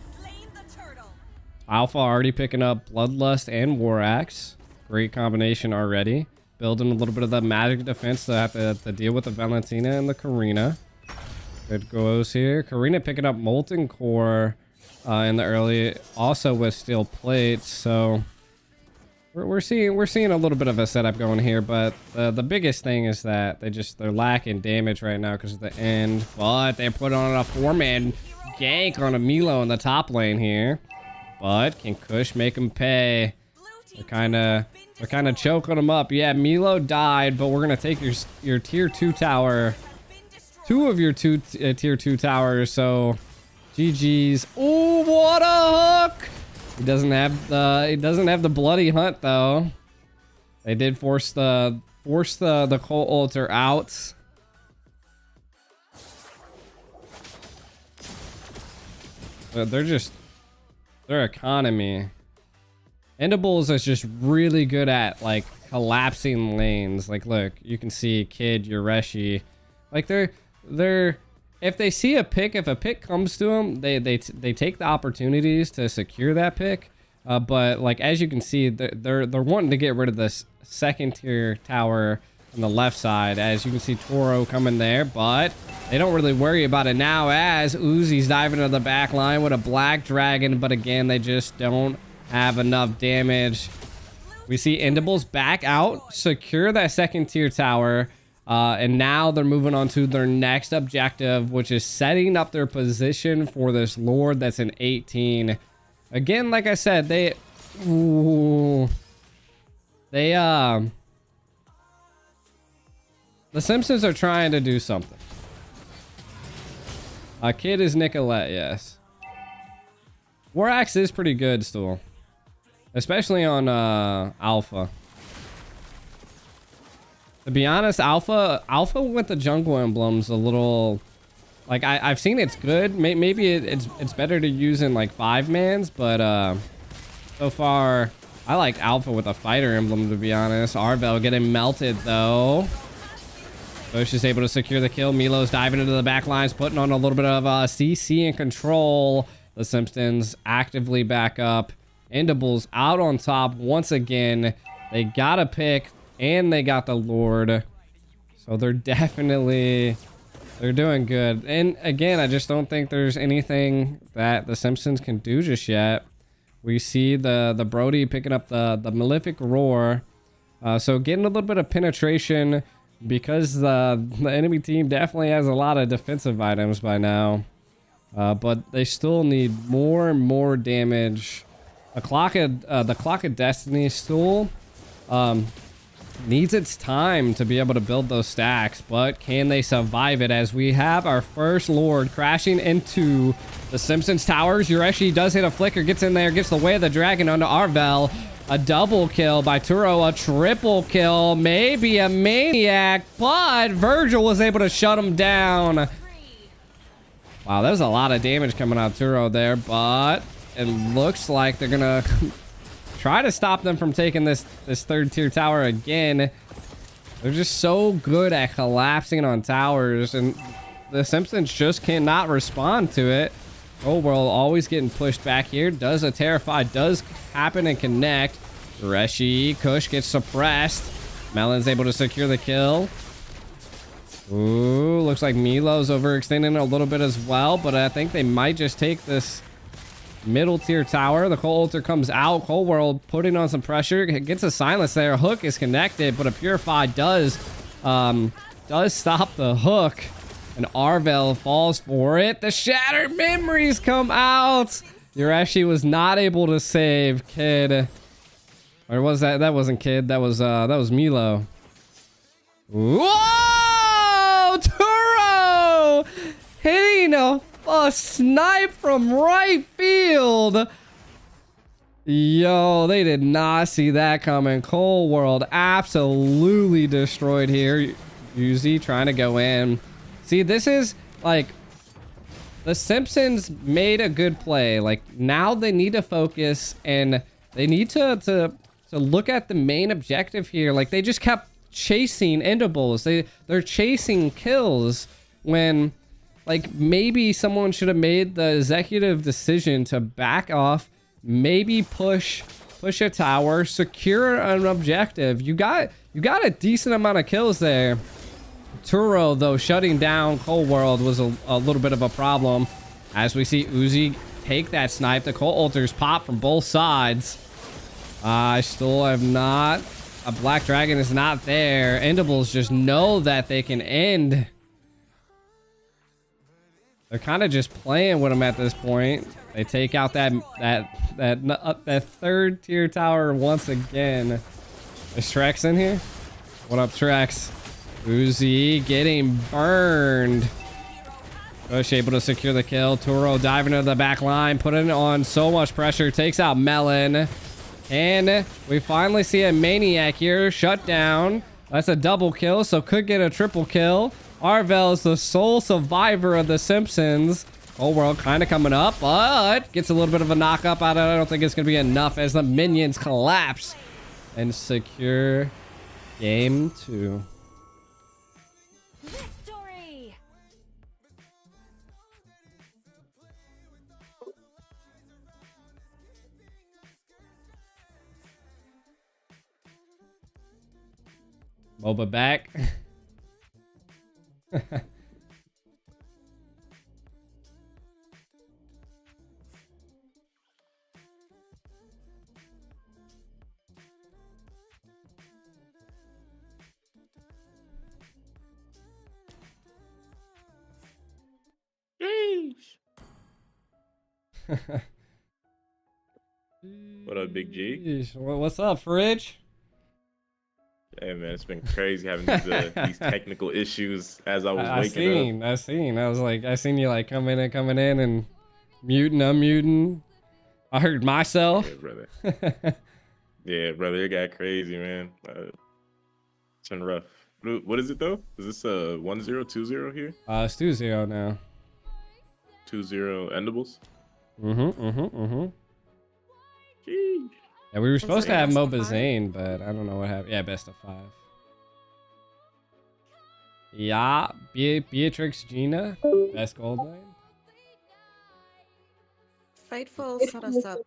[SPEAKER 1] Alpha already picking up Bloodlust and War Axe. Great combination already. Building a little bit of the magic defense to have to deal with the Valentina and the Karina. Good goes here. Karina picking up Molten Core in the early, also with Steel Plates. So we're seeing a little bit of a setup going here, but the biggest thing is that they're lacking damage right now because of the end. But they put on a 4-man gank on a Milo in the top lane here. But can Kush make him pay? They're kind of choking him up. Yeah, Milo died, but we're gonna take your tier 2 tower, 2 of your tier 2 towers. So GG's. Oh, what a hook! He doesn't have the bloody hunt though. They did force the Colt Altar out. Their economy. Endables is just really good at like collapsing lanes. Like, look, you can see Kid, Ureshi. Like they're if they see a pick, if a pick comes to them, they take the opportunities to secure that pick. But like as you can see, they're wanting to get rid of this second tier tower on the left side. As you can see, Toro coming there, but they don't really worry about it now as Uzi's diving into the back line with a Black Dragon. But again, they just don't have enough damage. We see Endables back out, secure that second tier tower. And now they're moving on to their next objective, which is setting up their position for this Lord that's an 18. Again, like I said, the Simpsons are trying to do something. Kid is Nicholette, yes. War Axe is pretty good still, especially on Alpha. To be honest, Alpha with the jungle emblems a little, like I've seen it's good. Maybe it's better to use in like 5-mans, but so far I like Alpha with a fighter emblem, to be honest. Arvel getting melted though. Kush is able to secure the kill. Milo's diving into the back lines, putting on a little bit of CC and control. The Simpsons actively back up. Endables out on top once again. They got a pick. And they got the Lord. So they're doing good. And again, I just don't think there's anything that the Simpsons can do just yet. We see the Brody picking up the Malefic Roar. So getting a little bit of penetration because the enemy team definitely has a lot of defensive items by now. But they still need more and more damage. The Clock of Destiny still needs its time to be able to build those stacks, but can they survive it as we have our first Lord crashing into the Simpsons towers? Ureshi does hit a flicker, gets in there, gets the Way of the Dragon onto Arvel. A double kill by Turo, a triple kill, maybe a maniac, but Virgil was able to shut him down. Wow, there's a lot of damage coming out of Turo there, but it looks like they're gonna try to stop them from taking this third tier tower again. They're just so good at collapsing on towers, and the Simpsons just cannot respond to it. Oh, we're always getting pushed back here. Does a Terrify does happen and connect. Ureshi, Kush gets suppressed. Melon's able to secure the kill. Ooh, looks like Milo's overextending a little bit as well, but I think they might just take this middle tier tower. The Cold Ulter comes out. Cold World putting on some pressure. Gets a silence there. Hook is connected, but a Purify does stop the hook. And Arvel falls for it. The Shattered Memories come out. Ureshi was not able to save Kid. Or was that? That wasn't Kid. That was Milo. Whoa! Turo hitting a snipe from right field. Yo, they did not see that coming. Cold World absolutely destroyed here. Uzi trying to go in. See, this is like the Simpsons made a good play. Like now they need to focus and they need to look at the main objective here. Like they just kept chasing Endables. They're chasing kills when like maybe someone should have made the executive decision to back off, maybe push a tower, secure an objective. You got a decent amount of kills there. Turo, though, shutting down Cold World was a little bit of a problem. As we see Uzi take that snipe, the Cold Ulters pop from both sides. I still have not. A Black Dragon is not there. Endables just know that they can end. They're kind of just playing with them at this point. They take out that third tier tower once again. Is Trex in here? What up, Trex? Uzi getting burned. Kush able to secure the kill. Turo diving into the back line, putting on so much pressure, takes out Melon. And we finally see a Maniac here, shut down. That's a double kill, so could get a triple kill. Arvel is the sole survivor of the Simpsons. Whole world kind of coming up, but gets a little bit of a knock up out of it. I don't think it's going to be enough as the minions collapse and secure game 2.
[SPEAKER 4] Victory!
[SPEAKER 1] Moba back.
[SPEAKER 13] What up, Big G?
[SPEAKER 1] What's up, Fridge?
[SPEAKER 13] Hey man, it's been crazy having these technical issues as I was waking up.
[SPEAKER 1] I seen you like coming in and muting, unmuting. I heard myself.
[SPEAKER 13] Yeah, brother. Yeah, brother, it got crazy, man. It's been rough. What is it though? Is this 1-0, 2-0 here?
[SPEAKER 1] It's 2-0 now.
[SPEAKER 13] 2-0 Endables.
[SPEAKER 1] Jeez.
[SPEAKER 13] Jeez.
[SPEAKER 1] Yeah, we were supposed to have Moba Zane, but I don't know what happened. Yeah, best of 5. Yeah, Beatrix Gina, best gold line.
[SPEAKER 14] Fightful set us up.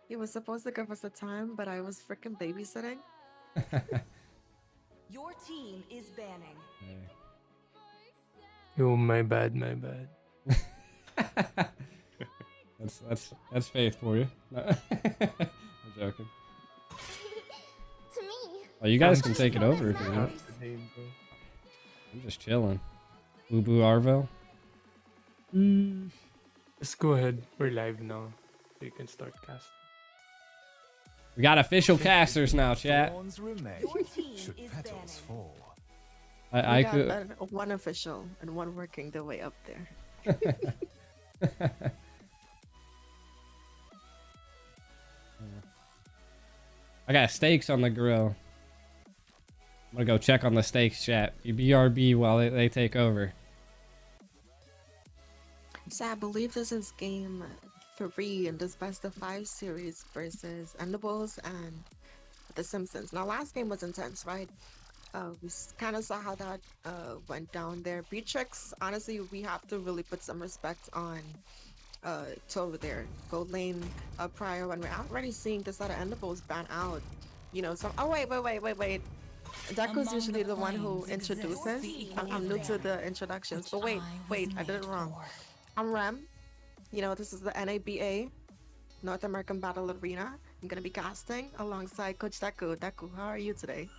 [SPEAKER 14] He was supposed to give us a time, but I was freaking babysitting.
[SPEAKER 4] Your team is banning.
[SPEAKER 8] Oh, my bad.
[SPEAKER 1] That's faith for you. I'm joking.
[SPEAKER 10] To me.
[SPEAKER 1] Oh, you guys can take it over if you want. I'm just chilling. Boo Boo Arvel.
[SPEAKER 8] Let's go ahead. We're live now. So you can start casting.
[SPEAKER 1] We got official casters now, chat.
[SPEAKER 3] Should petals fall.
[SPEAKER 1] I could.
[SPEAKER 14] One official and one working their way up there.
[SPEAKER 1] I got steaks on the grill. I'm gonna go check on the steaks, chat. You BRB while they take over.
[SPEAKER 14] So I believe this is game 3 in this best of 5 series versus Endables and the Simpsons. Now, last game was intense, right? We kind of saw how that went down there. Beatrix, honestly, we have to really put some respect on Tova there. Gold lane prior when we're already seeing this lot of Endables ban out. You know, so oh wait. Deku's usually the one who introduces. I'm new to the introductions, but wait, I did it wrong. I'm Rem. You know, this is the NABA, North American Battle Arena. I'm gonna be casting alongside Coach Deku. Deku, how are you today?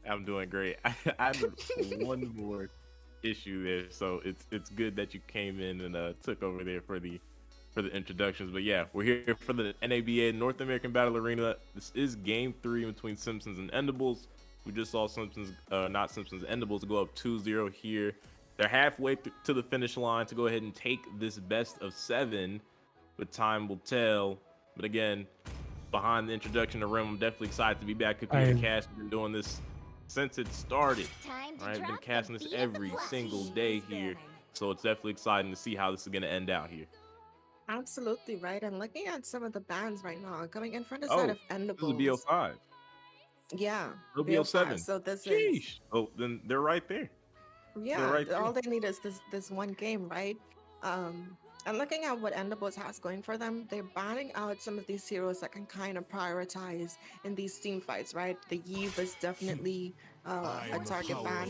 [SPEAKER 13] I'm doing great. I have one more issue there, so it's good that you came in and took over there for the introductions. But yeah, we're here for the NABA North American Battle Arena. This is game 3 between Simpsons and Endables. We just saw Simpsons, not Simpsons, Endables go up 2-0 here. They're halfway to the finish line to go ahead and take this best of 7, but time will tell. But again, behind the introduction to Rim, I'm definitely excited to be back. Computer Cast, we've been doing this since it started. All right, been casting this every single day here, so it's definitely exciting to see how this is going to end out here.
[SPEAKER 14] Absolutely right. And looking at some of the bands right now, coming in from the side of Endables.
[SPEAKER 13] This is BO5.
[SPEAKER 14] Yeah,
[SPEAKER 13] BO7.
[SPEAKER 14] So this
[SPEAKER 13] Sheesh.
[SPEAKER 14] is.
[SPEAKER 13] Oh, then they're right there.
[SPEAKER 14] Yeah,
[SPEAKER 13] right
[SPEAKER 14] all they need is this one game, right? And looking at what Endables has going for them, they're banning out some of these heroes that can kind of prioritize in these team fights, right? The Eve is definitely a target ban.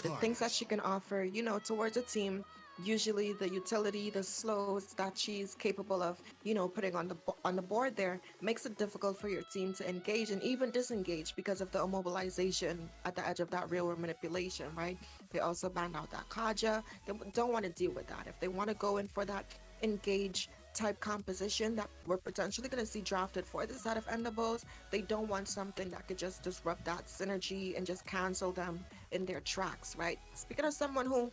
[SPEAKER 14] The things that she can offer, you know, towards a team, usually the utility, the slows that she's capable of, you know, putting on the board there makes it difficult for your team to engage and even disengage because of the immobilization at the edge of that real world manipulation, right? They also banned out that Kaja. They don't want to deal with that. If they want to go in for that engage type composition that we're potentially going to see drafted for this side of Endables, they don't want something that could just disrupt that synergy and just cancel them in their tracks, right? Speaking of someone who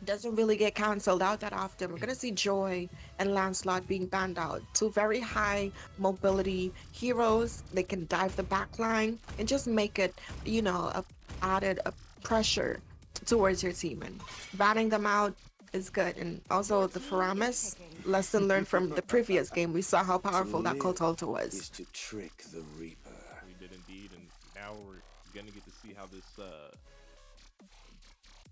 [SPEAKER 14] doesn't really get cancelled out that often, we're going to see Joy and Lancelot being banned out. 2 very high mobility heroes. They can dive the back line and just make it, you know, added pressure towards your team. And banning them out is good. And also the Faramis, lesson learned from the previous game. We saw how powerful that Kotalto was.
[SPEAKER 5] Is to trick the Reaper.
[SPEAKER 13] We did indeed, and now we're going to get to see how this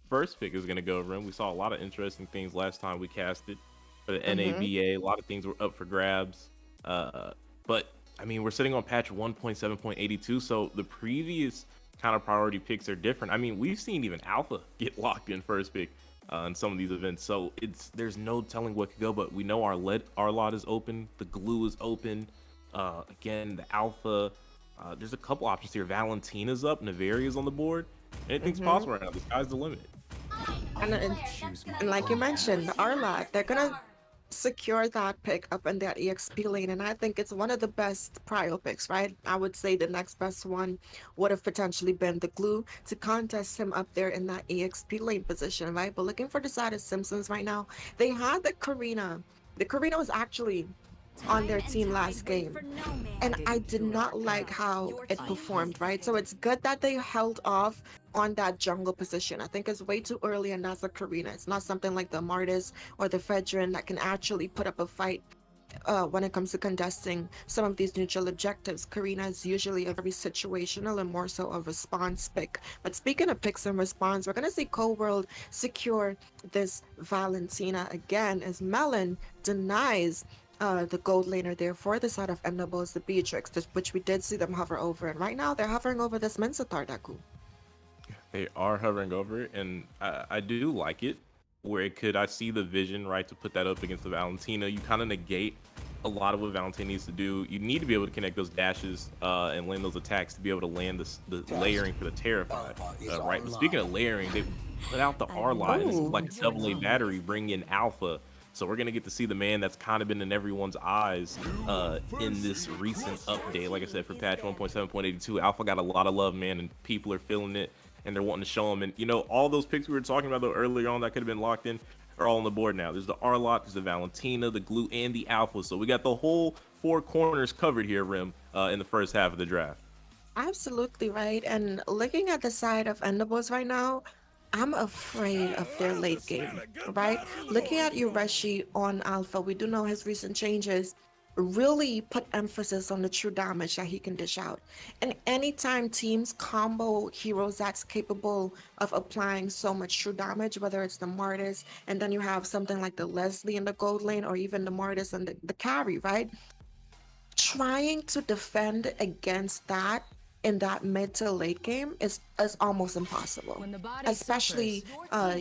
[SPEAKER 13] first pick is going to go, Rim. We saw a lot of interesting things last time we casted for the NABA. A lot of things were up for grabs. But, I mean, we're sitting on patch 1.7.82, so the previous kind of priority picks are different. I mean, we've seen even Alpha get locked in first pick in some of these events, so there's no telling what could go, but we know our lot is open, the glue is open. Again, the Alpha, there's a couple options here. Valentina's up, Navaria's on the board. Anything's possible right now. The sky's the limit.
[SPEAKER 14] And like you mentioned, the Arlot, they're gonna secure that pick up in that EXP lane, and I think it's one of the best prio picks, right? I would say the next best one would have potentially been the glue to contest him up there in that EXP lane position, right? But looking for the side of Simpsons right now, they had the Karina. The Karina was actually on their team last game, and I did not like how it performed, right? So it's good that they held off on that jungle position. I think it's way too early, and that's a Karina. It's not something like the Martis or the Fedrin that can actually put up a fight when it comes to contesting some of these neutral objectives. Karina is usually a very situational and more so a response pick. But speaking of picks and response, we're going to see Cold secure this Valentina again as Melon denies the gold laner there for the side of Endables, the Beatrix, which we did see them hover over. And right now they're hovering over this Minsatar, Deku.
[SPEAKER 13] They are hovering over it, and I do like it. Where it could, I see the vision, right, to put that up against the Valentina. You kind of negate a lot of what Valentina needs to do. You need to be able to connect those dashes and land those attacks to be able to land the layering for the Terrified, right? But speaking of layering, they put out the R-Lot, and it's like a double A battery, bring in Alpha. So we're going to get to see the man that's kind of been in everyone's eyes in this recent update. Like I said, for patch 1.7.82, Alpha got a lot of love, man, and people are feeling it, and they're wanting to show him. And, you know, all those picks we were talking about, though, earlier on that could have been locked in are all on the board now. There's the R-Lot, there's the Valentina, the Glue, and the Alpha. So we got the whole 4 corners covered here, Rim, in the first half of the draft.
[SPEAKER 14] Absolutely right. And looking at the side of Endables right now, I'm afraid of their late game, right? Looking at Ureshi on Alpha, we do know his recent changes really put emphasis on the true damage that he can dish out. And anytime teams combo heroes that's capable of applying so much true damage, whether it's the Martis, and then you have something like the Leslie in the gold lane, or even the Martis and the carry, right? Trying to defend against that in that mid to late game is almost impossible. Especially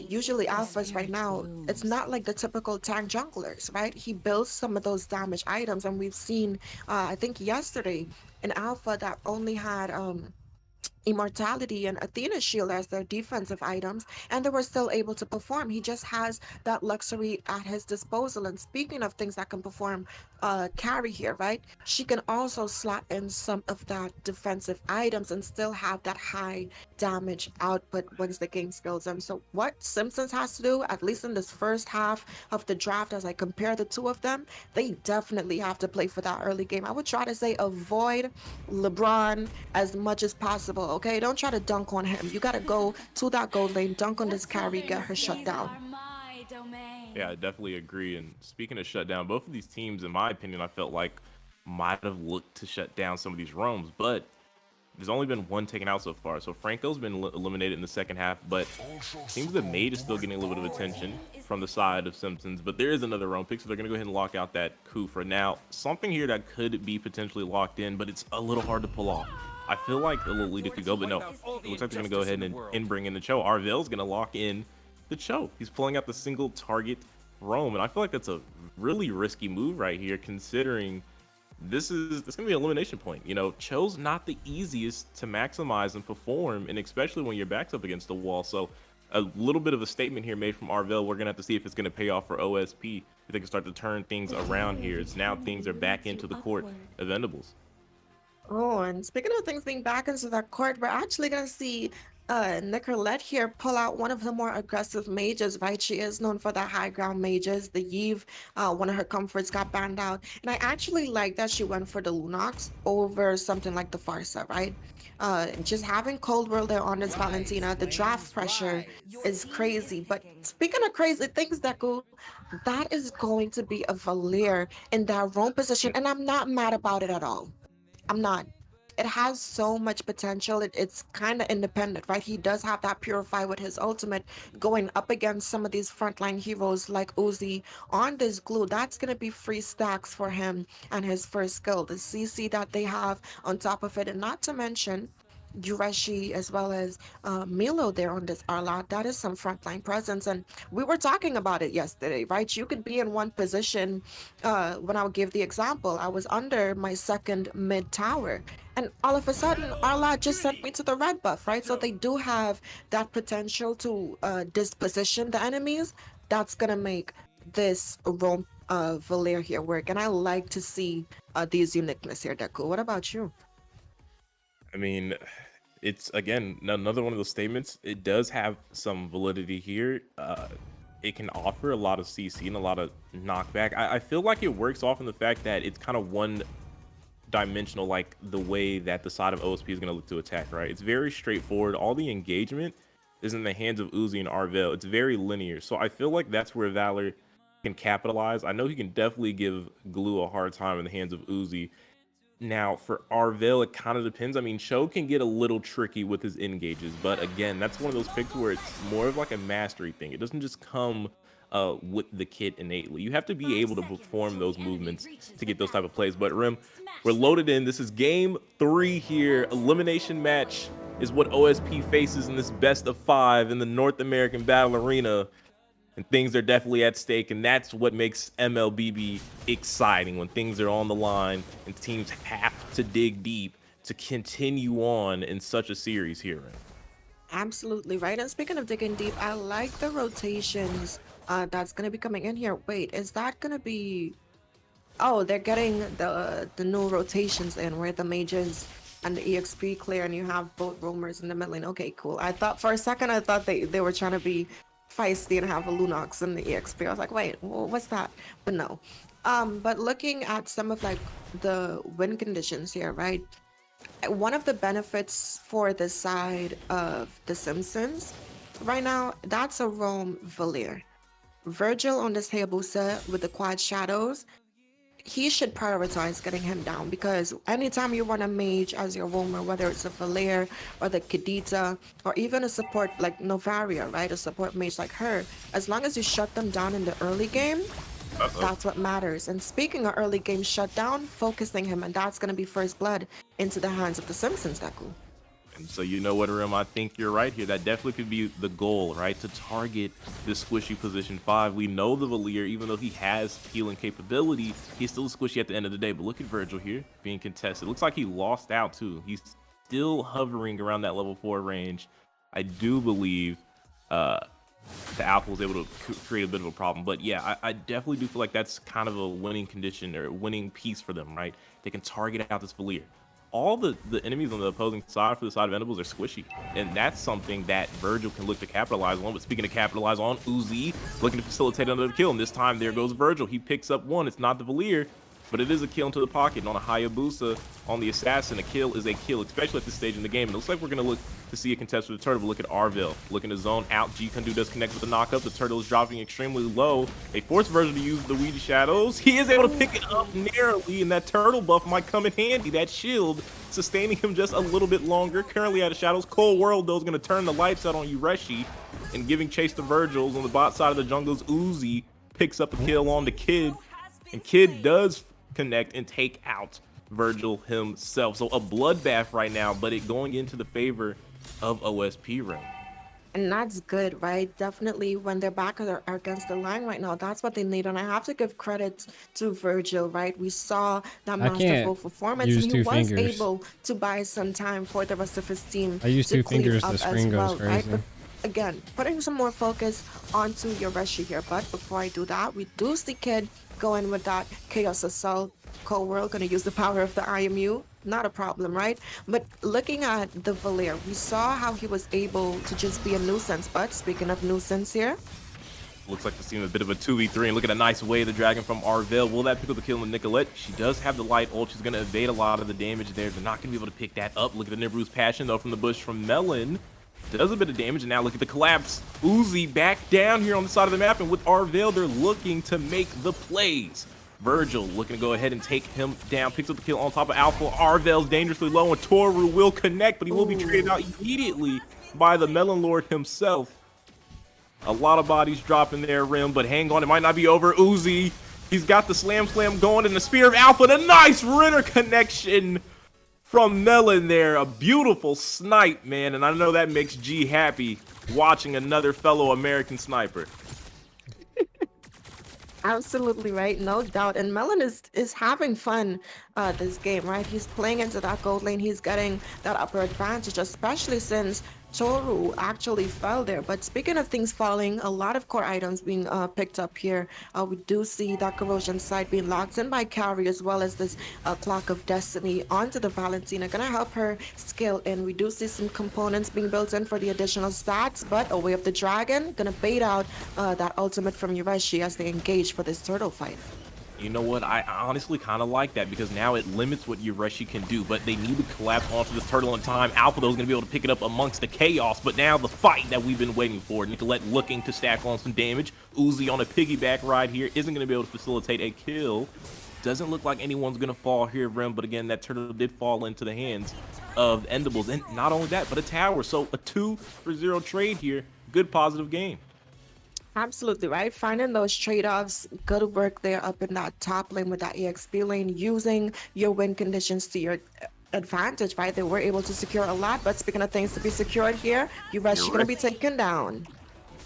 [SPEAKER 14] usually alphas right now, it's not like the typical tank junglers, right? He builds some of those damage items, and we've seen I think yesterday an alpha that only had Immortality and Athena Shield as their defensive items, and they were still able to perform. He just has that luxury at his disposal. And speaking of things that can perform carry here, right? She can also slot in some of that defensive items and still have that high damage output once the game skills them. So what Simpsons has to do, at least in this first half of the draft, as I compare the two of them, they definitely have to play for that early game. I would try to say avoid LeBron as much as possible. Okay, don't try to dunk on him. You gotta go to that gold lane, dunk on this carry, get her shut down.
[SPEAKER 13] Yeah, I definitely agree. And speaking of shut down, both of these teams, in my opinion, I felt like might have looked to shut down some of these roams, but there's only been one taken out so far. So Franco's been eliminated in the second half, but seems the Mage is still getting a little bit of attention from the side of Simpsons. But there is another roam pick, so they're going to go ahead and lock out that coup for now. Something here that could be potentially locked in, but it's a little hard to pull off. I feel like a Lolita could go, but no. It looks like they're going to go ahead and bring in the Cho. Arvel's going to lock in the Cho. He's pulling out the single target roam, and I feel like that's a really risky move right here, considering this is going to be an elimination point. You know, Cho's not the easiest to maximize and perform, and especially when your back's up against the wall. So a little bit of a statement here made from Arvel. We're going to have to see if it's going to pay off for OSP, if they can start to turn things around here. It's now things are back into the court of Endables.
[SPEAKER 14] Oh, and speaking of things being back into that court, we're actually going to see Nicholette here pull out one of the more aggressive mages, right? She is known for the high ground mages. The Eve, one of her comforts got banned out. And I actually like that she went for the Lunox over something like the Farsa, right? Just having Cold World there on this Valentina, the draft pressure is crazy. But speaking of crazy things, Deku, that is going to be a Valier in that roam position. And I'm not mad about it at all. I'm not. It has so much potential. It's kind of independent, right? He does have that Purify with his ultimate going up against some of these frontline heroes like Uzi on this glue. That's going to be free stacks for him and his first skill. The CC that they have on top of it, and not to mention Ureshi as well as Milo there on this Arla. That is some frontline presence, and we were talking about it yesterday, right? You could be in one position. When I would give the example, I was under my second mid tower, and all of a sudden Arla just sent me to the red buff, right? So they do have that potential to disposition the enemies. That's gonna make this roam Valier here work, and I like to see these uniqueness here, Deku. What about you?
[SPEAKER 13] I mean, it's, again, another one of those statements. It does have some validity here. It can offer a lot of CC and a lot of knockback. I feel like it works off in the fact that it's kind of one-dimensional, like the way that the side of OSP is going to look to attack, right? It's very straightforward. All the engagement is in the hands of Uzi and Arvel. It's very linear. So I feel like that's where Valor can capitalize. I know he can definitely give Glue a hard time in the hands of Uzi. Now, for Arvel, it kind of depends. I mean, Cho can get a little tricky with his engages, but again, that's one of those picks where it's more of like a mastery thing. It doesn't just come with the kit innately. You have to be able to perform those movements to get those type of plays. But Rim, we're loaded in. This is game 3 here. Elimination match is what OSP faces in this best of 5 in the North American Battle Arena. And things are definitely at stake, and that's what makes MLBB exciting, when things are on the line and teams have to dig deep to continue on in such a series here.
[SPEAKER 14] Absolutely right. And speaking of digging deep, I like the rotations that's going to be coming in here. Wait, is that going to be... Oh, they're getting the new rotations in where the mages and the EXP clear, and you have both roamers in the middle lane. Okay, cool. I thought for a second, I thought they were trying to be feisty and have a Lunox in the EXP. I was like, wait, what's that? But no. But looking at some of like the win conditions here, right? One of the benefits for the side of the Simpsons right now, that's a roam Valir. Virgil on this Hayabusa with the quad shadows, he should prioritize getting him down because anytime you run a mage as your roamer, whether it's a Valir or the Kadita or even a support like Novaria, right? A support mage like her, as long as you shut them down in the early game, that's what matters. And speaking of early game shutdown, focusing him, and that's going to be first blood into the hands of the Simpsons, Deku.
[SPEAKER 13] And so you know what, Rim, I think you're right here. That definitely could be the goal, right? To target this squishy position 5. We know the Valir, even though he has healing capability, he's still squishy at the end of the day. But look at Virgil here being contested. Looks like he lost out too. He's still hovering around that level 4 range. I do believe the Alpha was able to create a bit of a problem. But yeah, I definitely do feel like that's kind of a winning condition or a winning piece for them, right? They can target out this Valir. All the enemies on the opposing side for the side of Endables are squishy, and that's something that Virgil can look to capitalize on. But speaking of capitalize on, Uzi looking to facilitate another kill, and this time there goes Virgil. He picks up one. It's not the Valir, but it is a kill into the pocket. And on a Hayabusa on the assassin, a kill is a kill, especially at this stage in the game. And it looks like we're going to look to see a contest for the turtle. But look at Arville looking to zone out. G-Kundu does connect with the knockup. The turtle is dropping extremely low. They force Virgil to use the Ouija Shadows. He is able to pick it up narrowly, and that turtle buff might come in handy. That shield sustaining him just a little bit longer. Currently out of shadows. Cold World, though, is going to turn the lights out on Ureshi and giving chase to Virgil's on the bot side of the jungles. Uzi picks up a kill on the Kid, and Kid does connect and take out Virgil himself. So a bloodbath right now, but it going into the favor of OSP Rim.
[SPEAKER 14] And that's good, right? Definitely when they're back against the line right now, that's what they need. And I have to give credit to Virgil, right? We saw that masterful performance, and he was able to buy some time for the rest of his team.
[SPEAKER 1] I use 2 fingers, the screen goes
[SPEAKER 14] well,
[SPEAKER 1] crazy.
[SPEAKER 14] right? But again, putting some more focus onto Ureshi here. But before I do that, we do see Kid going with that Chaos Assault. Cold World gonna use the power of the IMU. Not a problem, right? But looking at the Valir, we saw how he was able to just be a nuisance. But speaking of nuisance here,
[SPEAKER 13] looks like the team a bit of a 2v3, and look at a nice way the dragon from Arville. Will that pick up the kill on Nicholette? She does have the light ult. She's going to evade a lot of the damage there. They're not going to be able to pick that up. Look at the Nibru's Passion, though, from the bush from Melon. Does a bit of damage, and now look at the collapse. Uzi back down here on the side of the map, and with Arville, they're looking to make the plays. Virgil looking to go ahead and take him down. Picks up the kill on top of Alpha. Arville's dangerously low, and Toru will connect, but he will be traded out immediately by the Melon Lord himself. A lot of bodies dropping there, Rim, but hang on, it might not be over. Uzi, he's got the slam going, and the Spear of Alpha, and a nice Renner connection from Melon there. A beautiful snipe, man, and I know that makes G happy watching another fellow American sniper.
[SPEAKER 14] Absolutely right, no doubt. And Melon is having fun this game, right? He's playing into that gold lane. He's getting that upper advantage, especially since Toru actually fell there. But speaking of things falling, a lot of core items being picked up here. We do see that corrosion site being locked in by Carrie, as well as this Clock of Destiny onto the Valentina, gonna help her scale in. We do see some components being built in for the additional stats, but a Way of the Dragon gonna bait out that ultimate from Ureshi as they engage for this turtle fight.
[SPEAKER 13] You know what? I honestly kind of like that because now it limits what Ureshi can do, but they need to collapse onto this turtle in time. Alpha, though, is going to be able to pick it up amongst the chaos, but now the fight that we've been waiting for. Nicholette looking to stack on some damage. Uzi on a piggyback ride here isn't going to be able to facilitate a kill. Doesn't look like anyone's going to fall here, Rim, but again, that turtle did fall into the hands of Endables. And not only that, but a tower. So a 2-for-0 trade here. Good positive game.
[SPEAKER 14] Absolutely right. Finding those trade-offs, good work there up in that top lane with that EXP lane, using your win conditions to your advantage, right? They were able to secure a lot, but speaking of things to be secured here, Ureshi gonna be taken down.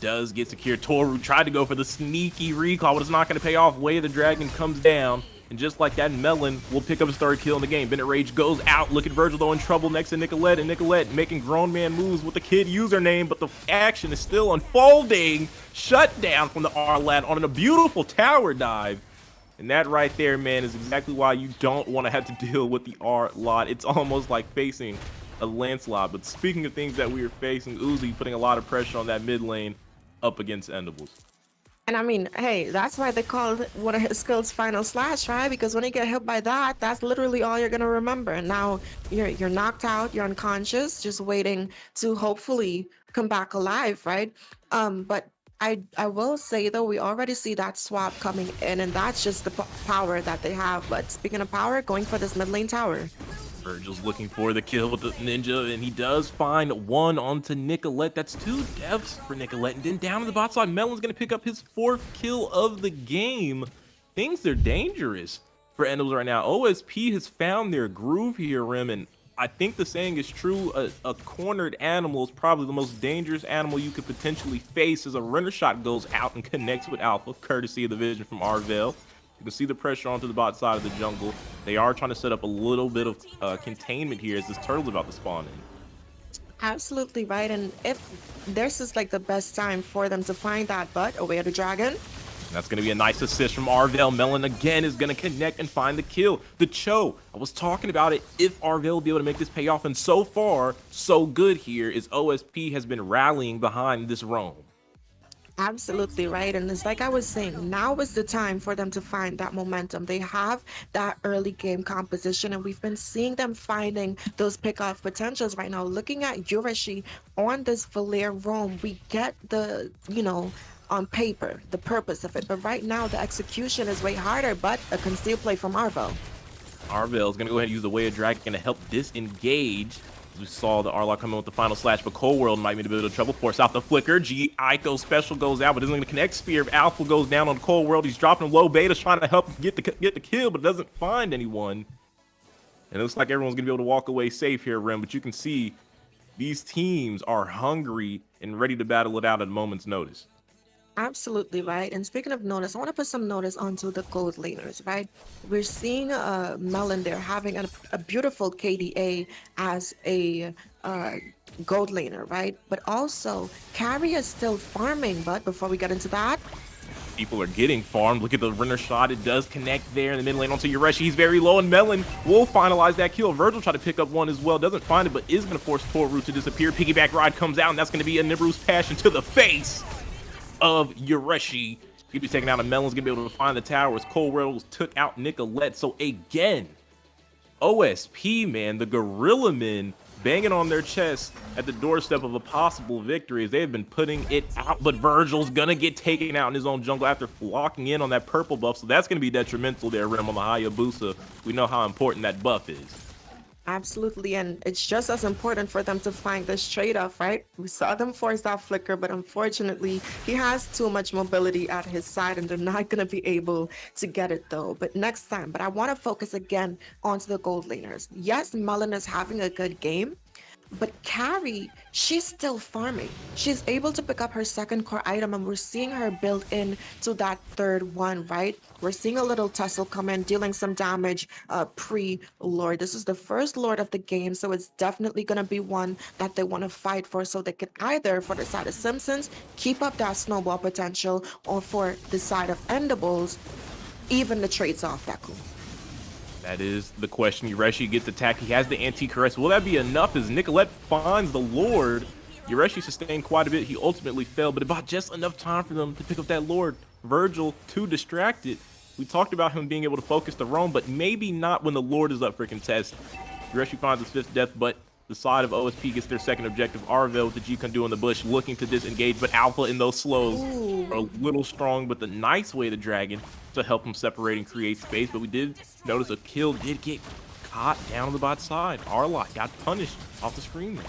[SPEAKER 13] Does get secured. Toru tried to go for the sneaky recall, but it's not going to pay off. Way of the Dragon comes down, and just like that, Melon will pick up his 3rd kill in the game. Bennett Rage goes out. Look at Virgil, though, in trouble next to Nicholette, and Nicholette making grown man moves with the Kid username, but the action is still unfolding. Shut down from the R-Lad on a beautiful tower dive. And that right there, man, is exactly why you don't want to have to deal with the R-Lad. It's almost like facing a Lancelot. But speaking of things that we are facing, Uzi putting a lot of pressure on that mid lane up against Endables.
[SPEAKER 14] And I mean, hey, that's why they called one of his skills Final Slash, right? Because when you get hit by that, that's literally all you're gonna remember. And now you're knocked out, you're unconscious, just waiting to hopefully come back alive, right? But I will say though, we already see that swap coming in, and that's just the power that they have. But speaking of power, going for this mid lane tower.
[SPEAKER 13] Virgil's looking for the kill with the ninja, and he does find one onto Nicholette. That's 2 deaths for Nicholette. And then down to the bot side, Melon's going to pick up his 4th kill of the game. Things are dangerous for Endables right now. OSP has found their groove here, Rim, and I think the saying is true. A cornered animal is probably the most dangerous animal you could potentially face as a runner shot goes out and connects with Alpha, courtesy of the vision from Arvel. You can see the pressure onto the bot side of the jungle. They are trying to set up a little bit of containment here as this turtle's about to spawn in.
[SPEAKER 14] Absolutely right. And if this is like the best time for them to find that butt away the dragon.
[SPEAKER 13] And that's going to be a nice assist from Arvel. Melon again is going to connect and find the kill. The Cho, I was talking about it, if Arvel will be able to make this pay off. And so far, so good here is OSP has been rallying behind this roam.
[SPEAKER 14] Absolutely right. And it's like I was saying, now is the time for them to find that momentum. They have that early game composition, and we've been seeing them finding those pickoff potentials right now. Looking at Ureshi on this Valir roam, we get the, on paper, the purpose of it. But right now, the execution is way harder, but a concealed play from Arvel.
[SPEAKER 13] Arvel is going to go ahead and use the Way of Dragon to help disengage. We saw the Arlok come in with the final slash, but Cold World might be in a bit of trouble. Force out the flicker. Aiko special goes out, but isn't going to connect. Spear of Alpha goes down on Cold World. He's dropping low betas, trying to help get the kill, but doesn't find anyone. And it looks like everyone's going to be able to walk away safe here, Rem. But you can see these teams are hungry and ready to battle it out at a moment's notice.
[SPEAKER 14] Absolutely right. And speaking of notice, I want to put some notice onto the gold laners, right? We're seeing Melon there having a beautiful KDA as a gold laner, right? But also, Carry is still farming, but before we get into that,
[SPEAKER 13] people are getting farmed. Look at the runner shot. It does connect there in the mid lane onto Ureshi. He's very low, and Melon will finalize that kill. Virgil tried to pick up one as well. Doesn't find it, but is going to force Toru to disappear. Piggyback ride comes out, and that's going to be a Nibru's passion to the face of Ureshi. He'll be taken out, and Melon's gonna be able to find the tower as Cold World took out Nicholette. So again, OSP, man, the Gorilla Men banging on their chest at the doorstep of a possible victory as they have been putting it out. But Virgil's gonna get taken out in his own jungle after locking in on that purple buff. So that's gonna be detrimental there, Rem, on the Hayabusa. We know how important that buff is.
[SPEAKER 14] absolutely, and it's just as important for them to find this trade-off, right? We saw them force that flicker, but unfortunately, he has too much mobility at his side, and they're not going to be able to get it, though. But next time, but I want to focus again onto the gold laners. Yes, Melon is having a good game, but Carrie, she's still farming. She's able to pick up her second core item, and we're seeing her build in to that third one, right? We're seeing a little tussle come in, dealing some damage pre-Lord. This is the first Lord of the game, so it's definitely going to be one that they want to fight for, so they could either, for the side of Simpsons, keep up that snowball potential, or for the side of Endables, even the trades off that cool.
[SPEAKER 13] That is the question. Ureshi gets attacked. He has the anti-caress. Will that be enough as Nicholette finds the Lord? Ureshi sustained quite a bit. He ultimately fell, but about just enough time for them to pick up that Lord. Virgil, too distracted. We talked about him being able to focus the roam, but maybe not when the Lord is up for contest. Ureshi finds his fifth death, but the side of OSP gets their second objective. Arvel with the G-Kundu in the bush looking to disengage, but Alpha in those slows are a little strong, but the nice way to Dragon to help him separate and create space. But we did notice a kill did get caught down on the bot side. Arlok got punished off the screen there.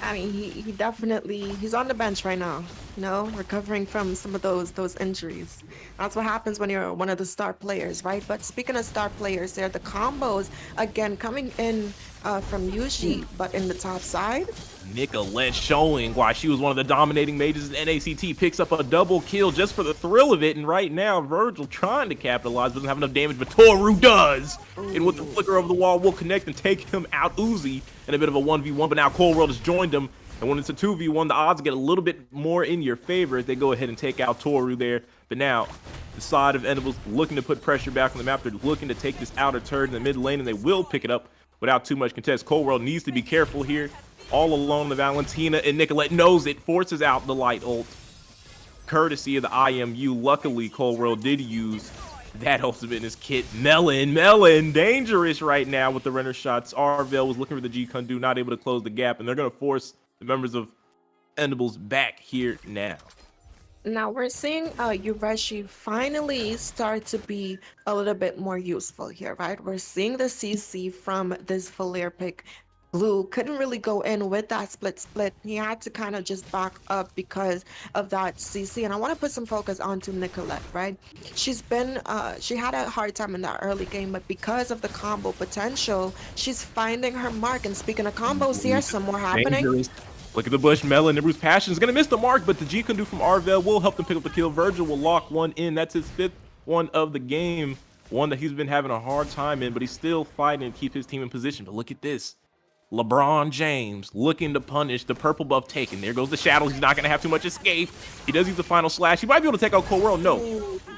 [SPEAKER 14] I mean, he definitely, he's on the bench right now, you know, recovering from some of those injuries. That's what happens when you're one of the star players, right? But speaking of star players, there the combos again coming in from Yushi, but in the top side.
[SPEAKER 13] Nicholette showing why she was one of the dominating mages in NACT, picks up a double kill just for the thrill of it, and right now Virgil trying to capitalize, doesn't have enough damage, but Toru does. And with the flicker over the wall, will connect and take him out. Uzi in a bit of a 1v1, but now Cold World has joined him, and when it's a 2v1, the odds get a little bit more in your favor as they go ahead and take out Toru there. But now the side of Endables looking to put pressure back on the map. They're looking to take this outer turret in the mid lane, and they will pick it up without too much contest. Cold World needs to be careful here. All alone, the Valentina, and Nicholette knows it, forces out the light ult. courtesy of the IMU. Luckily, Cold World did use that ultimate in his kit. Melon, dangerous right now with the render shots. Arvel was looking for the G-Kundu, not able to close the gap, and they're going to force the members of Endables back here now.
[SPEAKER 14] Now we're seeing Ureshi finally start to be a little bit more useful here, right? We're seeing the CC from this Valir pick. Blue couldn't really go in with that split. He had to kind of just back up because of that CC. And I want to put some focus onto Nicholette, right? She's been, she had a hard time in that early game, but because of the combo potential, she's finding her mark. And speaking of combos here, some more happening.
[SPEAKER 13] Dangerous. Look at the bush. Melon, Nibru's Passion is going to miss the mark, but the G-Kundu from Arvel will help them pick up the kill. Virgil will lock one in. That's his 5th one of the game. One that he's been having a hard time in, but he's still fighting to keep his team in position. But look at this. LeBron James looking to punish the purple buff taken. There goes the shadows. He's not going to have too much escape. He does use the final slash. He might be able to take out Cold World. No.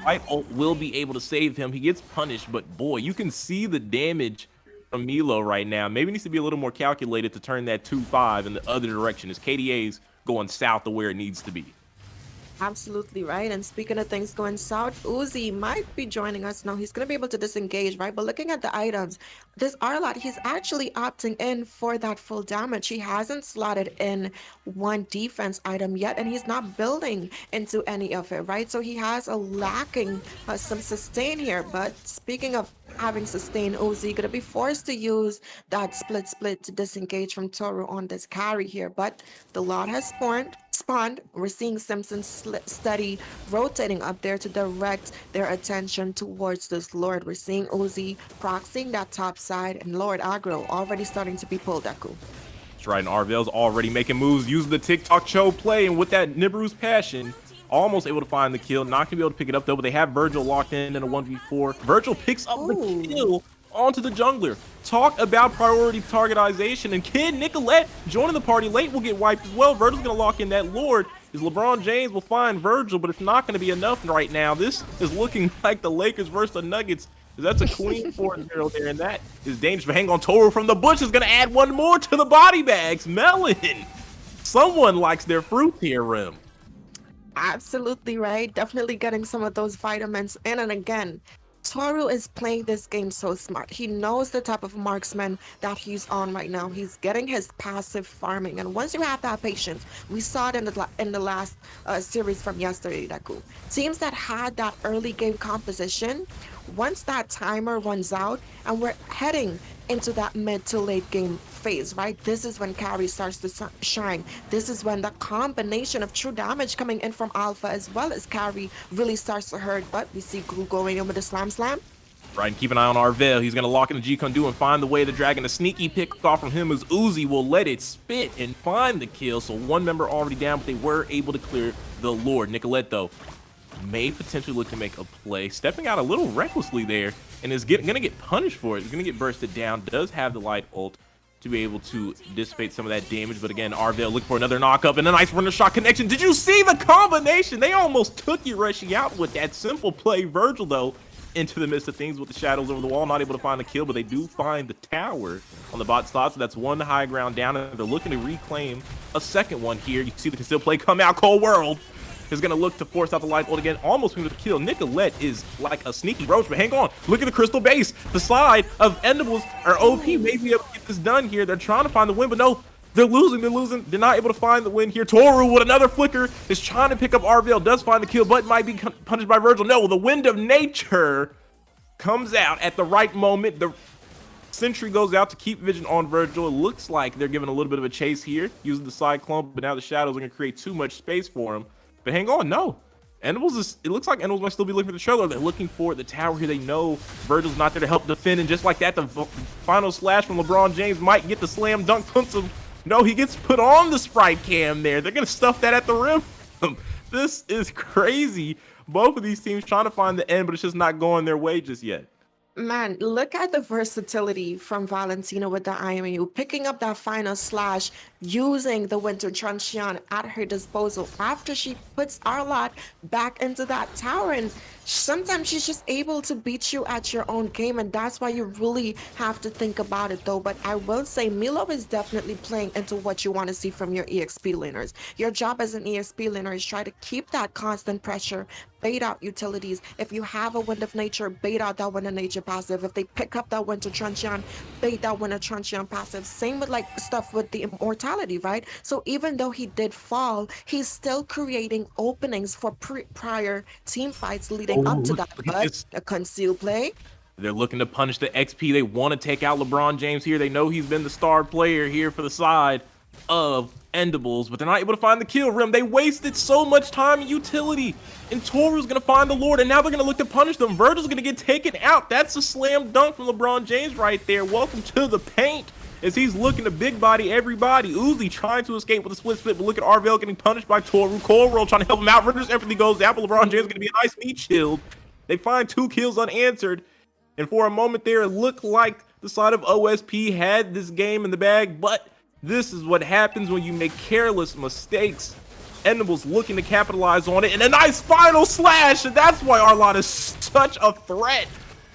[SPEAKER 13] White ult will be able to save him. He gets punished, but boy, you can see the damage from Milo right now. Maybe needs to be a little more calculated to turn that 2-5 in the other direction as KDA's going south to where it needs to be.
[SPEAKER 14] Absolutely right. And speaking of things going south, Uzi might be joining us now. He's going to be able to disengage, right? But looking at the items, this Arlot, he's actually opting in for that full damage. He hasn't slotted in one defense item yet, and he's not building into any of it, right? So he has a lacking some sustain here. But speaking of having sustain, Uzi going to be forced to use that split to disengage from Toru on this carry here. But the lot has spawned. We're seeing Simpsons steady rotating up there to direct their attention towards this Lord. We're seeing Uzi proxying that top side, and Lord aggro already starting to be pulled, Deku.
[SPEAKER 13] That's right, and Arvel's already making moves, using the TikTok show play, and with that Nibru's Passion, almost able to find the kill. Not going to be able to pick it up, though, but they have Virgil locked in a 1v4. Virgil picks up the kill onto the jungler. Talk about priority targetization, and Kid Nicholette joining the party late will get wiped as well. Virgil's going to lock in that Lord. As LeBron James will find Virgil, but it's not going to be enough right now. This is looking like the Lakers versus the Nuggets. That's a queen 4-0 there, and that is dangerous. But hang on, Toru from the bush is going to add one more to the body bags. Melon. Someone likes their fruit here, Rim.
[SPEAKER 14] Absolutely right. Definitely getting some of those vitamins in. And again, Toru is playing this game so smart. He knows the type of marksman that he's on right now. He's getting his passive farming, and once you have that patience, we saw it in the last series from yesterday, Deku. Teams that had that early game composition, once that timer runs out and we're heading into that mid to late game phase, right? This is when carry starts to shine. This is when the combination of true damage coming in from Alpha as well as carry really starts to hurt. But we see Glue going in with the slam.
[SPEAKER 13] Right, and keep an eye on Arvel. He's going to lock in the G-Kundu and find the way to dragon. A sneaky pick off from him as Uzi will let it spit and find the kill. So one member already down, but they were able to clear the Lord. Nichikette, though, may potentially look to make a play, stepping out a little recklessly there, and is going to get punished for it. He's going to get bursted down. Does have the light ult to be able to dissipate some of that damage, but again, Arvel looking for another knockup and a nice runner shot connection. Did you see the combination? They almost took Ureshi out with that simple play. Virgil, though, into the midst of things with the shadows over the wall, not able to find the kill, but they do find the tower on the bot slot, so that's one high ground down, and they're looking to reclaim a second one here. You see the concealed play come out. Cold World is going to look to force out the light ult again, almost with the kill. Nichikette is like a sneaky roach, but hang on. Look at the crystal base. The side of Endables or OP may be able to get this done here. They're trying to find the win, but no, they're losing. They're not able to find the win here. Toru with another flicker is trying to pick up Arvel, does find the kill, but might be punished by Virgil. No, the wind of nature comes out at the right moment. The sentry goes out to keep vision on Virgil. It looks like they're giving a little bit of a chase here, using the cyclone, but now the shadows are going to create too much space for him. But hang on, no. Endables it looks like Endables might still be looking for the trailer. They're looking for the tower here. They know Virgil's not there to help defend, and just like that, the final slash from LeBron James might get the slam dunk, puts him. No, he gets put on the sprite cam there. They're going to stuff that at the rim. This is crazy. Both of these teams trying to find the end, but it's just not going their way just yet.
[SPEAKER 14] Man, look at the versatility from Valentina with the IMU, picking up that final slash using the Winter Truncheon at her disposal after she puts our lot back into that tower. And sometimes she's just able to beat you at your own game, and that's why you really have to think about it though. But I will say Milo is definitely playing into what you want to see from your EXP laners. Your job as an EXP laner is try to keep that constant pressure, bait out utilities. If you have a Wind of Nature, bait out that Wind of Nature passive. If they pick up that Winter Truncheon, bait that Winter Truncheon passive. Same with like stuff with the immortality, right? So even though he did fall, he's still creating openings for prior team fights leading up to that. But a concealed play.
[SPEAKER 13] They're looking to punish the XP. They want to take out LeBron James here. They know he's been the star player here for the side of Endables, but they're not able to find the kill. Rim, they wasted so much time and utility. And Toru's going to find the Lord, and now they're going to look to punish them. Virgil's going to get taken out. That's a slam dunk from LeBron James right there. Welcome to the paint as he's looking to big body everybody. Uzi trying to escape with a split, but look at Arvel getting punished by Toru. Cold World trying to help him out. Virgil's empathy goes down, but LeBron James is going to be a nice meat shield. They find 2 kills unanswered. And for a moment there, it looked like the side of OSP had this game in the bag, but this is what happens when you make careless mistakes. Endables looking to capitalize on it, and a nice final slash, and that's why Arlott is such a threat.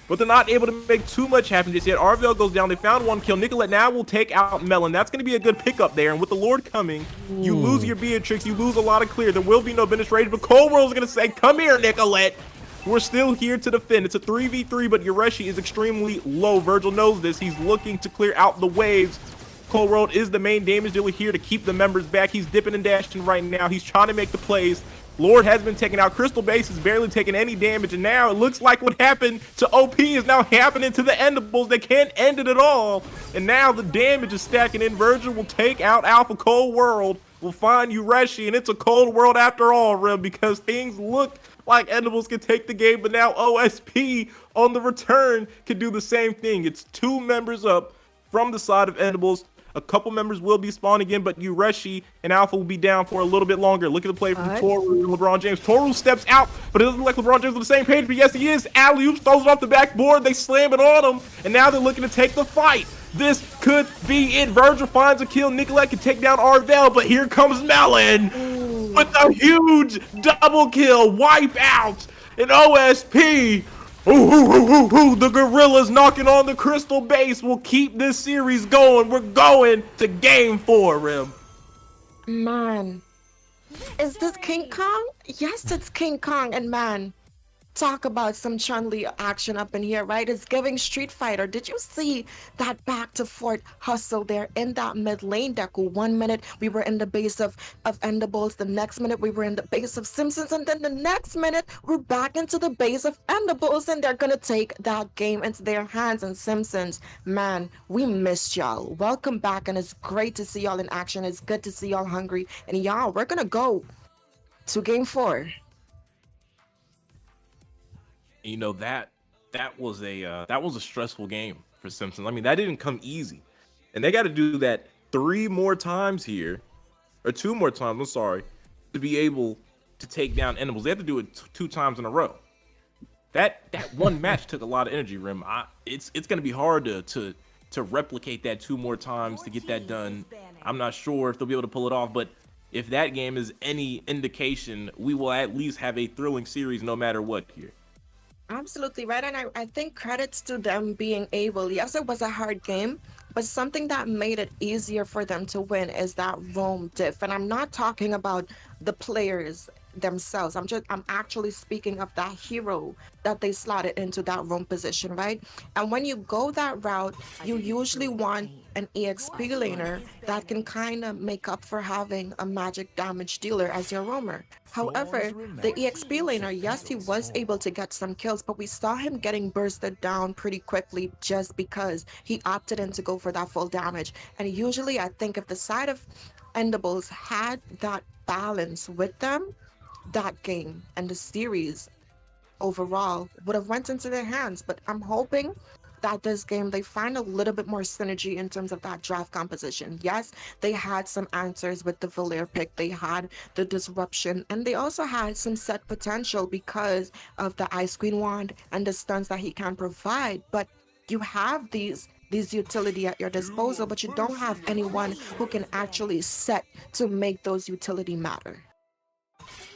[SPEAKER 13] But they're not able to make too much happen just yet. Arvel goes down. They found 1 kill. Nichikette now will take out Melon. That's going to be a good pickup there. And with the Lord coming, you lose your Beatrix. You lose a lot of clear. There will be no finish rate, but Cold World is going to say, come here, Nicholette. We're still here to defend. It's a 3v3, but Ureshi is extremely low. Virgil knows this. He's looking to clear out the waves. Cold World is the main damage dealer here to keep the members back. He's dipping and dashing right now. He's trying to make the plays. Lord has been taken out. Crystal Base is barely taking any damage, and now it looks like what happened to OP is now happening to the Endables. They can't end it at all, and now the damage is stacking in. Virgil will take out Alpha. Cold World will find Ureshi, and it's a cold world after all, Rim, because things look like Endables can take the game, but now OSP on the return can do the same thing. It's 2 members up from the side of Endables. A couple members will be spawned again, but Ureshi and Alpha will be down for a little bit longer. Look at the play from Toru and LeBron James. Toru steps out, but it doesn't look like LeBron James on the same page, but yes, he is. Alley-oops, throws it off the backboard. They slam it on him, and now they're looking to take the fight. This could be it. Virgil finds a kill. Nichikette can take down Arvel, but here comes Melon with a huge double kill. Wipe out an OSP. The Gorillas knocking on the Crystal Base will keep this series going. We're going to game 4, Rim.
[SPEAKER 14] Man, is this King Kong? Yes, it's King Kong. And man, talk about some Chun-Li action up in here, right? It's giving Street Fighter. Did you see that back to fort hustle there in that mid lane, Deku? 1 minute we were in the base of Endables, the next minute we were in the base of Simpsons, and then the next minute we're back into the base of Endables, and they're gonna take that game into their hands. And Simpsons, man, we missed y'all. Welcome back, and it's great to see y'all in action. It's good to see y'all hungry, and y'all, we're gonna go to game 4.
[SPEAKER 13] You know, that was a stressful game for Simpsons. I mean, that didn't come easy, and they got to do that 3 more times here, or 2 more times. I'm sorry, to be able to take down Endables. They have to do it 2 times in a row. That one match took a lot of energy, Rim. It's going to be hard to replicate that 2 more times to get that done. I'm not sure if they'll be able to pull it off, but if that game is any indication, we will at least have a thrilling series no matter what here.
[SPEAKER 14] Absolutely right, and I think credits to them being able, yes, it was a hard game, but something that made it easier for them to win is that roam diff. And I'm not talking about the players themselves. I'm actually speaking of that hero that they slotted into that roam position, right? And when you go that route, you usually want an EXP laner that can kind of make up for having a magic damage dealer as your roamer. However, the EXP laner, yes, he was able to get some kills, but we saw him getting bursted down pretty quickly just because he opted in to go for that full damage. And usually I think if the side of Endables had that balance with them, that game and the series overall would have went into their hands. But I'm hoping that this game they find a little bit more synergy in terms of that draft composition. Yes, they had some answers with the Valier pick, they had the disruption, and they also had some set potential because of the Ice Queen wand and the stuns that he can provide. But you have these these utility at your disposal, but you don't have anyone who can actually set to make those utility matter.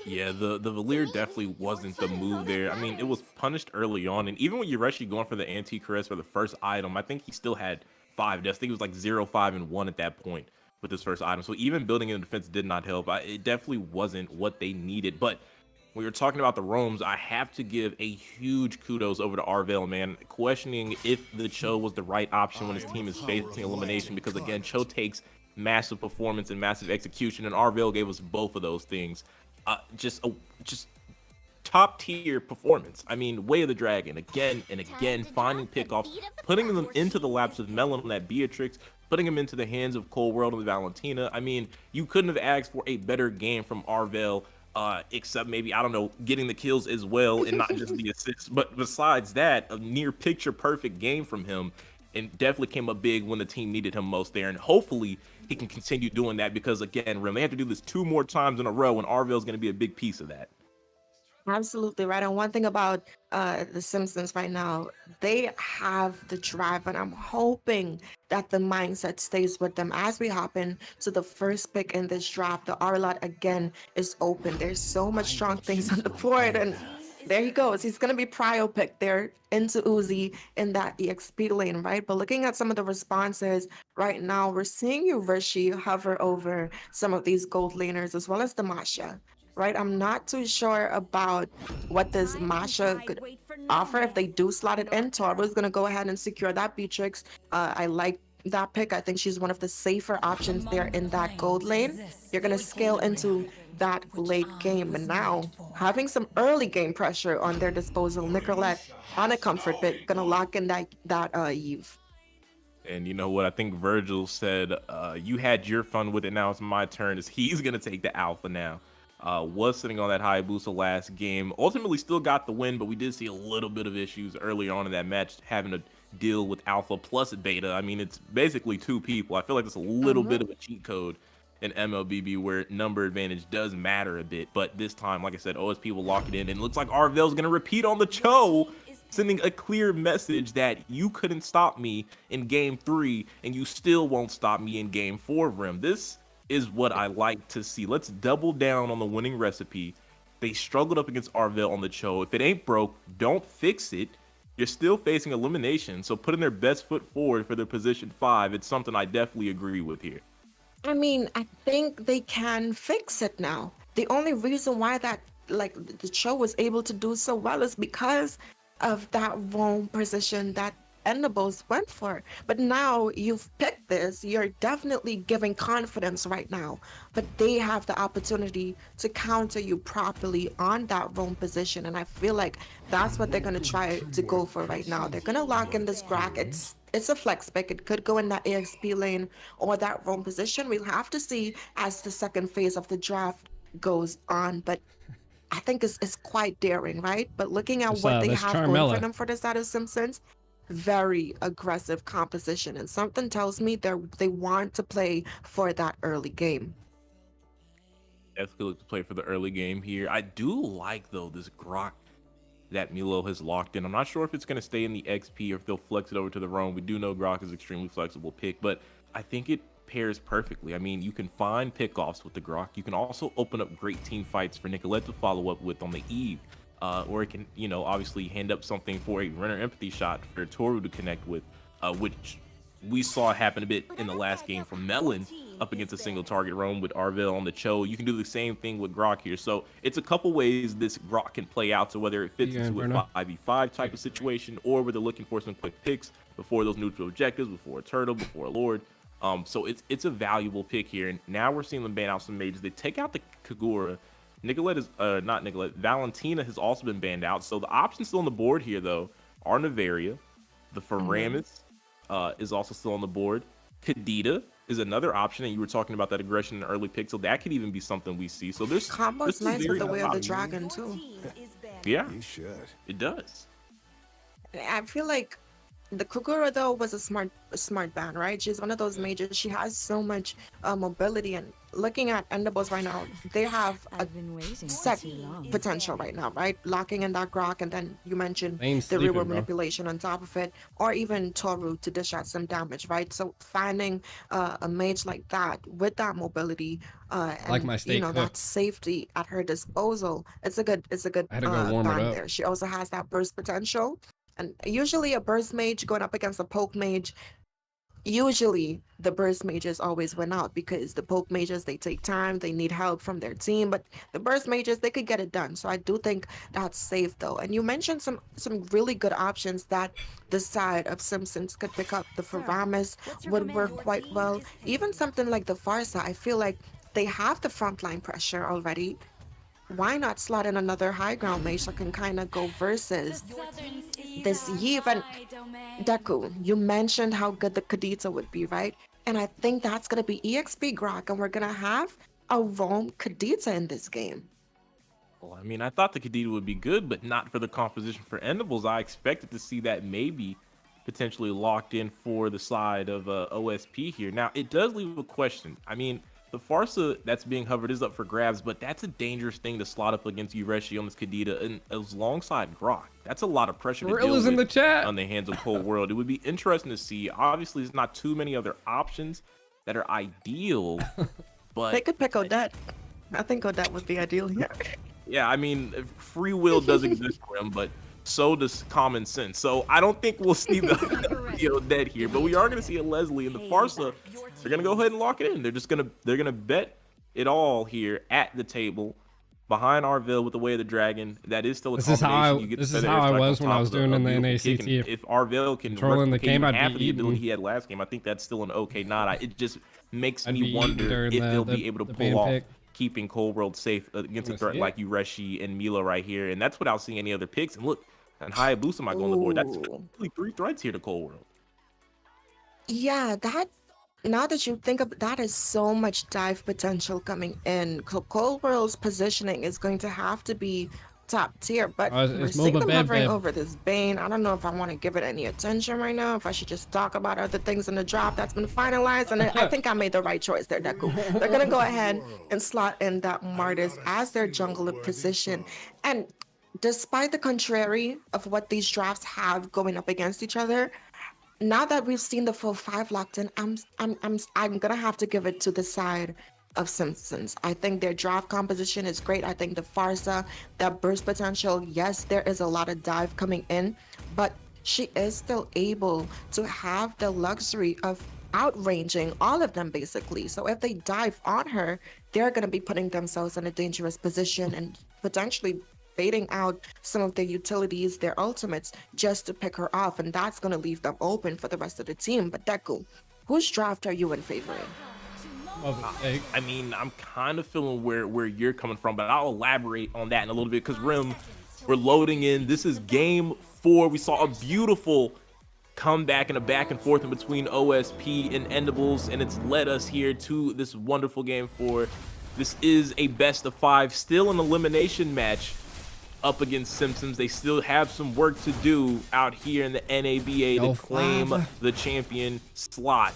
[SPEAKER 13] Yeah, the Valier definitely wasn't the move there. I mean, it was punished early on, and even with Ureshi going for the anti-caress for the first item, I think he still had 5 deaths. I think it was like 0, 5, and 1 at that point with this first item. So even building in defense did not help. It definitely wasn't what they needed. But when you're talking about the roams, I have to give a huge kudos over to Arvel, man. Questioning if the Cho was the right option when his team is facing elimination, because again, Cho takes massive performance and massive execution, and Arvel gave us both of those things. Just top tier performance. I mean, Way of the Dragon again and again, finding pickoffs, putting them into the laps of Melon on that Beatrix, putting them into the hands of Cold World and Valentina. I mean, you couldn't have asked for a better game from Arvel, except maybe, I don't know, getting the kills as well and not just the assists. But besides that, a near picture perfect game from him, and definitely came up big when the team needed him most there. And hopefully he can continue doing that, because again, Rim, they have to do this 2 more times in a row, and Arvel's going to be a big piece of that.
[SPEAKER 14] Absolutely right. And one thing about the Simpsons right now, they have the drive, and I'm hoping that the mindset stays with them as we hop into the first pick in this draft. The R lot again is open. There's so much strong things on the board, and there he goes. He's going to be prio pick there into Uzi in that EXP lane, right? But looking at some of the responses right now, we're seeing Ureshi hover over some of these gold laners as well as the Masha, right? I'm not too sure about what this Masha could offer if they do slot it in. Torbo's going to go ahead and secure that Beatrix. I like that pick. I think she's one of the safer options there in that gold lane. You're going to scale into that late game, and now having some early game pressure on their disposal. Nicholette on a comfort bit, going to lock in that Eve.
[SPEAKER 13] And you know what? I think Virgil said, you had your fun with it, now it's my turn, as he's going to take the alpha now. Was sitting on that Hayabusa last game. Ultimately still got the win, but we did see a little bit of issues early on in that match, having to deal with alpha plus beta. I mean, it's basically 2 people. I feel like it's a little bit of a cheat code in MLBB where number advantage does matter a bit. But this time, like I said, OSP will lock it in, and it looks like Arvel's going to repeat on the Cho, sending a clear message that you couldn't stop me in game 3, and you still won't stop me in game 4, Rim. This is what I like to see. Let's double down on the winning recipe. They struggled up against Arvel on the Cho. If it ain't broke, don't fix it. You're still facing elimination, so putting their best foot forward for their position 5, it's something I definitely agree with here.
[SPEAKER 14] I mean, I think they can fix it now. The only reason why that, like, the Cho was able to do so well is because of that wrong position that Endables went for. But now you've picked this, you're definitely giving confidence right now, but they have the opportunity to counter you properly on that wrong position, and I feel like that's what they're going to try to go for right now. They're going to lock in this Grok. It's a flex pick. It could go in that AXP lane or that wrong position. We'll have to see as the second phase of the draft goes on, but I think it's quite daring, right? But looking at what they have going for them for the side of Simpsons, very aggressive composition, and something tells me they want to play for that early game.
[SPEAKER 13] Definitely look to play for the early game here. I do like, though, this Grok that Milo has locked in. I'm not sure if it's going to stay in the XP or if they'll flex it over to the roam. We do know Grok is an extremely flexible pick, but I think it pairs perfectly. I mean, you can find pickoffs with the Grok. You can also open up great team fights for Nicholette to follow up with on the Eve. Or it can, you know, obviously hand up something for a runner empathy shot for Toru to connect with, which we saw happen a bit in the last game from Melon up against a single target roam with Arvel on the Cho. You can do the same thing with Grok here. So it's a couple ways this Grok can play out. So whether it fits into a 5v5 type of situation, or where they're looking for some quick picks before those neutral objectives, before a turtle, before a lord. So it's a valuable pick here. And now we're seeing them ban out some mages. They take out the Kagura. Nicholette is not Nicholette. Valentina has also been banned out. So the options still on the board here, though, are Navaria. The Faramis is also still on the board. Kadita is another option, and you were talking about that aggression in the early pick, so that could even be something we see. So there's
[SPEAKER 14] combo's nice with the Way of the Dragon too.
[SPEAKER 13] Yeah, it does.
[SPEAKER 14] I feel like the Kagura though was a smart ban, right? She's one of those mages. She has so much mobility, and looking at Endables right now, they have a set potential right now, right? Locking in that Grok, and then you mentioned
[SPEAKER 1] Zane's
[SPEAKER 14] the
[SPEAKER 1] sleeping,
[SPEAKER 14] reward
[SPEAKER 1] bro.
[SPEAKER 14] manipulation on top of it, or even Toru to dish out some damage, right? So finding a mage like that with that mobility
[SPEAKER 1] I like
[SPEAKER 14] and
[SPEAKER 1] my steak
[SPEAKER 14] that
[SPEAKER 1] cooked.
[SPEAKER 14] safety at her disposal, it's a good
[SPEAKER 1] I had to go warm it
[SPEAKER 14] bind
[SPEAKER 1] up.
[SPEAKER 14] there. She also has that burst potential, and usually a burst mage going up against a poke mage, usually the burst mages always win out because the poke mages, they take time, they need help from their team, but the burst mages, they could get it done. So I do think that's safe though. And you mentioned some really good options that the side of Simpsons could pick up. The Faramis would work quite well. Even something like the Farsa, I feel like they have the frontline pressure already. Why not slot in another high ground mage that can kind of go versus this Eve? And Deku, you mentioned how good the Kadita would be, right? And I think that's going to be EXP Grok, and we're going to have a roam Kadita in this game.
[SPEAKER 13] Well, I mean, I thought the Kadita would be good, but not for the composition for Endables. I expected to see that maybe potentially locked in for the side of OSP here. Now, it does leave a question. I mean, the Farsa that's being hovered is up for grabs, but that's a dangerous thing to slot up against Ureshi on this Kadita and alongside Grok. That's a lot of pressure to deal with
[SPEAKER 1] in the chat.
[SPEAKER 13] on the hands of Cold World. It would be interesting to see. Obviously, there's not too many other options that are ideal, but
[SPEAKER 14] they could pick Odette. I think Odette would be ideal here.
[SPEAKER 13] Yeah, I mean, free will does exist for him, but so does common sense. So I don't think we'll see the Odette here, but we are going to see a Leslie and the Farsa. They're going to go ahead and lock it in. They're gonna bet it all here at the table behind Arville with the Way of the Dragon. That is still a combination.
[SPEAKER 1] This is how I was when I was doing in the NACT.
[SPEAKER 13] If Arville can
[SPEAKER 1] controlling the game,
[SPEAKER 13] half
[SPEAKER 1] I'd
[SPEAKER 13] of the
[SPEAKER 1] be
[SPEAKER 13] ability
[SPEAKER 1] eating.
[SPEAKER 13] he had last game, I think that's still an okay nod. It just makes
[SPEAKER 1] I'd
[SPEAKER 13] me
[SPEAKER 1] be
[SPEAKER 13] wonder
[SPEAKER 1] eating
[SPEAKER 13] if
[SPEAKER 1] during
[SPEAKER 13] they'll
[SPEAKER 1] the
[SPEAKER 13] be able to
[SPEAKER 1] ban
[SPEAKER 13] pull off
[SPEAKER 1] pick.
[SPEAKER 13] keeping Cold World safe against a threat like Ureshi and Mila right here. And that's without seeing any other picks. And look, and Hayabusa might go on the board. That's really 3 threats here to Cold World.
[SPEAKER 14] Yeah, now that you think of that, is so much dive potential coming in. Cold World's positioning is going to have to be top tier, but we're seeing them hovering over this Bane. I don't know if I want to give it any attention right now, if I should just talk about other things in the drop that's been finalized, and I think I made the right choice there, Deku. They're going to go ahead and slot in that Martis as their jungler position. And despite the contrary of what these drafts have going up against each other, now that we've seen the full 5 locked in, I'm gonna have to give it to the side of Simpsons. I think their draft composition is great. I think the Farsa, that burst potential, yes, there is a lot of dive coming in, but she is still able to have the luxury of outranging all of them basically. So if they dive on her, they're gonna be putting themselves in a dangerous position and potentially baiting out some of their utilities, their ultimates, just to pick her off, and that's going to leave them open for the rest of the team. But Deku, whose draft are you in favor of?
[SPEAKER 13] I mean, I'm kind of feeling where you're coming from, but I'll elaborate on that in a little bit because Rim, we're loading in. This is game 4. We saw a beautiful comeback and a back and forth in between OSP and Endables, and it's led us here to this wonderful game 4. This is a best of 5, still an elimination match up against Simpsons. They still have some work to do out here in the NABA to claim the champion slot.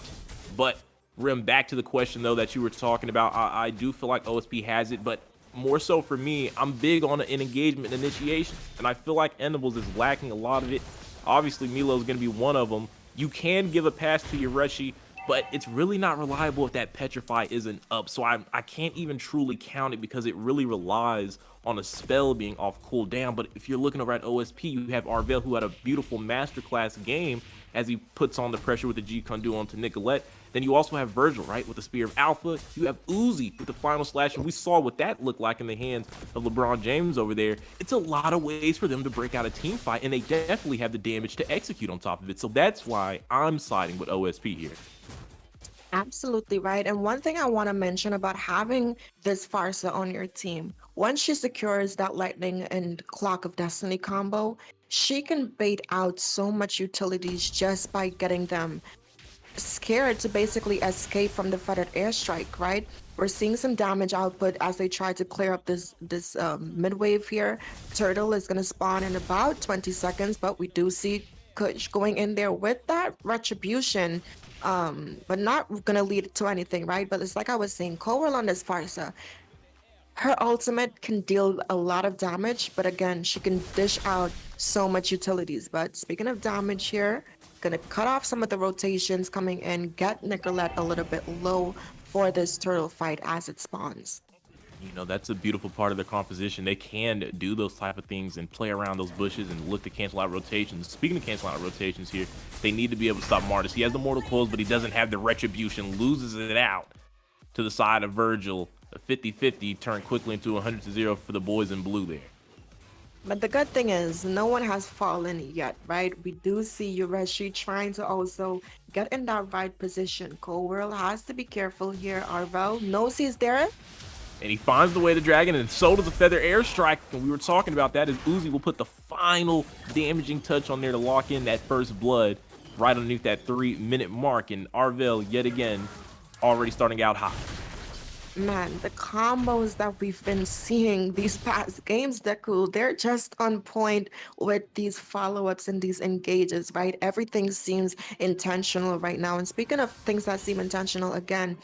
[SPEAKER 13] But Rim, back to the question though that you were talking about, I do feel like OSP has it, but more so for me, I'm big on an engagement initiation, and I feel like Endables is lacking a lot of it. Obviously Milo's going to be one of them. You can give a pass to Ureshi, but it's really not reliable if that Petrify isn't up. So I can't even truly count it because it really relies on a spell being off cooldown. But if you're looking over at OSP, you have Arvell, who had a beautiful masterclass game as he puts on the pressure with the G Condu onto Nicholette. Then you also have Virgil, right, with the Spear of Alpha. You have Uzi with the Final Slash, and we saw what that looked like in the hands of LeBron James over there. It's a lot of ways for them to break out a team fight, and they definitely have the damage to execute on top of it. So that's why I'm siding with OSP here.
[SPEAKER 14] Absolutely right. And one thing I want to mention about having this Farsa on your team, once she secures that Lightning and Clock of Destiny combo, she can bait out so much utilities just by getting them scared to basically escape from the feathered airstrike, right? We're seeing some damage output as they try to clear up this mid-wave here. Turtle is going to spawn in about 20 seconds, but we do see Kush going in there with that retribution but not gonna lead to anything, right? But it's like I was saying, Coral on this Farsa, her ultimate can deal a lot of damage, but again, she can dish out so much utilities. But speaking of damage here, gonna cut off some of the rotations coming in, get Nicholette a little bit low for this turtle fight as it spawns.
[SPEAKER 13] You know, that's a beautiful part of their composition. They can do those type of things and play around those bushes and look to cancel out rotations. Speaking of cancel out rotations here, they need to be able to stop Martis. He has the Mortal Coils, but he doesn't have the Retribution. Loses it out to the side of Virgil. A 50-50 turned quickly into 100-0 for the boys in blue there.
[SPEAKER 14] But the good thing is, no one has fallen yet, right? We do see Ureshi trying to also get in that right position. Coral has to be careful here. Arvel knows he's there.
[SPEAKER 13] And he finds the way to Dragon, and so does a Feather Airstrike. And we were talking about that as Uzi will put the final damaging touch on there to lock in that first blood right underneath that 3-minute mark. And Arvel, yet again, already starting out hot.
[SPEAKER 14] Man, the combos that we've been seeing these past games, Deku, they're just on point with these follow-ups and these engages, right? Everything seems intentional right now. And speaking of things that seem intentional, again,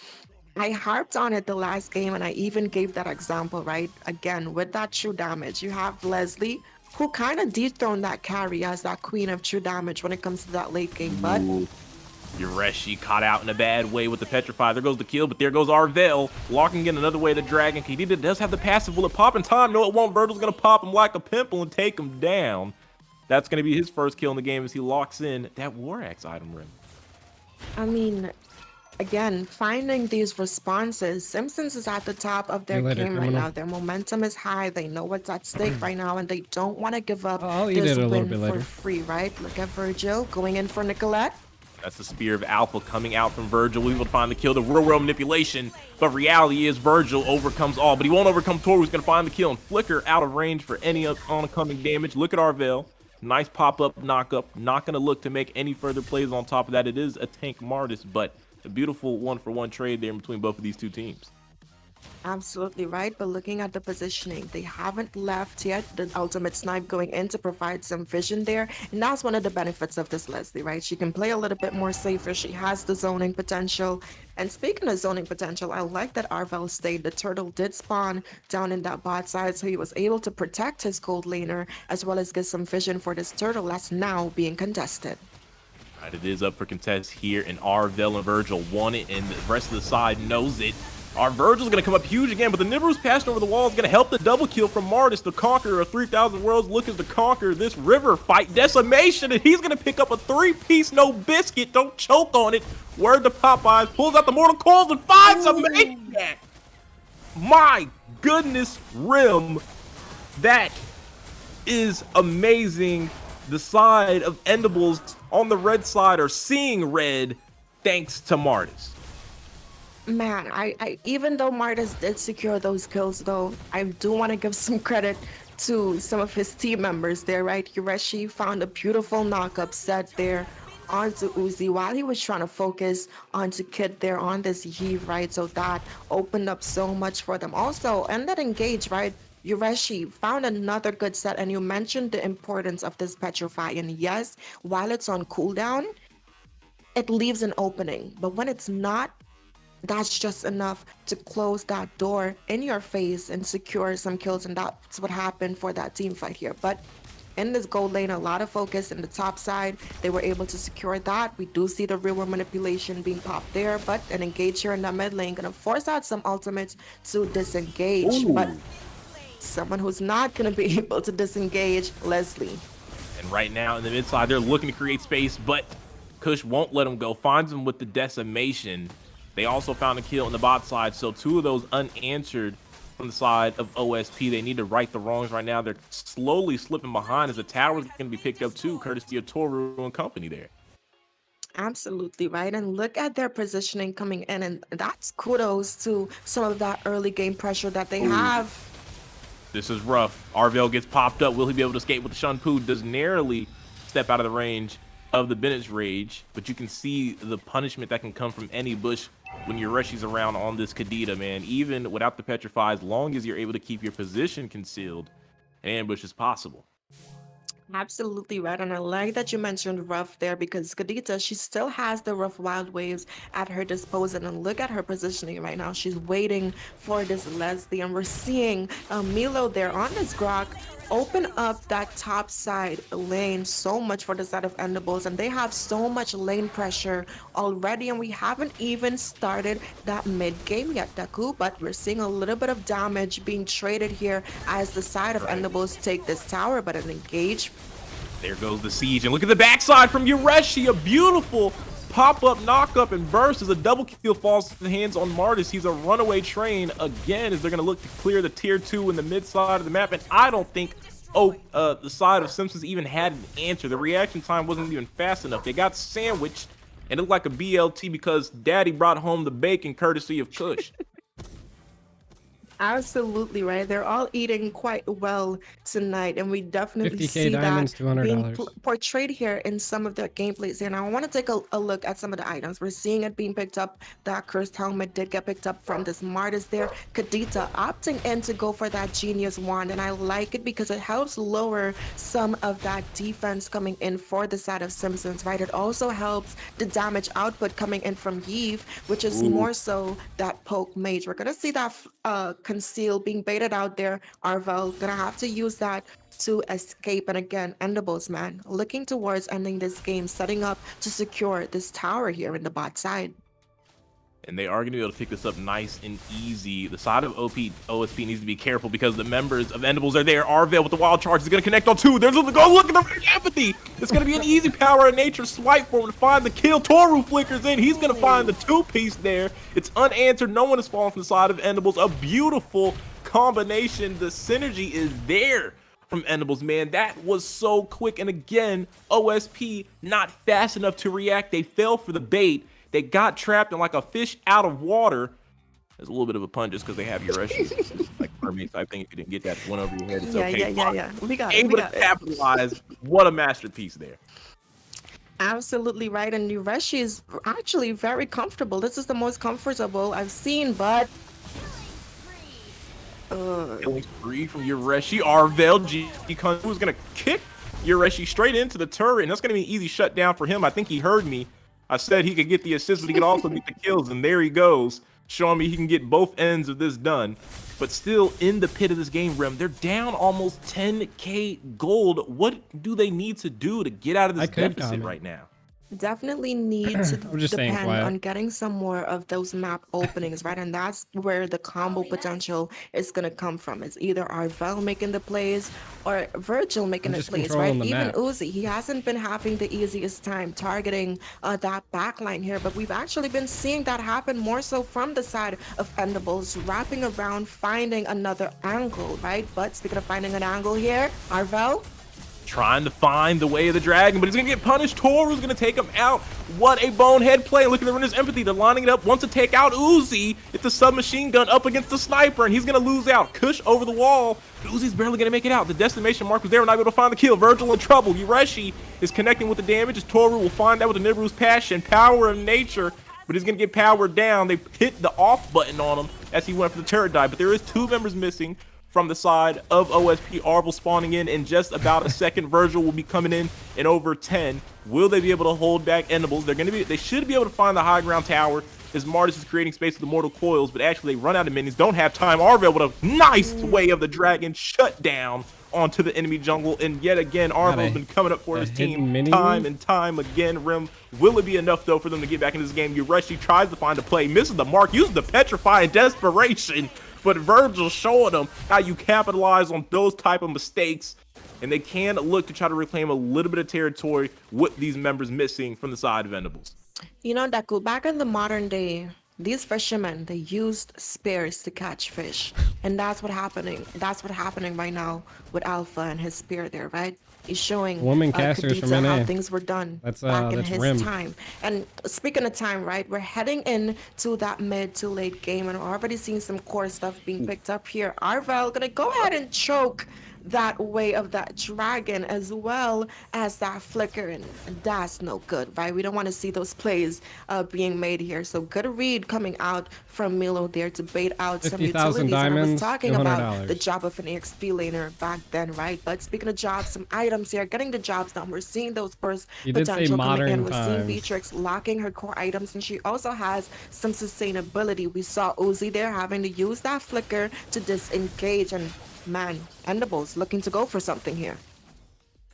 [SPEAKER 14] I harped on it the last game, and I even gave that example, right? Again, with that true damage, you have Leslie, who kind of dethroned that carry as that queen of true damage when it comes to that late game, but
[SPEAKER 13] Ureshi caught out in a bad way with the Petrify. There goes the kill, but there goes Arvel, locking in another way to Dragon. Kadita does have the passive. Will it pop in time? No, it won't. Virgil's going to pop him like a pimple and take him down. That's going to be his first kill in the game as he locks in that War Axe item ring.
[SPEAKER 14] I mean, again, finding these responses, Simpsons is at the top of their game right now. Their momentum is high. They know what's at stake right now, and they don't want to give up this win for free, right? Look at Virgil going in for Nicholette.
[SPEAKER 13] That's the Spear of Alpha coming out from Virgil. We will find the kill, the real world manipulation. But reality is Virgil overcomes all. But he won't overcome Toru, who's going to find the kill and flicker out of range for any oncoming damage. Look at Arvel. Nice pop-up, knock-up. Not going to look to make any further plays on top of that. It is a tank Martis, but a beautiful one-for-one trade there in between both of these two teams.
[SPEAKER 14] Absolutely right, but looking at the positioning, they haven't left yet. The ultimate snipe going in to provide some vision there, and that's one of the benefits of this Leslie, right? She can play a little bit more safer. She has the zoning potential. And speaking of zoning potential, I like that Arvel stayed. The turtle did spawn down in that bot side, so he was able to protect his gold laner as well as get some vision for this turtle that's now being contested.
[SPEAKER 13] Right, it is up for contest here, and Arvel and Virgil want it, and the rest of the side knows it. Our Virgil's going to come up huge again, but the Nibiru's passing over the wall is going to help the double kill from Martis, the conqueror of 3,000 worlds, looking to conquer this river fight. Decimation, and he's going to pick up a 3-piece no biscuit. Don't choke on it. Word to Popeyes, pulls out the Mortal Coils and finds a maniac. My goodness, Rim. That is amazing. The side of Endables on the red side are seeing red thanks to Martis.
[SPEAKER 14] Man, I even though Martis did secure those kills, though, I do want to give some credit to some of his team members there, right? Ureshi found a beautiful knock-up set there onto Uzi while he was trying to focus onto Kid there on this heave, right? So that opened up so much for them. Also, and that engage, right? Ureshi found another good set, and you mentioned the importance of this Petrify. And yes, while it's on cooldown, it leaves an opening. But when it's not, that's just enough to close that door in your face and secure some kills, and that's what happened for that team fight here. But in this gold lane, a lot of focus in the top side. They were able to secure that. We do see the real world manipulation being popped there, but an engage here in the mid lane gonna force out some ultimates to disengage.
[SPEAKER 13] Ooh.
[SPEAKER 14] But someone who's not gonna be able to disengage, Leslie.
[SPEAKER 13] And right now in the mid side, they're looking to create space, but Kush won't let him go. Finds him with the decimation. They also found a kill on the bot side, so two of those unanswered from the side of OSP. They need to right the wrongs right now. They're slowly slipping behind as the tower's going to be picked up too, courtesy of Toru and company there.
[SPEAKER 14] Absolutely right, and look at their positioning coming in, and that's kudos to some of that early game pressure that they have.
[SPEAKER 13] This is rough. Arvel gets popped up. Will he be able to escape with the Shunpu? Does narrowly step out of the range of the Bennett's Rage, but you can see the punishment that can come from any bush when Ureshi's around on this Kadita, man. Even without the Petrify, as long as you're able to keep your position concealed, an ambush is possible.
[SPEAKER 14] Absolutely right. And I like that you mentioned rough there because Kadita, she still has the rough wild waves at her disposal. And look at her positioning right now. She's waiting for this Leslie. And we're seeing Milo there on this Grok open up that top side lane so much for the side of Endables. And they have so much lane pressure already. And we haven't even started that mid game yet, Deku. But we're seeing a little bit of damage being traded here as the side of Endables take this tower. But an engage.
[SPEAKER 13] There goes the siege, and look at the backside from Ureshi, a beautiful pop-up, knock-up, and burst as a double kill falls to the hands on Martis. He's a runaway train again as they're going to look to clear the tier 2 in the mid side of the map, and I don't think the side of Simpsons even had an answer. The reaction time wasn't even fast enough. They got sandwiched, and it looked like a BLT because Daddy brought home the bacon courtesy of Kush.
[SPEAKER 14] Absolutely right. They're all eating quite well tonight, and we definitely
[SPEAKER 1] 50K
[SPEAKER 14] see
[SPEAKER 1] diamonds,
[SPEAKER 14] that being
[SPEAKER 1] $200.
[SPEAKER 14] portrayed here in some of their gameplays. And I want to take a look at some of the items. We're seeing it being picked up. That cursed helmet did get picked up from this Martis there. Kadita opting in to go for that genius wand, and I like it because it helps lower some of that defense coming in for the side of Simpsons, right? It also helps the damage output coming in from Yves, which is more so that poke mage. We're gonna see that conceal being baited out there. Arvel gonna have to use that to escape. And again, Endables, man, looking towards ending this game, setting up to secure this tower here in the bot side.
[SPEAKER 13] And they are going to be able to pick this up nice and easy. The side of OSP needs to be careful because the members of Endables are there. Arvel with the wild charge is going to connect on 2. There's a go. Look at the empathy. It's going to be an easy power of nature swipe for him to find the kill. Toru flickers in. He's going to find the 2-piece there. It's unanswered. No one is falling from the side of Endables. A beautiful combination. The synergy is there from Endables, man. That was so quick. And again, OSP not fast enough to react. They fell for the bait. They got trapped in like a fish out of water. There's a little bit of a pun just because they have Ureshi. Like mermaid type thing. If you didn't get that one over your head, it's okay.
[SPEAKER 14] Yeah. We got it.
[SPEAKER 13] Able to capitalize. What a masterpiece there.
[SPEAKER 14] Absolutely right. And Ureshi is actually very comfortable. This is the most comfortable I've seen, but
[SPEAKER 13] Killing spree from Ureshi. Arvel who's gonna kick Ureshi straight into the turret, and that's gonna be an easy shutdown for him. I think he heard me. I said he could get the assist, but he could also get the kills, and there he goes, showing me he can get both ends of this done. But still in the pit of this game, Rem, they're down almost 10K gold. What do they need to do to get out of this deficit right now?
[SPEAKER 14] definitely need to
[SPEAKER 1] just staying
[SPEAKER 14] depend
[SPEAKER 1] quiet.
[SPEAKER 14] on getting some more of those map openings, right? And that's where the combo potential is going to come from. It's either Arvel making the plays or Virgil making the
[SPEAKER 1] just
[SPEAKER 14] plays, right?
[SPEAKER 1] controlling the
[SPEAKER 14] Even
[SPEAKER 1] map.
[SPEAKER 14] Uzi, he hasn't been having the easiest time targeting that backline here, but we've actually been seeing that happen more so from the side of Endables, wrapping around, finding another angle, right? But speaking of finding an angle here, Arvel,
[SPEAKER 13] trying to find the way of the dragon, but he's gonna get punished. Toru's gonna take him out. What a bonehead play. Look at the runner's empathy. They're lining it up. Wants to take out Uzi. It's a submachine gun up against the sniper, and he's gonna lose out. Kush over the wall. Uzi's barely gonna make it out. The destination mark was there, not able to find the kill. Virgil in trouble. Ureshi is connecting with the damage as Toru will find that with the Nibiru's passion, power of nature, but he's gonna get powered down. They hit the off button on him as he went for the turret dive, but there is 2 members missing from the side of OSP. Arvel spawning in just about a second. Virgil will be coming in over 10. Will they be able to hold back Endables? They should be able to find the high ground tower as Martis is creating space with the mortal coils, but actually they run out of minions, don't have time. Arvel with a nice way of the dragon shut down onto the enemy jungle, and yet again Arvel's been coming up for his team time and time again. Rim, will it be enough though for them to get back into this game? Ureshi tries to find a play, misses the mark, uses the petrify in desperation, but Virgil showing them how you capitalize on those type of mistakes, and they can look to try to reclaim a little bit of territory with these members missing from the side of Endables.
[SPEAKER 14] you know, Deku, back in the modern day, these fishermen, they used spears to catch fish, and that's what's happening right now with Alpha and his spear there, right? He's showing
[SPEAKER 1] Woman casters from
[SPEAKER 14] Kadita how
[SPEAKER 1] NA.
[SPEAKER 14] things were done
[SPEAKER 1] That's
[SPEAKER 14] back in
[SPEAKER 1] that's
[SPEAKER 14] his
[SPEAKER 1] Rim.
[SPEAKER 14] time. And speaking of time, right, we're heading into that mid to late game, and we're already seeing some core stuff being picked up here. Arvel gonna go ahead and choke that way of that dragon as well as that flicker, and that's no good, right? We don't want to see those plays being made here. So good read coming out from Milo there to bait out some
[SPEAKER 1] 50,000
[SPEAKER 14] utilities. And I was
[SPEAKER 1] diamonds,
[SPEAKER 14] talking about
[SPEAKER 1] $200.
[SPEAKER 14] the job of an EXP laner back then, right? But speaking of jobs, some items here, getting the jobs done. We're seeing those burst
[SPEAKER 1] He did say
[SPEAKER 14] potential coming in.
[SPEAKER 1] modern
[SPEAKER 14] We're seeing
[SPEAKER 1] times.
[SPEAKER 14] Beatrix locking her core items, and she also has some sustainability. We saw Uzi there having to use that flicker to disengage, and man, Endables looking to go for something here.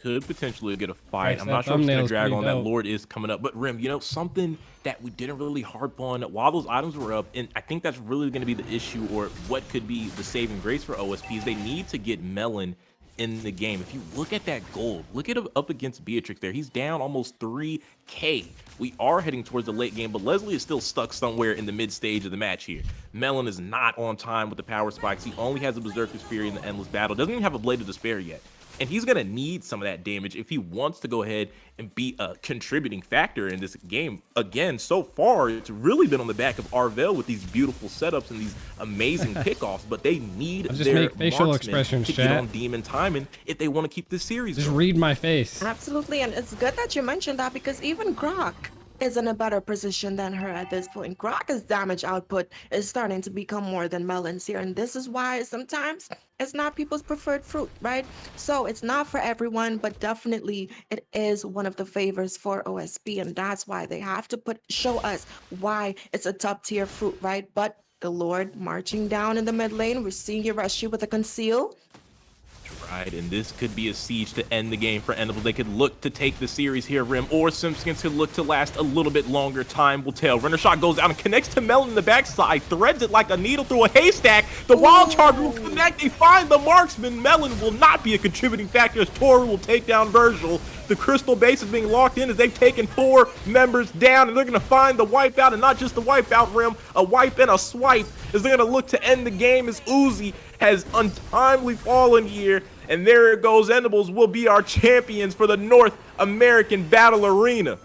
[SPEAKER 13] Could potentially get a fight.
[SPEAKER 1] Right,
[SPEAKER 13] I'm
[SPEAKER 1] that
[SPEAKER 13] not sure if it's gonna
[SPEAKER 1] thumbnail's
[SPEAKER 13] drag
[SPEAKER 1] pretty
[SPEAKER 13] on. That
[SPEAKER 1] dope.
[SPEAKER 13] Lord is coming up. But Rim, you know, something that we didn't really harp on while those items were up, and I think that's really gonna be the issue, or what could be the saving grace for OSP, is they need to get Melon in the game. If you look at that gold, look at him up against Beatrix there. He's down almost 3K. We are heading towards the late game, but Leslie is still stuck somewhere in the mid stage of the match here. Melon is not on time with the power spikes. He only has a Berserker's Fury in the Endless Battle. Doesn't even have a Blade of Despair yet. And he's going to need some of that damage if he wants to go ahead and be a contributing factor in this game. Again, so far, it's really been on the back of Arvel with these beautiful setups and these amazing pickoffs, but they need
[SPEAKER 1] Just
[SPEAKER 13] their
[SPEAKER 1] make facial
[SPEAKER 13] marksmen
[SPEAKER 1] expressions,
[SPEAKER 13] to get
[SPEAKER 1] chat.
[SPEAKER 13] on demon timing if they want to keep this series
[SPEAKER 1] Just
[SPEAKER 13] going.
[SPEAKER 1] read my face.
[SPEAKER 14] Absolutely, and it's good that you mentioned that, because even Grok is in a better position than her at this point. Grok's damage output is starting to become more than Melon's here, and this is why sometimes it's not people's preferred fruit, right? So it's not for everyone, but definitely it is one of the favors for OSP, and that's why they have to show us why it's a top tier fruit, right? But the Lord marching down in the mid lane, we're seeing Ureshi with a conceal.
[SPEAKER 13] Right, and this could be a siege to end the game for Endables. They could look to take the series here, Rim, or Simpsons could look to last a little bit longer. Time will tell. Runner shot goes out and connects to Melon in the backside, threads it like a needle through a haystack. The wild charge will connect. They find the marksman. Melon will not be a contributing factor as Toru will take down Virgil. The crystal base is being locked in as they've taken 4 members down, and they're going to find the wipeout, and not just the wipeout, Rim, a wipe and a swipe, as they're going to look to end the game as Uzi has untimely fallen here. And there it goes. Endables will be our champions for the North American Battle Arena.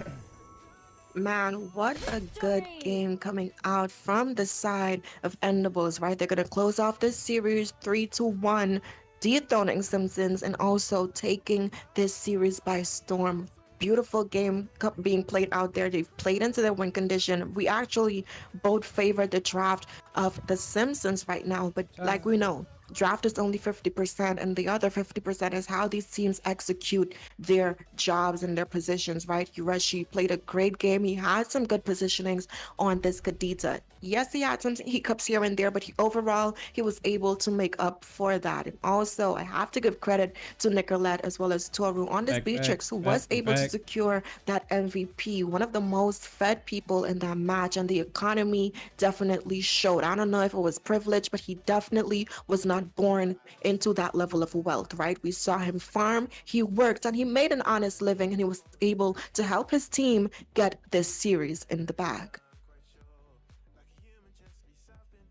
[SPEAKER 14] Man, what a good game coming out from the side of Endables, right? They're going to close off this series 3-1, dethroning Simpsons and also taking this series by storm. Beautiful game being played out there. They've played into their win condition. We actually both favor the draft of the Simpsons right now, but like we know, draft is only 50%, and the other 50% is how these teams execute their jobs and their positions, right? Ureshi played a great game. He had some good positionings on this Kadita. Yes, he had some hiccups here and there, but overall, he was able to make up for that. And also, I have to give credit to Nicholette as well as Toru on this Beatrix, who was able to secure that MVP, one of the most fed people in that match, and the economy definitely showed. I don't know if it was privilege, but he definitely was not born into that level of wealth, right? We saw him farm, he worked, and he made an honest living, and he was able to help his team get this series in the bag.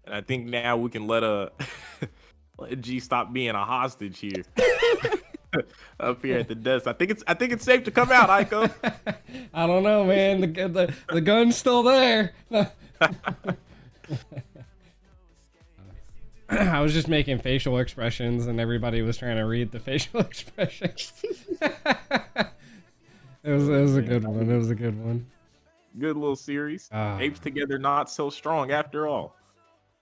[SPEAKER 13] And I think now we can let let G stop being a hostage here. Up here at the desk. I think it's safe to come out, Aiko.
[SPEAKER 1] I don't know, man. The gun's still there. I was just making facial expressions, and everybody was trying to read the facial expressions. It was a good one. It was a good one.
[SPEAKER 13] Good little series. Apes together, not so strong after all.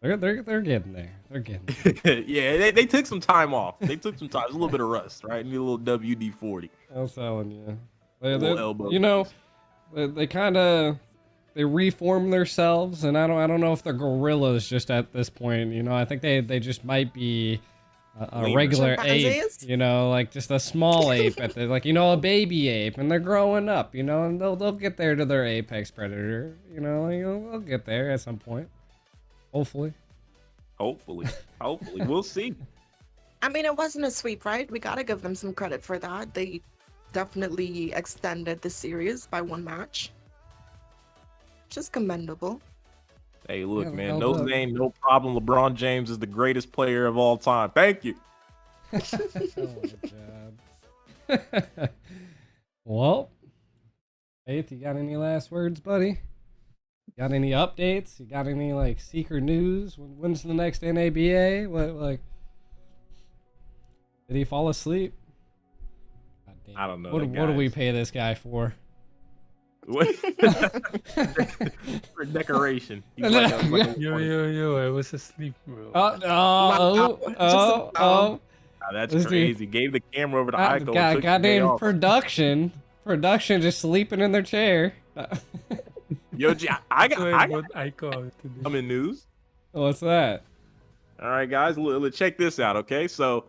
[SPEAKER 1] They're getting there. They're getting there.
[SPEAKER 13] Yeah, they took some time off. They took some time. It's a little bit of rust, right? Need a little WD-40.
[SPEAKER 1] I was telling you.
[SPEAKER 13] Elbow.
[SPEAKER 1] You know, they kind of reform themselves, and I don't know if they're gorillas just at this point. You know, I think they just might be a regular ape. You know, like just a small ape at the, like, you know, a baby ape, and they're growing up. You know, and they'll get there to their apex predator. You know, like, they'll get there at some point. Hopefully. We'll see.
[SPEAKER 14] I mean, it wasn't a sweep, right? We gotta give them some credit for that. They definitely extended the series by 1 match. Just commendable.
[SPEAKER 13] Hey, look, man, no Zane, no problem. LeBron James is the greatest player of all time. Thank you.
[SPEAKER 1] Oh my god. Well, Faith, you got any last words, buddy? Got any updates? You got any like secret news? When's the next NABA? What like? Did he fall asleep?
[SPEAKER 13] I don't know.
[SPEAKER 1] What do we pay this guy for?
[SPEAKER 13] What? For decoration. He's like
[SPEAKER 8] Yo, I was asleep, bro.
[SPEAKER 1] Oh.
[SPEAKER 13] That's crazy. Gave the camera over to Ico.
[SPEAKER 1] Goddamn production. Production just sleeping in their chair.
[SPEAKER 13] Yo, I got
[SPEAKER 8] Ico out today.
[SPEAKER 13] I'm in news.
[SPEAKER 1] What's that?
[SPEAKER 13] All right, guys, check this out, okay? So,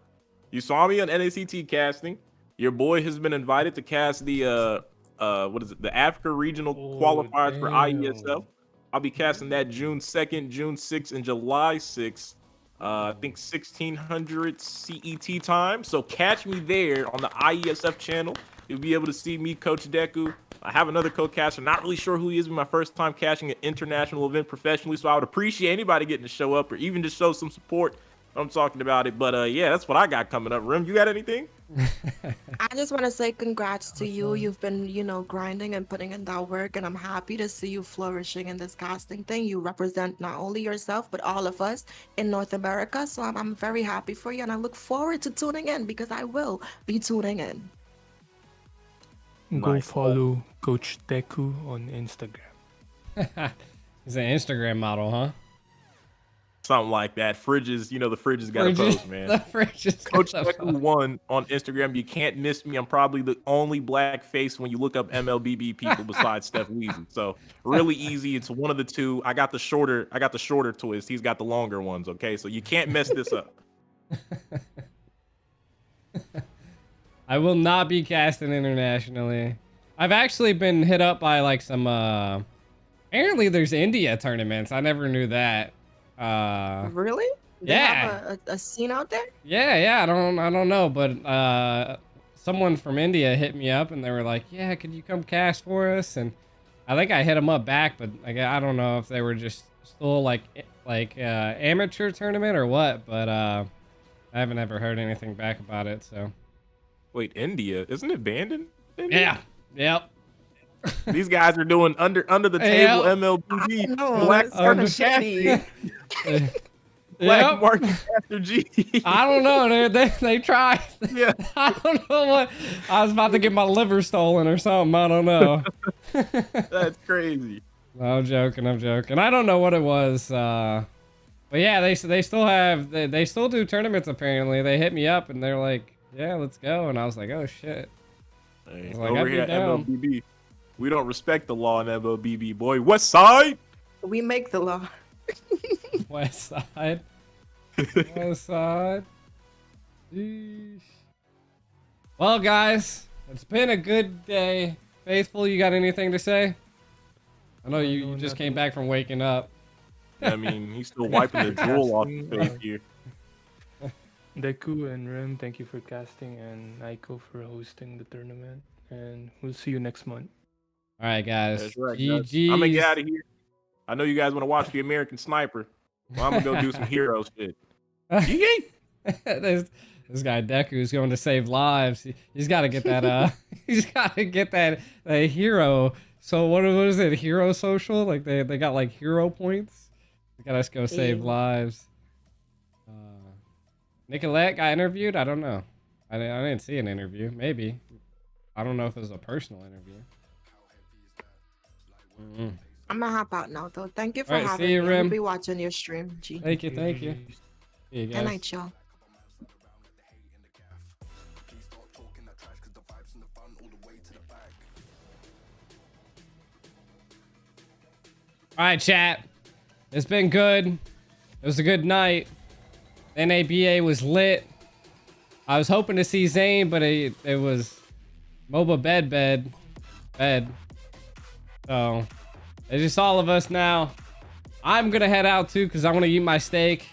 [SPEAKER 13] you saw me on NACT casting. Your boy has been invited to cast the the Africa Regional qualifiers for IESF. I'll be casting that June 2nd, June 6th, and July 6th. I think 1600 CET time. So catch me there on the IESF channel. You'll be able to see me, Coach Deku. I have another co-caster. Not really sure who he is. My first time casting an international event professionally, so I would appreciate anybody getting to show up or even just show some support. I'm talking about it, but yeah, that's what I got coming up. Rim, you got anything?
[SPEAKER 14] I just want to say congrats to you. You've been, grinding and putting in that work, and I'm happy to see you flourishing in this casting thing. You represent not only yourself, but all of us in North America. So I'm very happy for you, and I look forward to tuning in because I will be tuning in.
[SPEAKER 8] Go follow Coach Deku on Instagram.
[SPEAKER 1] He's an Instagram model, huh?
[SPEAKER 13] Something like that. Fridges, the Fridges got to post, man.
[SPEAKER 1] The Fridges
[SPEAKER 13] Coach Deku1 on Instagram. You can't miss me. I'm probably the only black face when you look up MLBB people besides Steph Weezy. So really easy. It's one of the two. I got the shorter twist. He's got the longer ones. Okay, so you can't mess this up.
[SPEAKER 1] I will not be casting internationally. I've actually been hit up by like some apparently there's India tournaments. I never knew that.
[SPEAKER 14] Really? They have a scene out there?
[SPEAKER 1] Yeah. I don't know, but someone from India hit me up and they were like, "Yeah, could you come cast for us?" And I think I hit them up back, but like I don't know if they were just still like amateur tournament or what. But I haven't ever heard anything back about it. So.
[SPEAKER 13] Wait, India? Isn't it banned in India?
[SPEAKER 1] Yeah. Yep.
[SPEAKER 13] These guys are doing under the table MLBB. Black market casting. Black market caster G.
[SPEAKER 1] I don't know, dude. They tried.
[SPEAKER 13] Yeah.
[SPEAKER 1] I don't know what. I was about to get my liver stolen or something. I don't know.
[SPEAKER 13] That's crazy.
[SPEAKER 1] I'm joking. I don't know what it was. But yeah, they still have. They still do tournaments apparently. They hit me up and they're like, "Yeah, let's go." And I was like, "Oh shit."
[SPEAKER 13] Hey,
[SPEAKER 1] like,
[SPEAKER 13] over here at MLBB, we don't respect the law in MLBB, boy. West Side?
[SPEAKER 14] We make the law.
[SPEAKER 1] West Side. West Side. Sheesh. Well, guys, it's been a good day. Faithful, you got anything to say? I know you just came back from waking up.
[SPEAKER 13] I mean, he's still wiping the drool off his face here.
[SPEAKER 8] Deku and Rim, thank you for casting, and Aiko for hosting the tournament. And we'll see you next month.
[SPEAKER 1] All right, guys.
[SPEAKER 13] That's right,
[SPEAKER 1] GG's.
[SPEAKER 13] I'm gonna get out of here. I know you guys want to watch The American Sniper. Well, I'm gonna go do some hero shit.
[SPEAKER 1] This guy Deku's going to save lives. He's got to get that. He's got to get that hero. So what is it? Hero social? Like they got like hero points. We gotta go save lives. Nicholette got interviewed? I don't know. I didn't see an interview. Maybe. I don't know if it was a personal interview.
[SPEAKER 14] I'm gonna hop out now, though. Thank you for
[SPEAKER 1] All right,
[SPEAKER 14] having
[SPEAKER 1] see you,
[SPEAKER 14] me.
[SPEAKER 1] Rim.
[SPEAKER 14] I'll be watching your stream, G.
[SPEAKER 1] Thank you. See you guys.
[SPEAKER 14] Good night, y'all.
[SPEAKER 1] All right, chat. It's been good. It was a good night. NABA was lit. I was hoping to see Zane, but it was MOBABEDBED. So it's just all of us now. I'm gonna head out too because I want to eat my steak.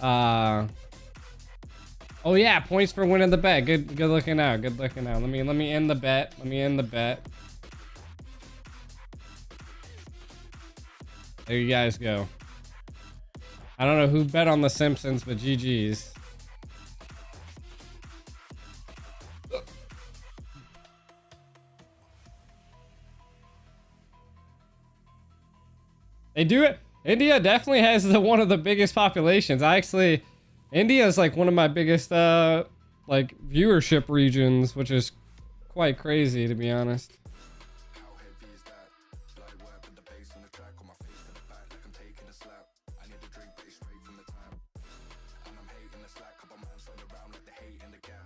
[SPEAKER 1] Oh yeah, points for winning the bet. Good looking out. Let me end the bet. There you guys go. I don't know who bet on the Simpsons, but GG's. They do it. India definitely has one of the biggest populations. India is like one of my biggest like viewership regions, which is quite crazy to be honest.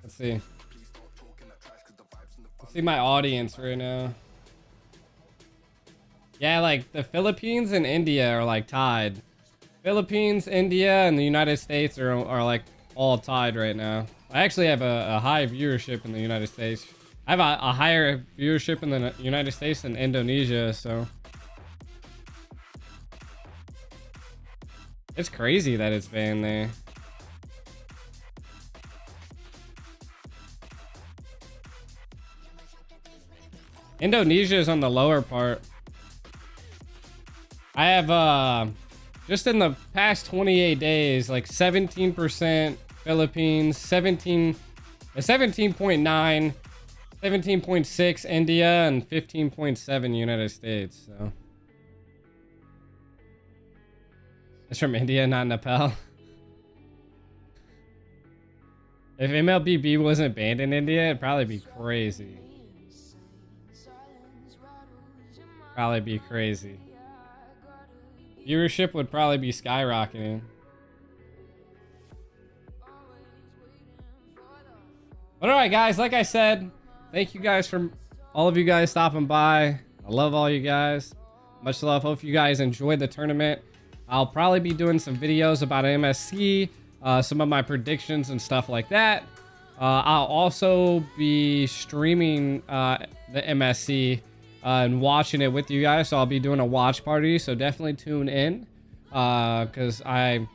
[SPEAKER 1] Let's see. Let's see my audience right now. Yeah, like the Philippines and India are like tied. Philippines, India, and the United States are like all tied right now. I actually have a high viewership in the United States. I have a higher viewership in the United States than Indonesia, so. It's crazy that it's banned there. Indonesia is on the lower part. I have, just in the past 28 days, like 17% Philippines, 17.9, 17.6 India, and 15.7 United States, so. It's from India, not Nepal. If MLBB wasn't banned in India, it'd probably be crazy. Probably be crazy. Viewership would probably be skyrocketing. But alright guys, like I said, thank you guys for all of you guys stopping by. I love all you guys. Much love. Hope you guys enjoyed the tournament. I'll probably be doing some videos about MSC, some of my predictions and stuff like that. I'll also be streaming the MSC and watching it with you guys, so I'll be doing a watch party, so definitely tune in, because I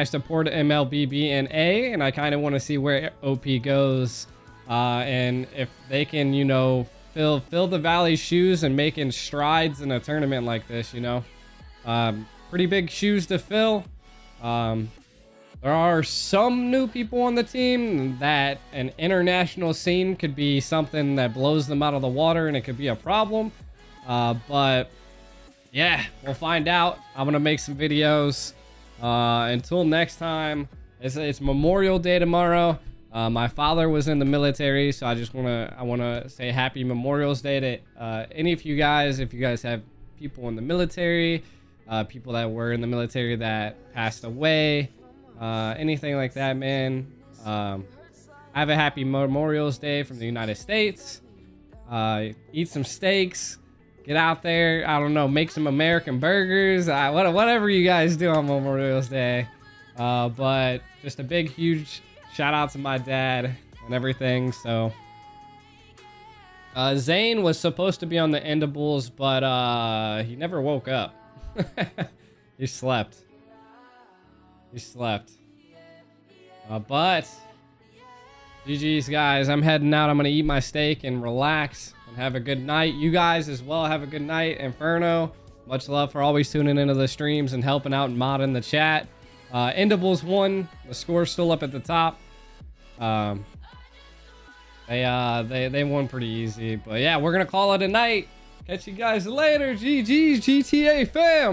[SPEAKER 1] support MLBB and A, and I kind of want to see where OP goes, and if they can, you know, fill the Valley's shoes and making strides in a tournament like this, you know. Pretty big shoes to fill. There are some new people on the team that an international scene could be something that blows them out of the water and it could be a problem. But yeah, we'll find out. I'm gonna make some videos. Until next time, it's Memorial Day tomorrow. My father was in the military, so I wanna say Happy Memorial's Day to any of you guys. If you guys have people in the military, people that were in the military that passed away, anything like that, man. Have a happy Memorial's Day from the United States. Eat some steaks, get out there, I don't know, make some American burgers, whatever you guys do on Memorial's Day. But just a big huge shout out to my dad and everything. So Zane was supposed to be on the Endables, but he never woke up. He slept. But GG's guys, I'm heading out. I'm gonna eat my steak and relax and have a good night. You guys as well have a good night. Inferno, much love for always tuning into the streams and helping out and modding the chat. Endables won. The score's still up at the top. They won pretty easy, but yeah, we're gonna call it a night. Catch you guys later. GG's GTA fam.